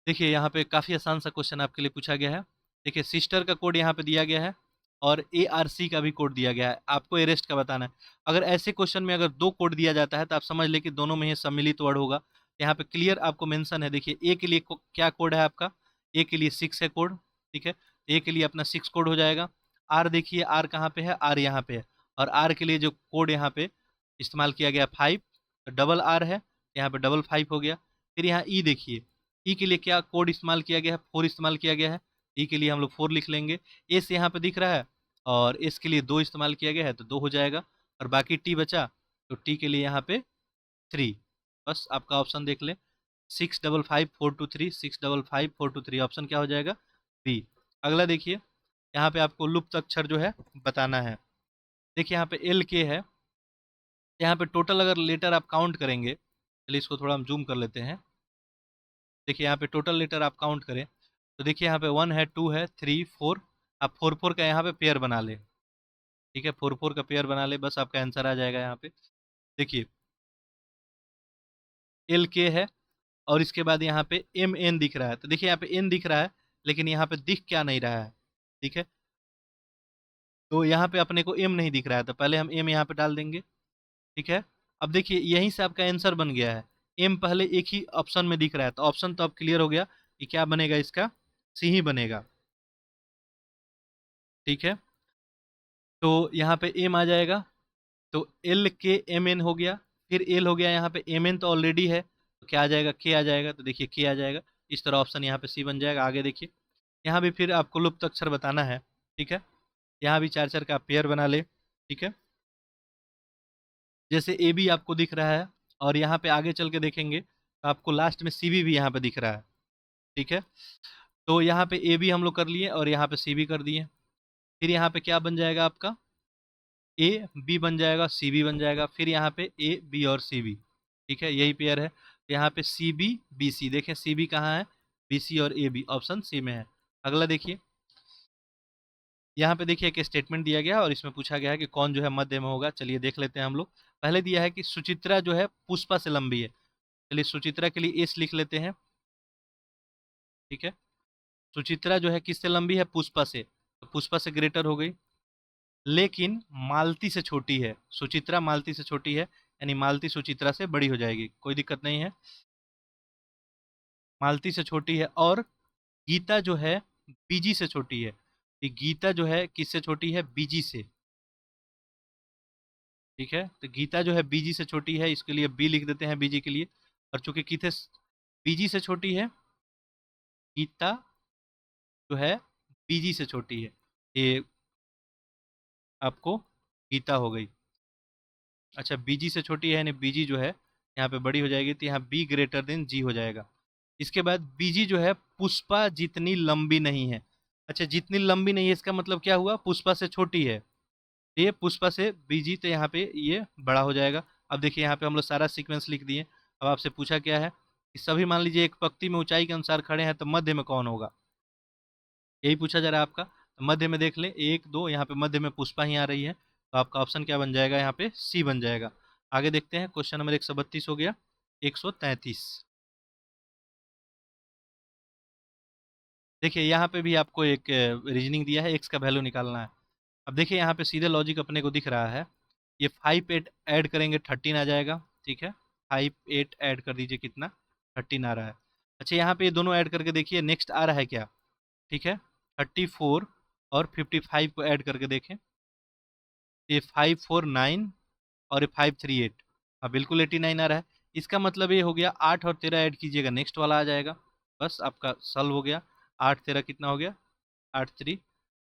देखिए यहाँ पे काफ़ी आसान सा क्वेश्चन आपके लिए पूछा गया है। देखिए सिस्टर का कोड यहाँ पे दिया गया है, और ARC का भी कोड दिया गया है, आपको एरेस्ट का बताना है। अगर ऐसे क्वेश्चन में अगर दो कोड दिया जाता है, तो आप समझ ले कि दोनों में ही सम्मिलित वर्ड होगा। यहाँ पे क्लियर आपको मेंशन है, देखिए ए के लिए क्या कोड है आपका, ए के लिए 6 है कोड, ठीक है। ए के लिए अपना 6 कोड हो जाएगा। आर देखिए, आर कहाँ पे है, आर यहाँ पे है, और आर के लिए जो कोड यहाँ पे इस्तेमाल किया गया 5, तो डबल आर है, यहाँ पे डबल 5 हो गया। फिर यहाँ ई देखिए, ई के लिए क्या कोड इस्तेमाल किया गया है, 4 इस्तेमाल किया गया है। ई के लिए हम लोग 4 लिख लेंगे। एस यहाँ पे दिख रहा है, और एस के लिए 2 इस्तेमाल किया गया है, तो 2 हो जाएगा। और बाकी टी बचा, तो टी के लिए यहाँ पे 3। बस आपका ऑप्शन देख लें, 655423, 655423, ऑप्शन क्या हो जाएगा? बी। अगला देखिए, यहाँ पे आपको लुप्त अक्षर जो है बताना है। देखिए यहाँ पे एल के है, यहाँ पे टोटल अगर लेटर आप काउंट करेंगे, चलिए इसको थोड़ा हम जूम कर लेते हैं। देखिए यहाँ पे टोटल लेटर आप काउंट करें तो देखिए यहाँ पे 1 है, 2 है, 3, 4, आप 4 का यहाँ पे पेयर बना ले। ठीक है, 4 का पेयर बना ले, बस आपका आंसर आ जाएगा यहाँ पे। देखिए एल के है और इसके बाद यहाँ पे एम एन दिख रहा है, तो देखिए यहाँ पे एन दिख रहा है लेकिन यहाँ पे दिख क्या नहीं रहा है। ठीक है, तो यहाँ पे अपने को एम नहीं दिख रहा है, तो पहले हम एम यहाँ पे डाल देंगे। ठीक है, अब देखिए यहीं से आपका आंसर बन गया है। एम पहले एक ही ऑप्शन में दिख रहा है, तो ऑप्शन तो अब क्लियर हो गया कि क्या बनेगा, इसका सी ही बनेगा। ठीक है, तो यहाँ पे एम आ जाएगा, तो एल के एम एन हो गया, फिर एल हो गया, यहाँ पे एम एन तो ऑलरेडी है, तो क्या आ जाएगा, के आ जाएगा, तो देखिए के आ जाएगा। इस तरह ऑप्शन यहाँ पे सी बन जाएगा। आगे देखिए, यहाँ भी फिर आपको लुप्त अक्षर बताना है। ठीक है, यहाँ भी 4 का पेयर बना ले। ठीक है, जैसे ए बी आपको दिख रहा है और यहाँ पे आगे चल के देखेंगे तो आपको लास्ट में सी भी यहाँ पे दिख रहा है। ठीक है, तो यहाँ पे ए बी हम लोग कर लिए और यहाँ पे सी भी कर दिए। फिर यहाँ पे क्या बन जाएगा आपका, ए बी बन जाएगा, सी बी बन जाएगा, फिर यहाँ पे ए बी और सी बी। ठीक है, यही पेयर है। यहाँ पे सी बी बी सी, देखें सी बी कहाँ है, बी सी और ए बी ऑप्शन सी में है। अगला देखिए, यहाँ पे देखिए एक स्टेटमेंट दिया गया और इसमें पूछा गया है कि कौन जो है मध्य में होगा। चलिए देख लेते हैं हम लोग। पहले दिया है कि सुचित्रा जो है पुष्पा से लंबी है। चलिए सुचित्रा के लिए एस लिख लेते हैं। ठीक है, सुचित्रा जो है किससे लंबी है, पुष्पा से, तो पुष्पा से ग्रेटर हो गई, लेकिन मालती से छोटी है। सुचित्रा मालती से छोटी है, यानी मालती सुचित्रा से बड़ी हो जाएगी, कोई दिक्कत नहीं है, मालती से छोटी है। और गीता जो है बीजी से छोटी है। ये गीता जो है किससे छोटी है, बीजी से। ठीक है, तो गीता जो है बीजी से छोटी है, इसके लिए बी लिख देते हैं बीजी के लिए। और चूंकि किथे बीजी से छोटी है, गीता जो है बीजी से छोटी है, ये आपको गीता हो गई। अच्छा, बीजी से छोटी है यानी बीजी जो है यहाँ पे बड़ी हो जाएगी, तो यहाँ बी ग्रेटर देन जी हो जाएगा। इसके बाद बीजी जो है पुष्पा जितनी लंबी नहीं है। अच्छा, जितनी लंबी नहीं है इसका मतलब क्या हुआ, पुष्पा से छोटी है, तो ये पुष्पा से बीजी, तो यहाँ पे ये बड़ा हो जाएगा। अब देखिए यहाँ पे हम लोग सारा सीक्वेंस लिख दिए। अब आपसे पूछा क्या है कि सभी मान लीजिए एक पंक्ति में ऊंचाई के अनुसार खड़े हैं, तो मध्य में कौन होगा, यही पूछा जा रहा है आपका। तो मध्य में देख लें, एक दो, यहाँ पे मध्य में पुष्पा ही आ रही है, तो आपका ऑप्शन क्या बन जाएगा, यहाँ पे सी बन जाएगा। आगे देखते हैं, क्वेश्चन नंबर 132 हो गया। 133, देखिए यहाँ पे भी आपको एक रीजनिंग दिया है, एक्स का वैल्यू निकालना है। अब देखिए यहाँ पे सीधे लॉजिक अपने को दिख रहा है, ये 5 8 ऐड करेंगे 13 आ जाएगा। ठीक है, 5 8 ऐड कर दीजिए, कितना, 13 आ रहा है। अच्छा, यहाँ पे ये दोनों ऐड करके देखिए नेक्स्ट आ रहा है क्या। ठीक है, 34 और 55 को ऐड करके देखें, ये 549 और ये 538, अब बिल्कुल 89 आ रहा है। इसका मतलब ये हो गया 8 और 13 ऐड कीजिएगा, नेक्स्ट वाला आ जाएगा। बस आपका सॉल्व हो गया। 8 13 कितना हो गया, 8 3,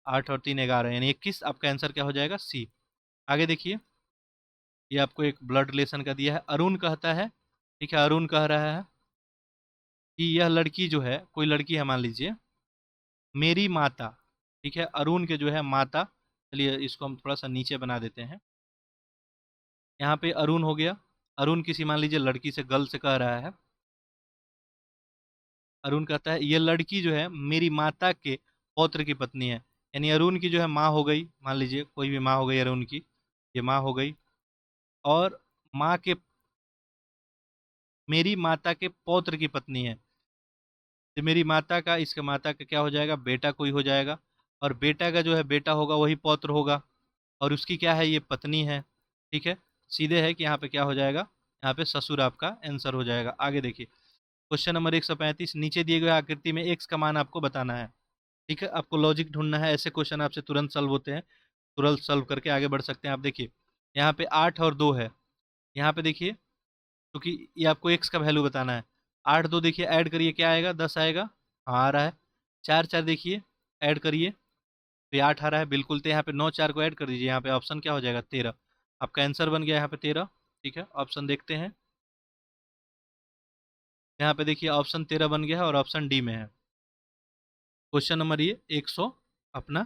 8 और 3 11, यानी 21, आपका आंसर क्या हो जाएगा, सी। आगे देखिए, ये आपको एक ब्लड रिलेशन का दिया है। अरुण कहता है, ठीक है, अरुण कह रहा है कि यह लड़की जो है, कोई लड़की है मान लीजिए, मेरी माता, ठीक है, अरुण के जो है माता, चलिए इसको हम थोड़ा सा नीचे बना देते हैं। यहाँ पे अरुण हो गया, अरुण किसी मान लीजिए लड़की से, गर्ल से कह रहा है। अरुण कहता है ये लड़की जो है मेरी माता के पौत्र की पत्नी है, यानी अरुण की जो है माँ हो गई, मान लीजिए कोई भी माँ हो गई अरुण की, ये माँ हो गई। और माँ के, मेरी माता के पौत्र की पत्नी है, तो मेरी माता का, इसके माता का क्या हो जाएगा, बेटा कोई हो जाएगा। और बेटा का जो है बेटा होगा वही पौत्र होगा, और उसकी क्या है, ये पत्नी है। ठीक है, सीधे है कि यहाँ पे क्या हो जाएगा, यहाँ पे ससुर आपका आंसर हो जाएगा। आगे देखिए, क्वेश्चन नंबर 135, नीचे दिए गए आकृति में एक्स का मान आपको बताना है। ठीक है, आपको लॉजिक ढूंढना है, ऐसे क्वेश्चन आपसे तुरंत सॉल्व होते हैं, तुरंत सॉल्व करके आगे बढ़ सकते हैं आप। देखिए यहाँ पे 8 और 2 है, यहाँ पे देखिए, क्योंकि ये आपको एक्स का वैल्यू बताना है। 8 2 देखिए ऐड करिए, क्या आएगा, 10 आएगा, हाँ आ रहा है। 4 4 देखिए ऐड करिए, तो ये 8 आ रहा है बिल्कुल। तो यहाँ पे 9 4 को ऐड कर दीजिए, यहाँ पे ऑप्शन क्या हो जाएगा, 13, आपका आंसर बन गया यहाँ पे 13। ठीक है, ऑप्शन देखते हैं, यहाँ पे देखिए ऑप्शन 13 बन गया है और ऑप्शन डी में है। क्वेश्चन नंबर ये 100 अपना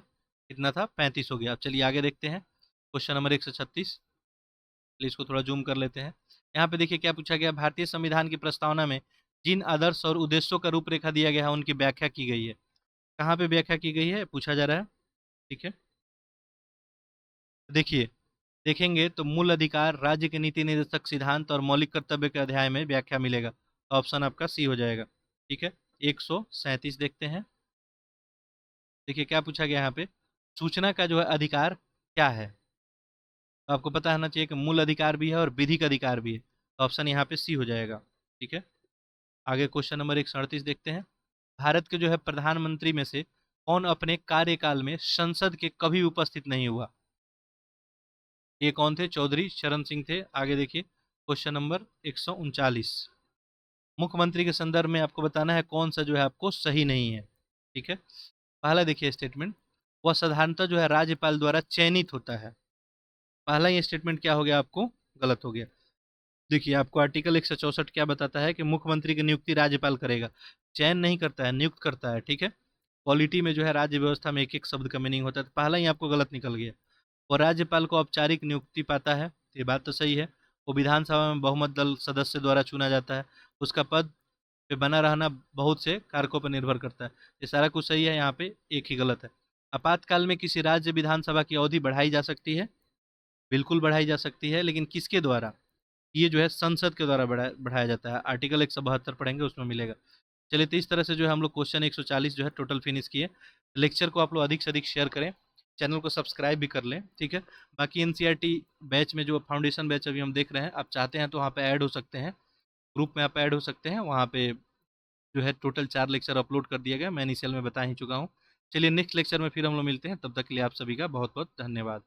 कितना था, 35 हो गया। अब चलिए आगे देखते हैं क्वेश्चन नंबर 136। चलिए इसको थोड़ा जूम कर लेते हैं। यहाँ पे देखिए क्या पूछा गया, भारतीय संविधान की प्रस्तावना में जिन आदर्श और उद्देश्यों का रूपरेखा दिया गया है उनकी व्याख्या की गई है। कहाँ पे व्याख्या की गई है पूछा जा रहा है। ठीक है, देखिए देखेंगे तो मूल अधिकार, राज्य के नीति निर्देशक सिद्धांत और मौलिक कर्तव्य के अध्याय में व्याख्या मिलेगा। तो ऑप्शन आपका सी हो जाएगा। ठीक है, 137 देखते हैं। देखिए क्या पूछा गया यहाँ पे, सूचना का जो है अधिकार क्या है। तो आपको पता होना चाहिए कि मूल अधिकार भी है और विधिक अधिकार भी है। तो ऑप्शन यहाँ पे सी हो जाएगा। ठीक है, आगे क्वेश्चन नंबर 138 देखते हैं। भारत के जो है प्रधानमंत्री में से कौन अपने कार्यकाल में संसद के कभी उपस्थित नहीं हुआ। ये कौन थे, चौधरी चरण सिंह थे। आगे देखिए क्वेश्चन नंबर 139। मुख्यमंत्री के संदर्भ में आपको बताना है कौन सा जो है आपको सही नहीं है। ठीक है, पहला देखिए स्टेटमेंट, वह साधारणतः जो है राज्यपाल द्वारा चयनित होता है। पहला ये स्टेटमेंट क्या हो गया, आपको गलत हो गया। देखिए आपको आर्टिकल 164 क्या बताता है कि मुख्यमंत्री की नियुक्ति राज्यपाल करेगा, चयन नहीं करता है, नियुक्त करता है। ठीक है, पॉलिटी में जो है राज्य व्यवस्था में एक एक शब्द का मीनिंग होता है। तो पहला ही आपको गलत निकल गया। और राज्यपाल को औपचारिक नियुक्ति पाता है, ये बात तो सही है। वो विधानसभा में बहुमत दल सदस्य द्वारा चुना जाता है। उसका पद पे बना रहना बहुत से कारकों पर निर्भर करता है। ये सारा कुछ सही है, यहाँ पे एक ही गलत है। आपातकाल में किसी राज्य विधानसभा की अवधि बढ़ाई जा सकती है, बिल्कुल बढ़ाई जा सकती है, लेकिन किसके द्वारा, ये जो है संसद के द्वारा बढ़ाया जाता है। आर्टिकल 172 पढ़ेंगे उसमें मिलेगा। चलिए, तो इस तरह से जो है हम लोग क्वेश्चन 140 जो है टोटल फिनिश किए। लेक्चर को आप लोग अधिक से अधिक शेयर करें, चैनल को सब्सक्राइब भी कर लें। ठीक है, बाकी एनसीईआरटी बैच में जो फाउंडेशन बैच अभी हम देख रहे हैं, आप चाहते हैं तो वहाँ पे ऐड हो सकते हैं, ग्रुप में आप ऐड हो सकते हैं। वहाँ पे जो है टोटल 4 लेक्चर अपलोड कर दिया गया, मैं इनिशियल में बता ही चुका हूँ। चलिए नेक्स्ट लेक्चर में फिर हम लोग मिलते हैं, तब तक के लिए आप सभी का बहुत बहुत धन्यवाद।